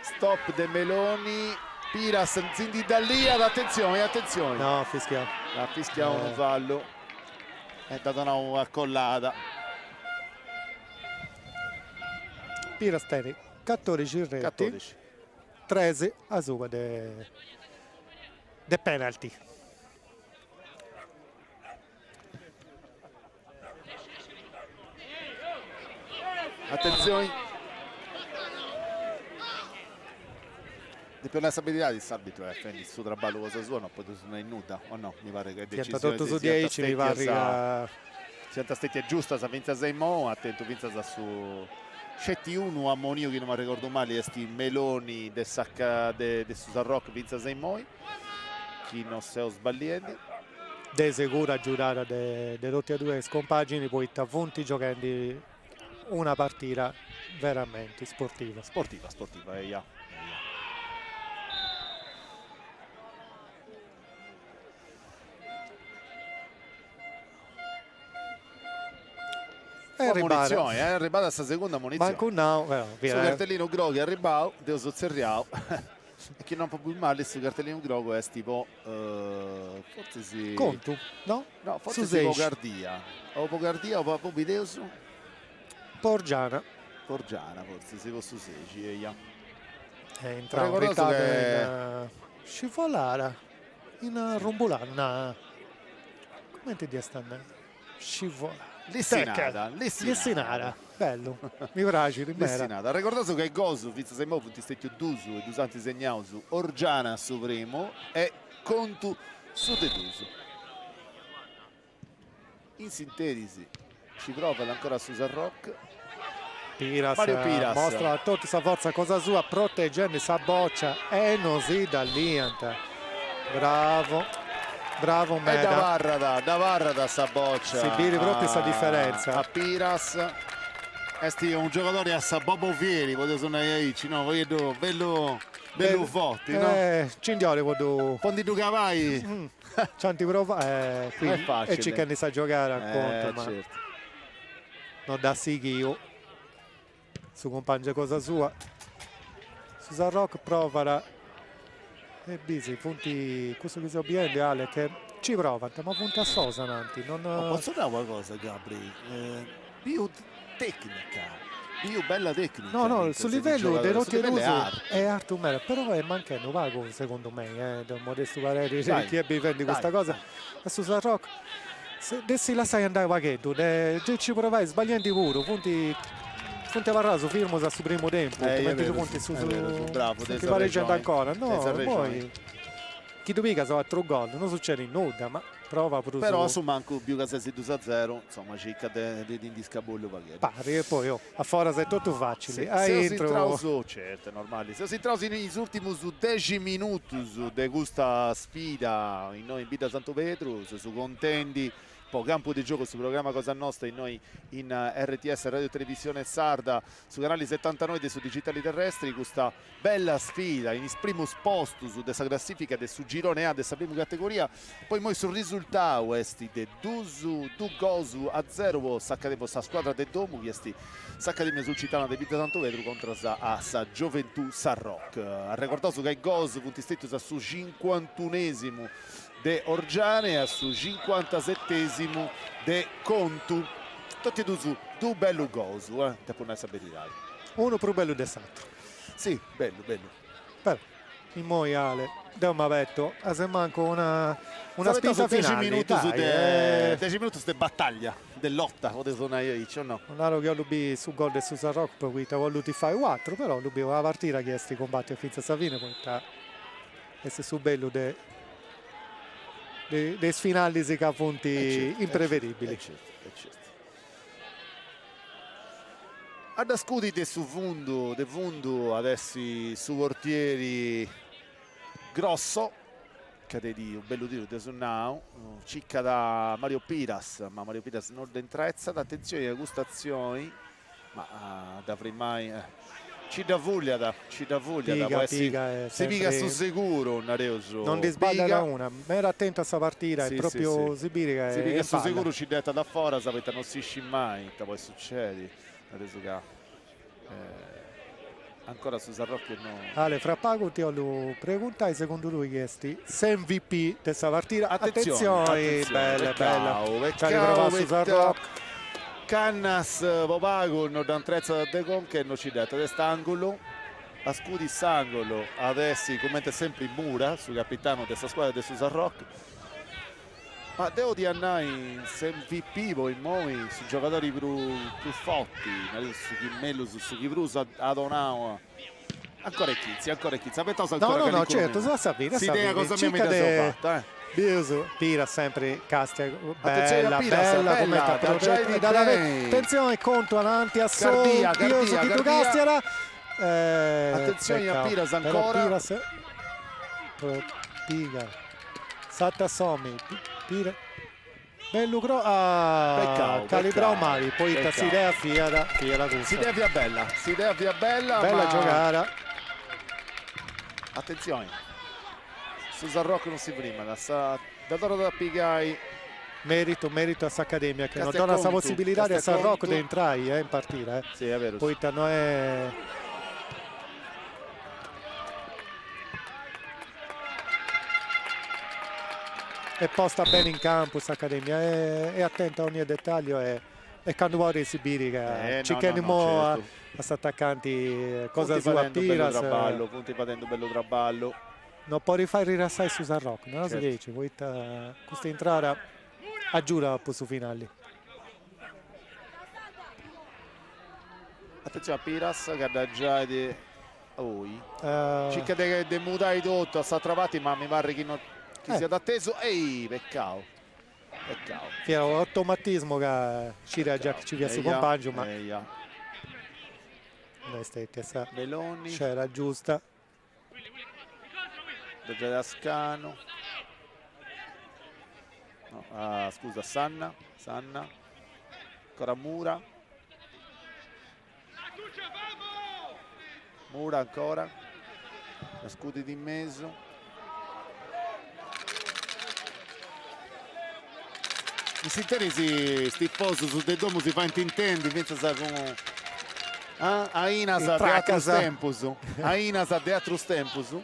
Stop De Meloni, Piras, Zindi Dallia, attenzione. No, fischia. Ha fischiato un fallo, è stata una accollata. Piras tiene 14 reti, 14. 13 a sua de penalty. Attenzione, di più la stabilità di arbitro quindi il suo traballo cosa sua non può essere in nuda o no, mi pare che decisione 38 su 10 mi pare che Stetti è giusta, sa Vinza Zaimo, attento Vinza sa su scetti uno a Monio che non mi ricordo male, sti Meloni de Sacca de Susan Rock Vinza Zaimoi, chi non se ho sbagliati. De sicura giurata de tutti e due scompagini, poi t'avvunti giocando una partita veramente sportiva. Sportiva, ja. Munizione, arrivata questa seconda munizione. Manco no, su cartellino Groghi arrivao, Deo Sozzerriao. E chi non può più male su cartellino Grogo è tipo forse si Contu, no? No, forse si Pogardia. O Pogardia o Pobideus? Porgiana, forse si può su Segi e ja. entra in ritardo in scivolare in Rombolana. Come ti stanno? Scivolare. Lissinara, bello, mi piace, Lissinara. Ricordate che Gosu, Vizza Semo, Punti Stecchio Dusu e Dusanti Segnausu, Orgiana su primo e Contu su De Dusu. In sintesi, ci prova ancora Susan Rock. Mario Piras mostra tutta questa forza cosa sua, proteggendo sa boccia e non si dà niente. Bravo Meda. Da Varrada sta boccia. Si vede proprio questa differenza. A Piras. È un giocatore a Sabobo Vieri, potete suonare no? Vedo bello forte, no? Cindiore quando Pondi tu cavai. Cianti prova qui è facile. E ci che ne sa giocare a conto, ma certo. non da sì che io su compagno cosa sua. Susan Rock prova e Bisi, punti questo che si obiende Ale che ci prova, ma punti a Sosa Nanti. Non posso dire qualcosa, Gabri? Più tecnica, più bella tecnica. No, sul livello dei Rotti è arte umana, però è mancando vago secondo me, da Modesto Valeri chi ebbe vendi questa cosa. A Susan Rock, se dessi la sai andare vaghetto, ci provai sbagliando pure, punti a Varraso, firmo sul primo tempo, mentre punti su bravo, ti pareggiando ancora, no, poi chi domenica so a 3 gol, non succede in nuda, ma prova pure però su manco più che 6-2-0, insomma cicca di indiscabollo pari e poi a fora sei tutto facile. Se si trauso, certo, è normale. Se si trauso negli ultimi 10 minuti di questa sfida in noi in Vita Santo Petro, su contendi campo di gioco sul programma Cosa Nostra in noi in RTS Radio Televisione Sarda su canali 79 su digitali terrestri questa bella sfida in primus posto su questa classifica su girone A della prima categoria poi noi sul risultato questi de Dusu Gosu a 0 s'accademo sta squadra del Domu questi s'accademia sul Citano di Vita Santo Vetro contro sa Gioventù San Rock. Ha ricordato che Gosu punti stretti su 51esimo de Orgiane a su 57esimo de Contu. Tutti e due bello Gosu, da non sapere. Uno più bello dell'altro. Sì, bello. Però, in moiale, da un mavetto, se manco una spinta finale. 10 minuti di battaglia, di lotta, potete suonare io, o no? Non ero che ho lubi su gol del Susan Rock, poi ho voluto fare 4, però lubi la partita che si combatte fino a Savino, poi è su bello dei sfinali si ca punti imprevedibili. Certo. Ad scudite su Vundu adesso su portieri Grosso che di un bello tiro di Sunnau cicca da Mario Piras ma Mario Piras non d'entrezza attenzione alle gustazioni ma da mai ci da voglia, Piga, piga, si piga su sicuro un Areuso. Non ti sbaglia una, ma era attento a questa partita, Sì, è proprio sì. Sibirica. Si piga su palla. sicuro ci detta da fuori, sapete, non si sci mai, poi succede. Adesso che ancora su Sarrocchi no. Ale, fra poco ti ho preguntato secondo lui chiesti se MVP di questa partita. Attenzione, bella, bella. Ci ha riprovato su Sarrocchi. Cannas Popago non da trezza da Decon che non ci detta quest'angolo. A scudi sangolo adesso commenta sempre in Mura su capitano di questa squadra di Susan Rock. Ma devo dire a noi se MVP poi noi su giocatori più forti su chi Mellus, su chi Brusa Adonao ancora è Chizzi No, certo, si sapere si idea cosa mi ha fatto Biuso, Pira sempre Castia, Attenzione bella, come attenzione contro avanti a Sol, Biuso di Castiara. Attenzione a Piras ancora. Piga. Satta Sommi, Pira. Bello calibrao male, poi si idea Fiera si idea via bella, bella giocata. Attenzione. Susan Rock non si prima, da Toro da Pigai. Merito a Accademia che non dà questa possibilità di San Rocco di entrare in partita. Sì, è vero. Poi non è... È posta bene in campo Accademia, è attenta a ogni dettaglio e quando vuole Sibirica ci chiediamo a questi attaccanti cosa sua Piras. Punti patendo bello traballo. Non può rifare rilassare su San Rocco, non si dice, questa entrata aggiura su finali. Attenzione a Piras che ha già di cerca di mutare tutto, sta trovati ma mi pare che sia atteso. Ehi, peccato. Era un automatismo che ci via su compagno, ma Meloni c'era giusta. da Ascano. No, scusa, Sanna. Ancora Mura ancora. La scudi di mezzo. I sinterisi stifoso su De Domo si fa intendi, pensa sa con Ainasa de Atrus Tempus. Ainasa de Atrus Tempus.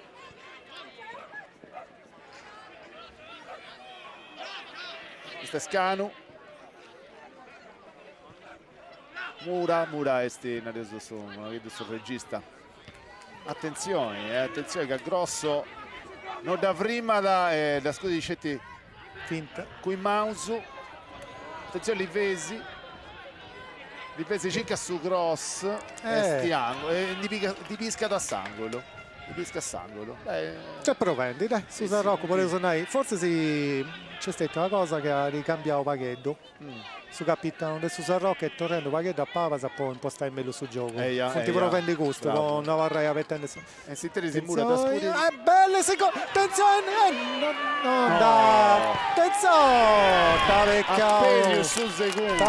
Scanu. Mura esti adesso sul regista. Attenzione che è grosso. Non da prima da scudi di Cetti. Finta. Qui Mausu. Attenzione Livesi cerca su cross di pisca da sangolo. C'è provendi, dai, Susan Rocco forse c'è stata una cosa che ha ricambiato Paghetto su capitano del Susan Rocco e tornando Paghetto a Pavasa può impostare meglio sul gioco. Fonti provendi gusto con una varrai a vettende. E si terzi Mura da scudi. Belle secondo. Attenzione! Attenzione! Pedro sul secondo.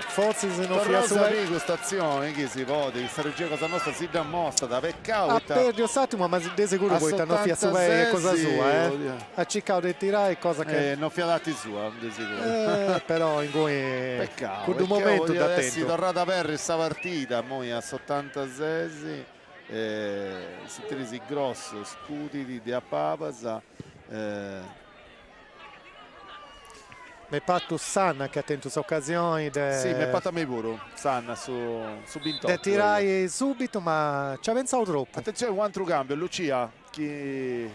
Forse se non fia su questa azione che si può questa regia cosa nostra si dà mostra da peccato a Pedro Sattimo ma di sicuro poi non fia su cosa sua ha cercato di tirare cosa che non fia dati sua di sicuro però in cui peccato con un momento da adesso attento tornata per questa partita poi a 86 si tresi grosso scudi di Apapasa mi patto Sanna che ha tentato occasioni sì, mi ha fatto a me pure Sanna su Bintotto da tirare subito ma ci ha pensato troppo. Attenzione un altro cambio Lucia chi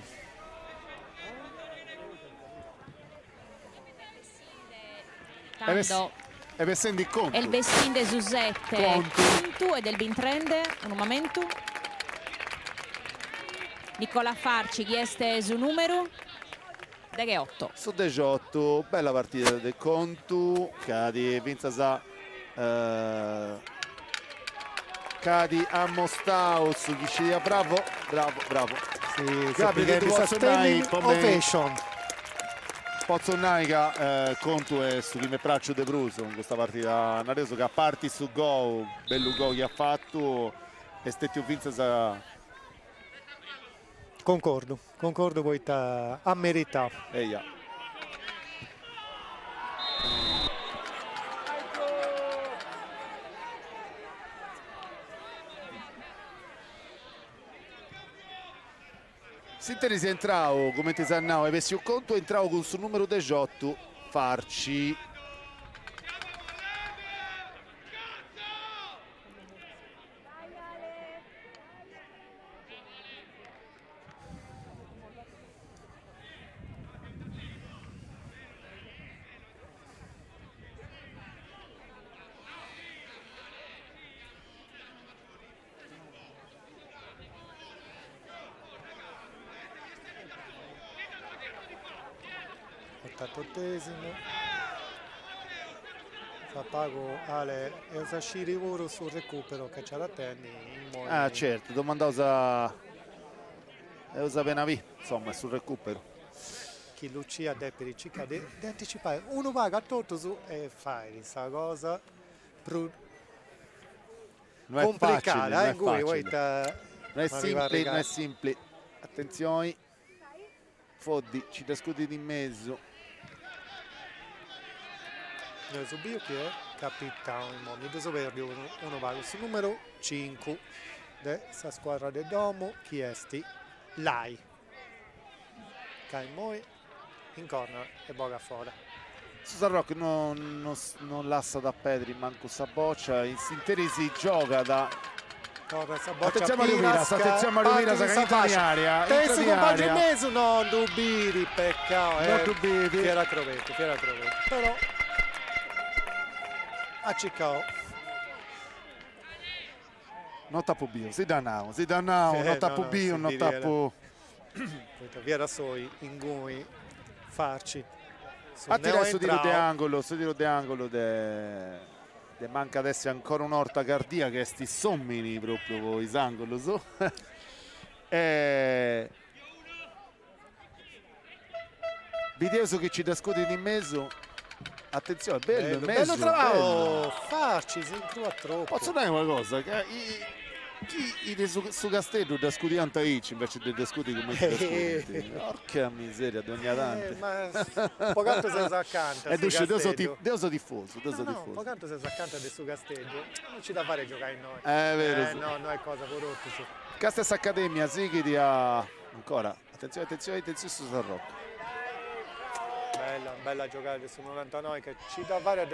Tanto e vestendo il conto il vestinde Susette conto e del Bintrende un momento Nicola Farci chieste su numero che 8 su 18 bella partita del conto cadi Vinzasa cadi a Mostau su Ghiscia bravo sì, Gabriele ovation Pozzonnaica conto è su chi mi braccio de Bruso in questa partita Nareso che a parti su go bello go che ha fatto e stetti vinza concordo poi a merità. eia. Sinteri si entrao come ti sannao e avessi un conto entrao con sul numero 18 Farci. Ottantesimo. Fa pago Ale e uscire ora sul recupero che c'è la tenni. Ah certo, domandavo usa appena vi, insomma sul recupero. Chi Lucia Depperi ci cade di anticipare. Uno paga a torto su e fai questa cosa Non è complicata, facile, non è semplice, non è semplice. Attenzione. Foddi, ci trascudi di mezzo. Noi subito che è capitano in modo di soverbi uno paga su numero 5 della squadra del Domo, chi esti? Lai. Caimoi in corner e boga fuori. Susan Rock non lassa da Pedri manco sa boccia, in Sinteri si gioca da attenzione a Riumiras, attenzione a Riumiras che entra in area, penso compagno in mezzo, no, Dubiri, peccato, non Dubiri, Fiera Crovetti, però a Cicao non tappo bio, si dannao, non tappo bio, non tappo via da soi, in gui, farci a tirare su tiro di angolo de manca adesso ancora un'orta cardia che sti sommini proprio con i angolo so. Videoso che ci trascudi in mezzo. Attenzione, bello trabajo, farci, si intrua troppo. Posso dire qualcosa? Chi su Castello da scudi antaici invece di scudi come ti scudi. Porca miseria, dogna tante. Ma pocanto se si accanta. E Dio so tifoso. Pocanto se si accanta del suo Castello. Non ci da fare giocare in noi. È vero. No, è cosa porotti su. Castes Accademia, Sighi ancora. Attenzione su San Rocco. Bella giocata su 99 che ci dà fare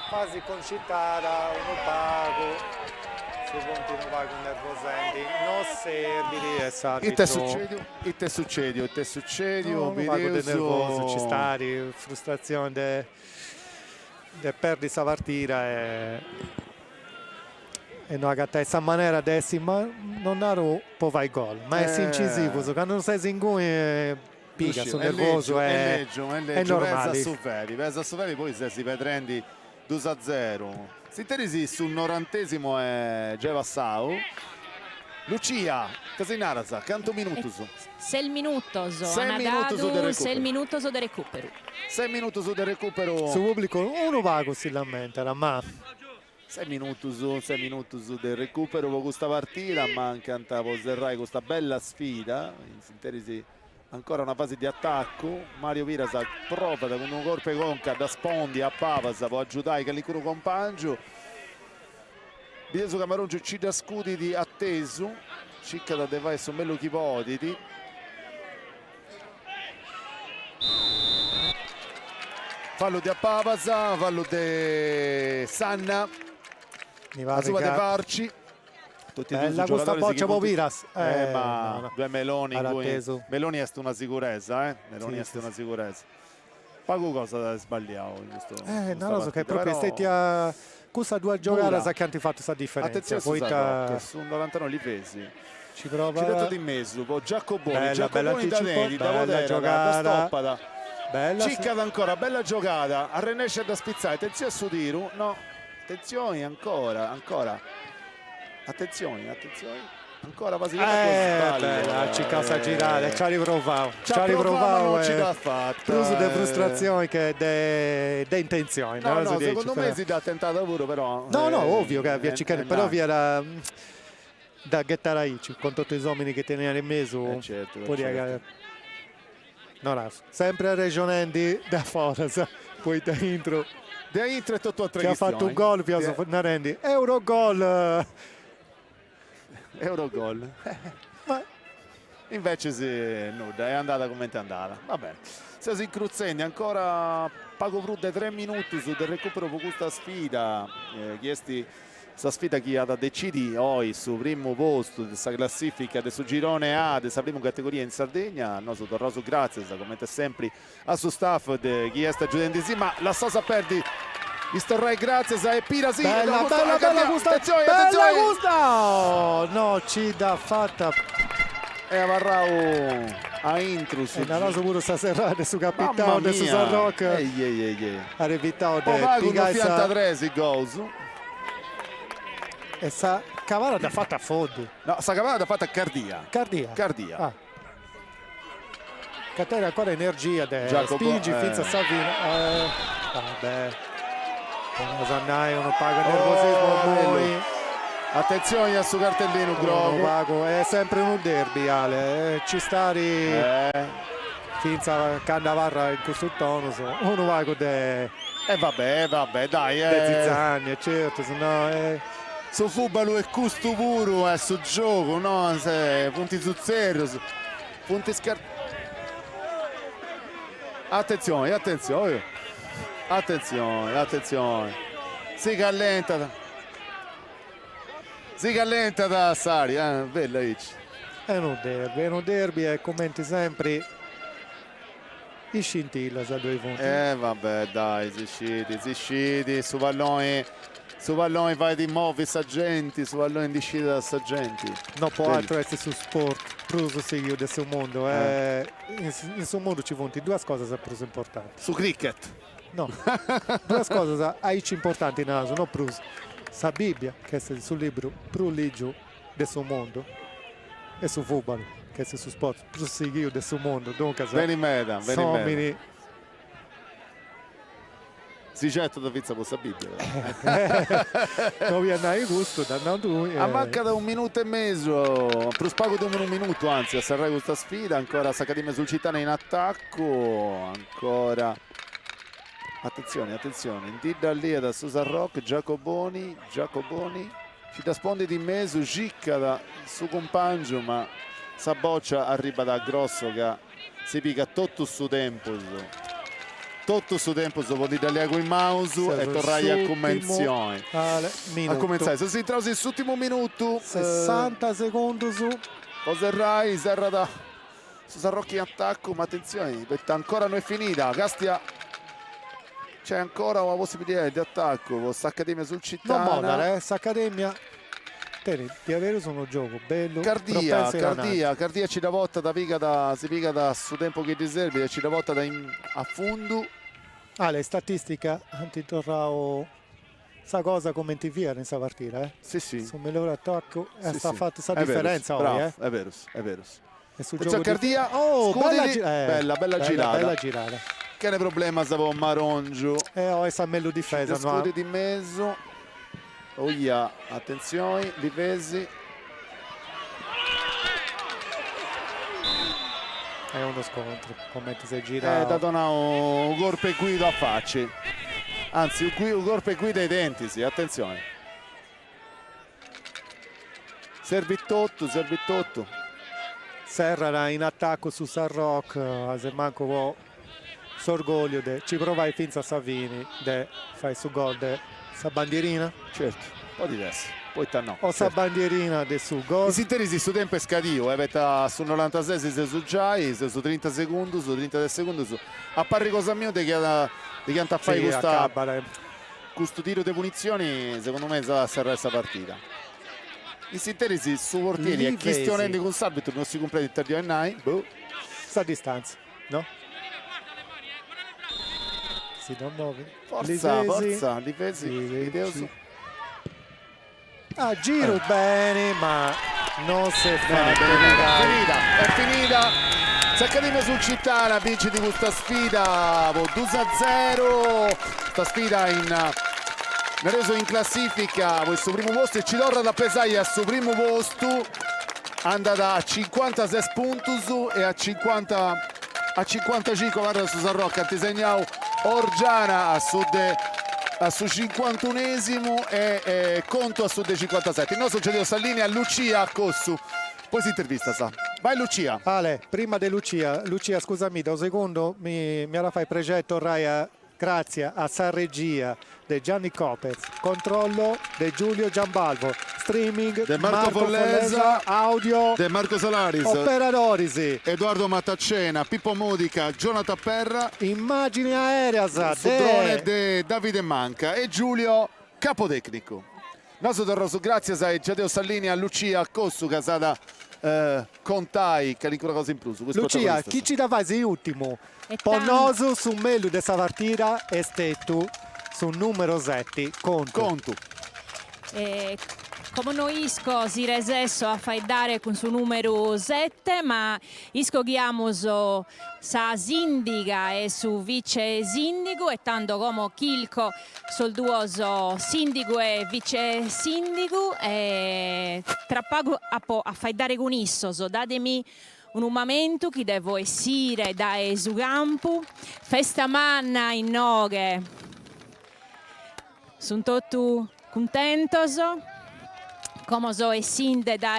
quasi concitata, uno pago, si continua pago nervosenti, non servili e Il te succede, no, nervoso, ci sta di frustrazione de perdi sta partita e non ha questa maniera adesso, ma non ha può fare gol, ma è incisivo, quando non sei in cui piga, sono nervoso, è normale. Pesa su Veri, poi se si prendi 2-0. Sintesi sul 90esimo è Gevassau. Lucia Casinaraza, canto minutos. 6 minutos, 6 minutos de recupero. 6 minutos de recupero. Su pubblico uno vago si lamenta, ma 6 minutos del recupero con questa partita, manca Poserrai questa bella sfida. Sintesi ancora una fase di attacco. Mario Viras prova con un colpo conca da Spondi a Pavas, può aiutare che l'icuro compagno. Bideso Camarongio ci da scudi di atteso, cicca da Devai su bello chipoditi. Fallo di Pavas, fallo di Sanna, la sua De Varci. Tutti bella questa boccia Poviras, ma no. Due Meloni in cui Meloni è una sicurezza, Meloni è una sicurezza. Pago cosa da sbagliato in questo non lo so, che proprio stati a questa due giocate sa che hanno fatto questa differenza. Attenzione su 99 li pesi. Ci prova. Ci dato di mezzo, Giacoboni da bella giocata, da stoppata. Bella Ciccata ancora, bella giocata, a Renesce da spizzare, attenzione su tiro, no, attenzione ancora. Attenzione. ancora Vasilevskos bella, ci casa girare, ci riprovavo. Ci riprovavo, non ci l'ha fatta. Pruso di frustrazione che de intenzioni. No, secondo me si dà tentato pure, però. No, ovvio che via però vi era da gettare aí, con tutti gli uomini che tenevano in mezzo. Certo. No, sempre a Regionendi da fuori, poi da intro. Da intro è tutto a tre. Che ha fatto un gol, Narendi. Eurogol. Ma invece nuda, è andata come è andata. Va bene. Se si incruzzendi ancora Pago Prudde 3 minuti su del recupero per questa sfida. Chiesti questa sfida che ha da decidere oggi sul primo posto della classifica del girone A della prima categoria in Sardegna. Noi su Torroso grazie, come sempre a suo staff di chi è giudicando sì, ma la sosa perdi. Istorrai grazie a Pira sì. Bella gusta. No, ci dà fatta. E avarrao a intrus. E Naraso pure sta serrata su capitano del Susan Rock. Ha evitato di Pigaisa. Goals. E sa cavata da fatta a fondo. No, sa cavata da fatta a Cardia. Catena ancora energia spingi finza Savino. Vabbè. Sannai non paga nervosismo. Attenzione a su cartellino Grogo. È sempre un derby, Ale. Ci stari finza Candavarra in questo tono. Uno vago de. Vabbè, dai. De Zizzani, certo, sennò su Fubalu e Custo puro su gioco, no? Punti su zero, punti attenzione. Si callenta da Sari, bella Ici. È un derby e commenti sempre i scintilla a 2 punti. Vabbè, dai, si scidi su pallone vai di muovi Saggenti, su pallone di scida da Saggenti. No, può altro essere su sport, Pruso seguio del suo mondo. In suo mondo ci fonti 2 cose sempre importanti. Su cricket? No, 2 cose aici importanti in naso, no Pruso. Sa Bibbia, che è sul libro Pruligio del suo mondo, e su football, che è su sport, Prusigio del suo mondo. Dunque, bene in meta. Si certo da pizza con la Bibbia. Non vi andare gusto, da lui. A manca da 1 minuto e mezzo, per spago di 1 minuto, anzi, a Sarrai questa sfida, ancora Sacadime sul Cittana in attacco, ancora. Attenzione, Indida lì da Susan Rock, Giacoboni, ci da sponde di mezzo, Gicca da su compagno, ma Saboccia arriva da Grosso che si pica tutto su tempo dopo l'Italia con il mouse e tornai a convenzione. A comenzare, se si intrausi in ultimo minuto 60 secondi su Coserrai, serra da Susan Rock in attacco, ma attenzione, ancora non è finita, Castia. C'è ancora una possibilità di attacco con S'Accademia sul Cittana. Non modere, S'Accademia di avere uno gioco bello. Cardia ci dà volta da piga si piga da su tempo che deserve, ci dà volta da a fondo. Le statistiche antitorrao sa cosa come ti via in questa partita, Sì. Sul migliore attacco sta fatta questa differenza oggi, È vero. E sul gioco Cardia, bella girata. Che ne problema stavo Marongio. Ho essa meglio difesa, scudi di mezzo. Attenzione, difesi. È uno scontro, come ti sei girato. Dato un corpo guido a facce. Anzi, un corpo guido ai denti, sì, attenzione. Servitotto. Serra in attacco su San Rock, se manco s'orgoglio ci provai finza Savini fai su gol sa bandierina, certo, un po' diverso, poi no o sa bandierina del su gol. I sinterisi su tempo è scadio, su 96 se su giai, se su 30 secondi, su 30 secondi a pari cosa mio di che fai questo tiro di punizioni, secondo me sarà questa partita. I sinterisi su portieri e questionando con Sabito non si completa il tardio e nai sta distanza, no? Si non muove. Forza, difesi. Giro bene, ma Non si Bene, fa. è finita. S'Accademia sul Cittana vince di questa sfida 2-0. Questa sfida mi ha reso in classifica questo primo posto e ci torna da pesare al suo primo posto. Andata a 56 punti e a 55 guarda su San Rocca, ti segnavo Orgiana a su 51esimo e Conto a su 57. Il nostro Giulio Sallini a Lucia a Cossu. Poi si intervista, sa. Vai Lucia. Ale, prima di Lucia, scusami, da un secondo mi era fai progetto Raia, grazie a San Regia di Gianni Copez, controllo di Giulio Giambalvo, streaming De Marco Follesa, audio De Marco Salaris, operatorisi, Edoardo Mattaccena, Pippo Modica, Jonathan Perra, immagini aerea su drone de Davide Manca e Giulio Capotecnico. Nostro torroso grazie a Giadeo Sallini, a Lucia, a Cossu, casata Contai, che ancora cosa in più. Lucia, chi ci dava sei ultimo? E Ponoso su meglio di questa partita e stetto su numero 7, Conto. Come noi isco si resesso a fai dare con su numero 7, ma isco chiamoso sa sindica e su vice sindico e tanto come Chilco sul duoso sindico e vice sindico e tra poco a fai dare con isso, so datemi un momento che devo essere da su campo, festa manna in noghe, sono tutto contentoso. Come so e sinde da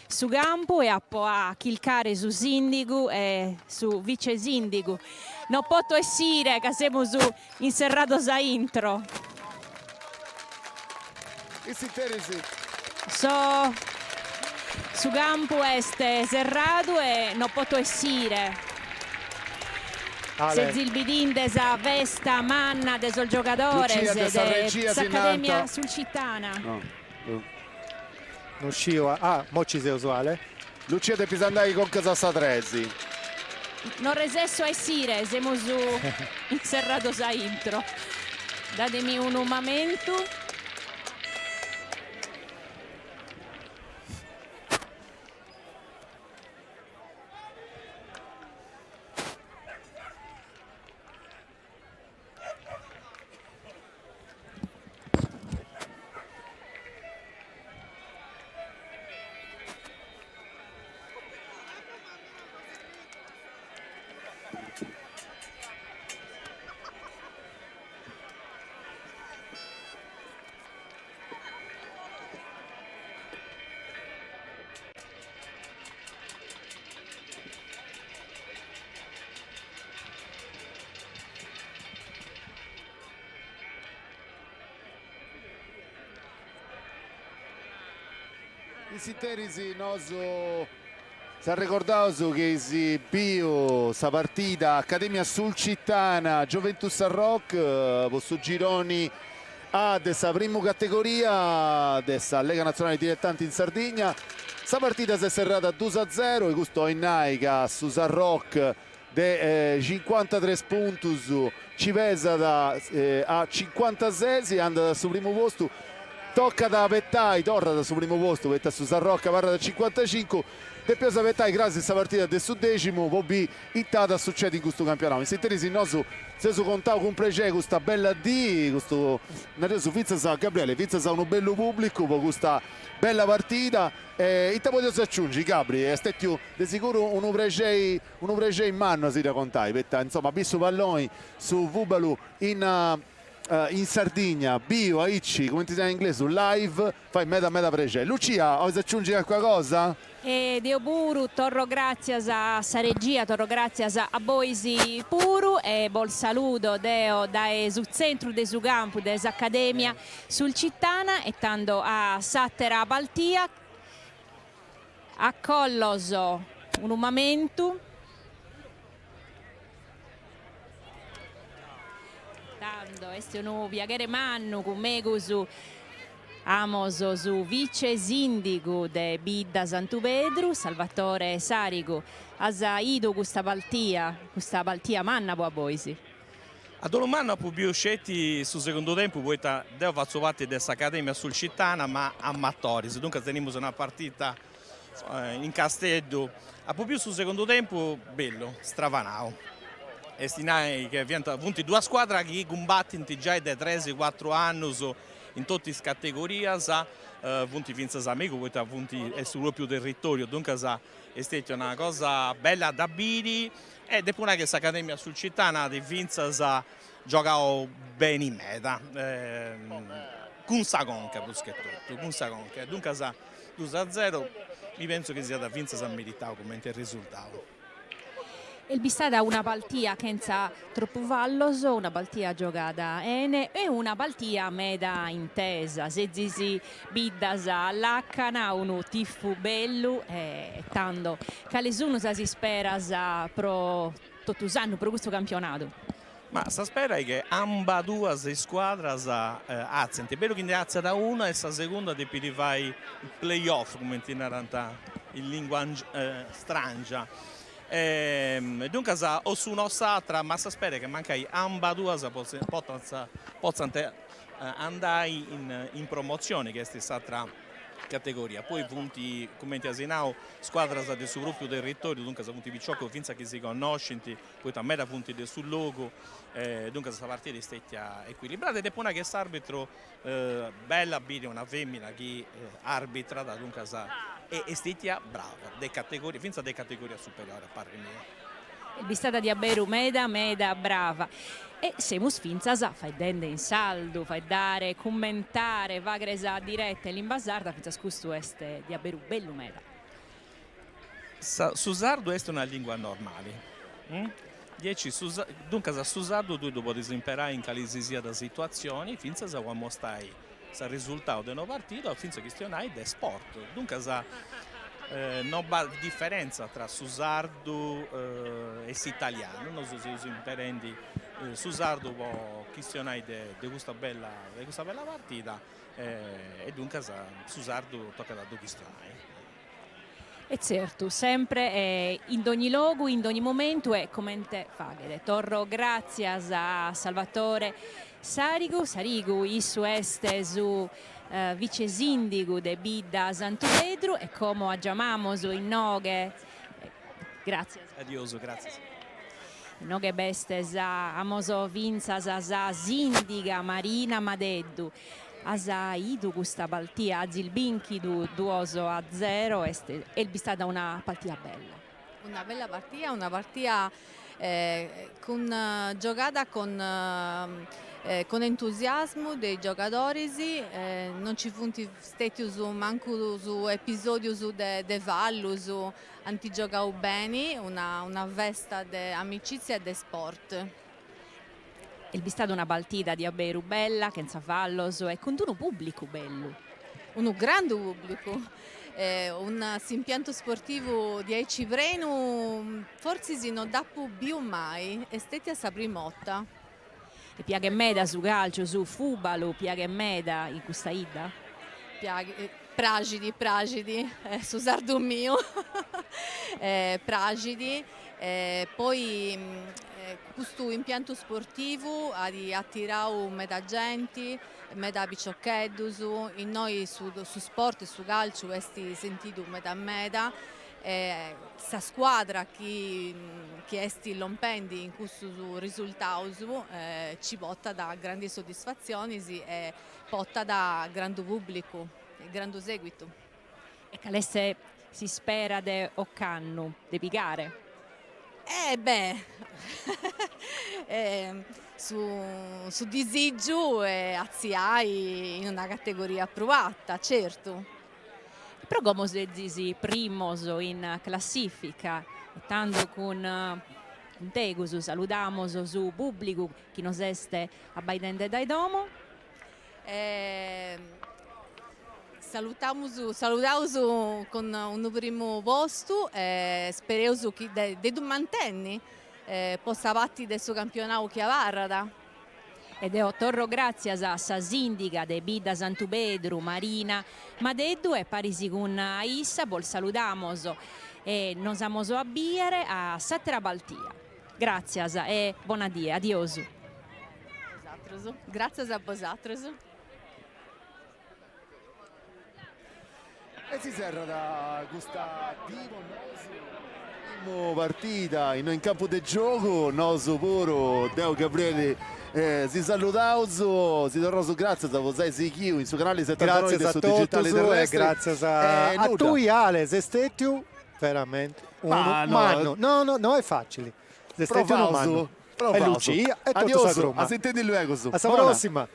su campo e a chilcare su sindico e su vice sindico. Non posso essere che siamo su inserrato sa intro. So su campo este serrato e non posso essere. Se zilbidin desa vesta manna del giocatore dell'Accademia sul Cittana. No. Non sciva, mo ci sei usuale. Lucia De Pisandai con casa Satresi. Non resesso a essere, siamo su inserrato sa intro. Datemi un momento. I siterisi noso si è ricordato che si bio sa partita Accademia sul Cittana Juventus San Rock su gironi A dessa prima categoria dessa Lega Nazionale Dilettanti in Sardegna. Sa partita si è serrata 2-0 e questo in Naica su San Rock de 53 punti ci pesa a 56 andata sul primo posto. Tocca da Vettai, torna dal suo primo posto, Vettai su San Rocca, parla da 55. Deppiosa Vettai, grazie a questa partita del suddecimo, Bobby Ittata succede in questo campionato. In sentirisi il nostro se su contavo con pregè questa bella D, questo adesso Fizza sa Gabriele, Fizza sa un bello pubblico per questa bella partita. E te potevo aggiungere Gabri, è stato di sicuro uno pregè in mano si raccontai, perché insomma visto palloni su Vubalu in Sardegna, bio, Aicci, come ti sai in inglese, un live, fai meta pregè. Lucia, vuoi aggiungere qualcosa? Dio puru, torro grazie a regia, torro grazie a Boisi puru e bol saluto deo dai sul centro del suo campo, dell'Accademia sul Cittana e tanto a Sattera Baltia, a Colloso un momento. Este un viagere manno con me su Amoso su vice sindico de Bidda Santu Pedro, Salvatore Sarico, asa ido questa baltia manna a Boisi. A Dolomanna più scetti sul secondo tempo, poi devo fare parte dell'Accademia sul Cittana, ma amatori, dunque teniamo una partita in Castello, a più sul secondo tempo bello, stravanao. E stinai che abbiamo avuto due squadre che combattono già da 3-4 anni in tutte le categorie, punti finza amico, poi punti è sul proprio territorio, dunque è stata una cosa bella da bere e dopo una che questa accademia sul città di Vinza giocavo bene in meta, con Sagonca più che tutto, con Sagonca, dunque 2-0 mi penso che sia da Vinza si meritato come il risultato. Il Bistada una partita che non sa troppo valloso, una partita giocata ene e una partita meda intesa. Se si bidasa all'Accana, uno tiffu bello e tanto Calesuno si spera pro Totusano per questo campionato. Ma si spera che amba due squadre azzano. È vero che ne azza da una e la seconda deve fare il playoff, come in lingua strangia. Dunque o su un'altra, ma si spera che mancai amba due possano andare in promozione, che è stata categoria. Poi punti come ti asinao squadra del suo gruppo territorio, dunque sono punti picciocco finza che si conoscono, poi a metà punti del sul logo, dunque questa partita è stata equilibrata ed è una che l'arbitro bella bene una femmina che arbitra, dunque è stata brava, finza delle categorie superiori a parere mio. Il Bistada di Aberu meda brava. E siamo sfinzasa, fai dende in saldo, fai dare, commentare, va gresa diretta e l'imbasarda, finza scusto este di Aberu bello meda. Su sardo è una lingua normale. Dunque su sardo tu dopo disimparare in calisia da situazioni, finza sa quando stai il risultato di una partita, finza che stionai del sport. Dunque non c'è differenza tra su sardo e l'italiano, non so se usi imperendi. Su sardo può questionare di questa bella partita e dunque su sardo tocca da due questionare. E certo, sempre in ogni luogo, in ogni momento e commente faghere. Torro grazie a Salvatore Sarigu, issu este su vice sindico de Bidda Santo Pedro e come aggiamamos in noghe. Grazie. Adioso, grazie. Noghe bestes amoso vinza sa sindiga Marina Madeddu. Asa idu questa partita a Zilbinchi 2-0 e il Bistada una partita bella. Una bella partita, giocata con entusiasmo dei giocatori, non ci fu stati manco su episodi de vallo, su antigiocavo bene, una vesta di amicizia e di sport. Il Bistada una partita di Aberu bella, che sa valloso e con un pubblico bello. Un grande pubblico. Un impianto sportivo di Civreno forse si non dà più mai, è stata la primotta. E piaghe meda su calcio, su fubalo, piaghe meda in questa ida? Pragidi, su sardo mio, Pragidi, poi questo impianto sportivo ha attirato meda gente, meda piccioccheddus, in noi su sport e su calcio è sentito meda, sa squadra che è l'ompendi in questo risultato ci porta da grandi soddisfazioni e porta da grande pubblico e grande seguito. E Calesse si spera de Occannu, de pigare? Su disagio aziai in una categoria approvata, certo. Però come se disi primoso in classifica, tanto con Tegusu saludamos su pubblico che nos este abbaidente dai domo. Salutiamo con un primo posto e speriamo che dei due mantenni possa fare del suo campionato che avarrada. Ed è torro grazie a sa sindica de Bidda Santo Pedro, Marina Madeddu e parisi con Issa, bol saludamos e nos amos a biere a Satera Baltia. Grazie e buona dia, adioso. Grazie a vosaltres. E si serra da Gustavo partita in campo di gioco, noso puro Deo Gabriele si salutauso, si torno su grazie a voi seguiu in suo canale 79 Grazie a su digitale tutti e terrestre. grazie a tu Ale, se stetiu veramente no è facile. Se stetiu Provauso, e Lucia e tutto Adioso, Roma. a sentire luego su. Alla prossima.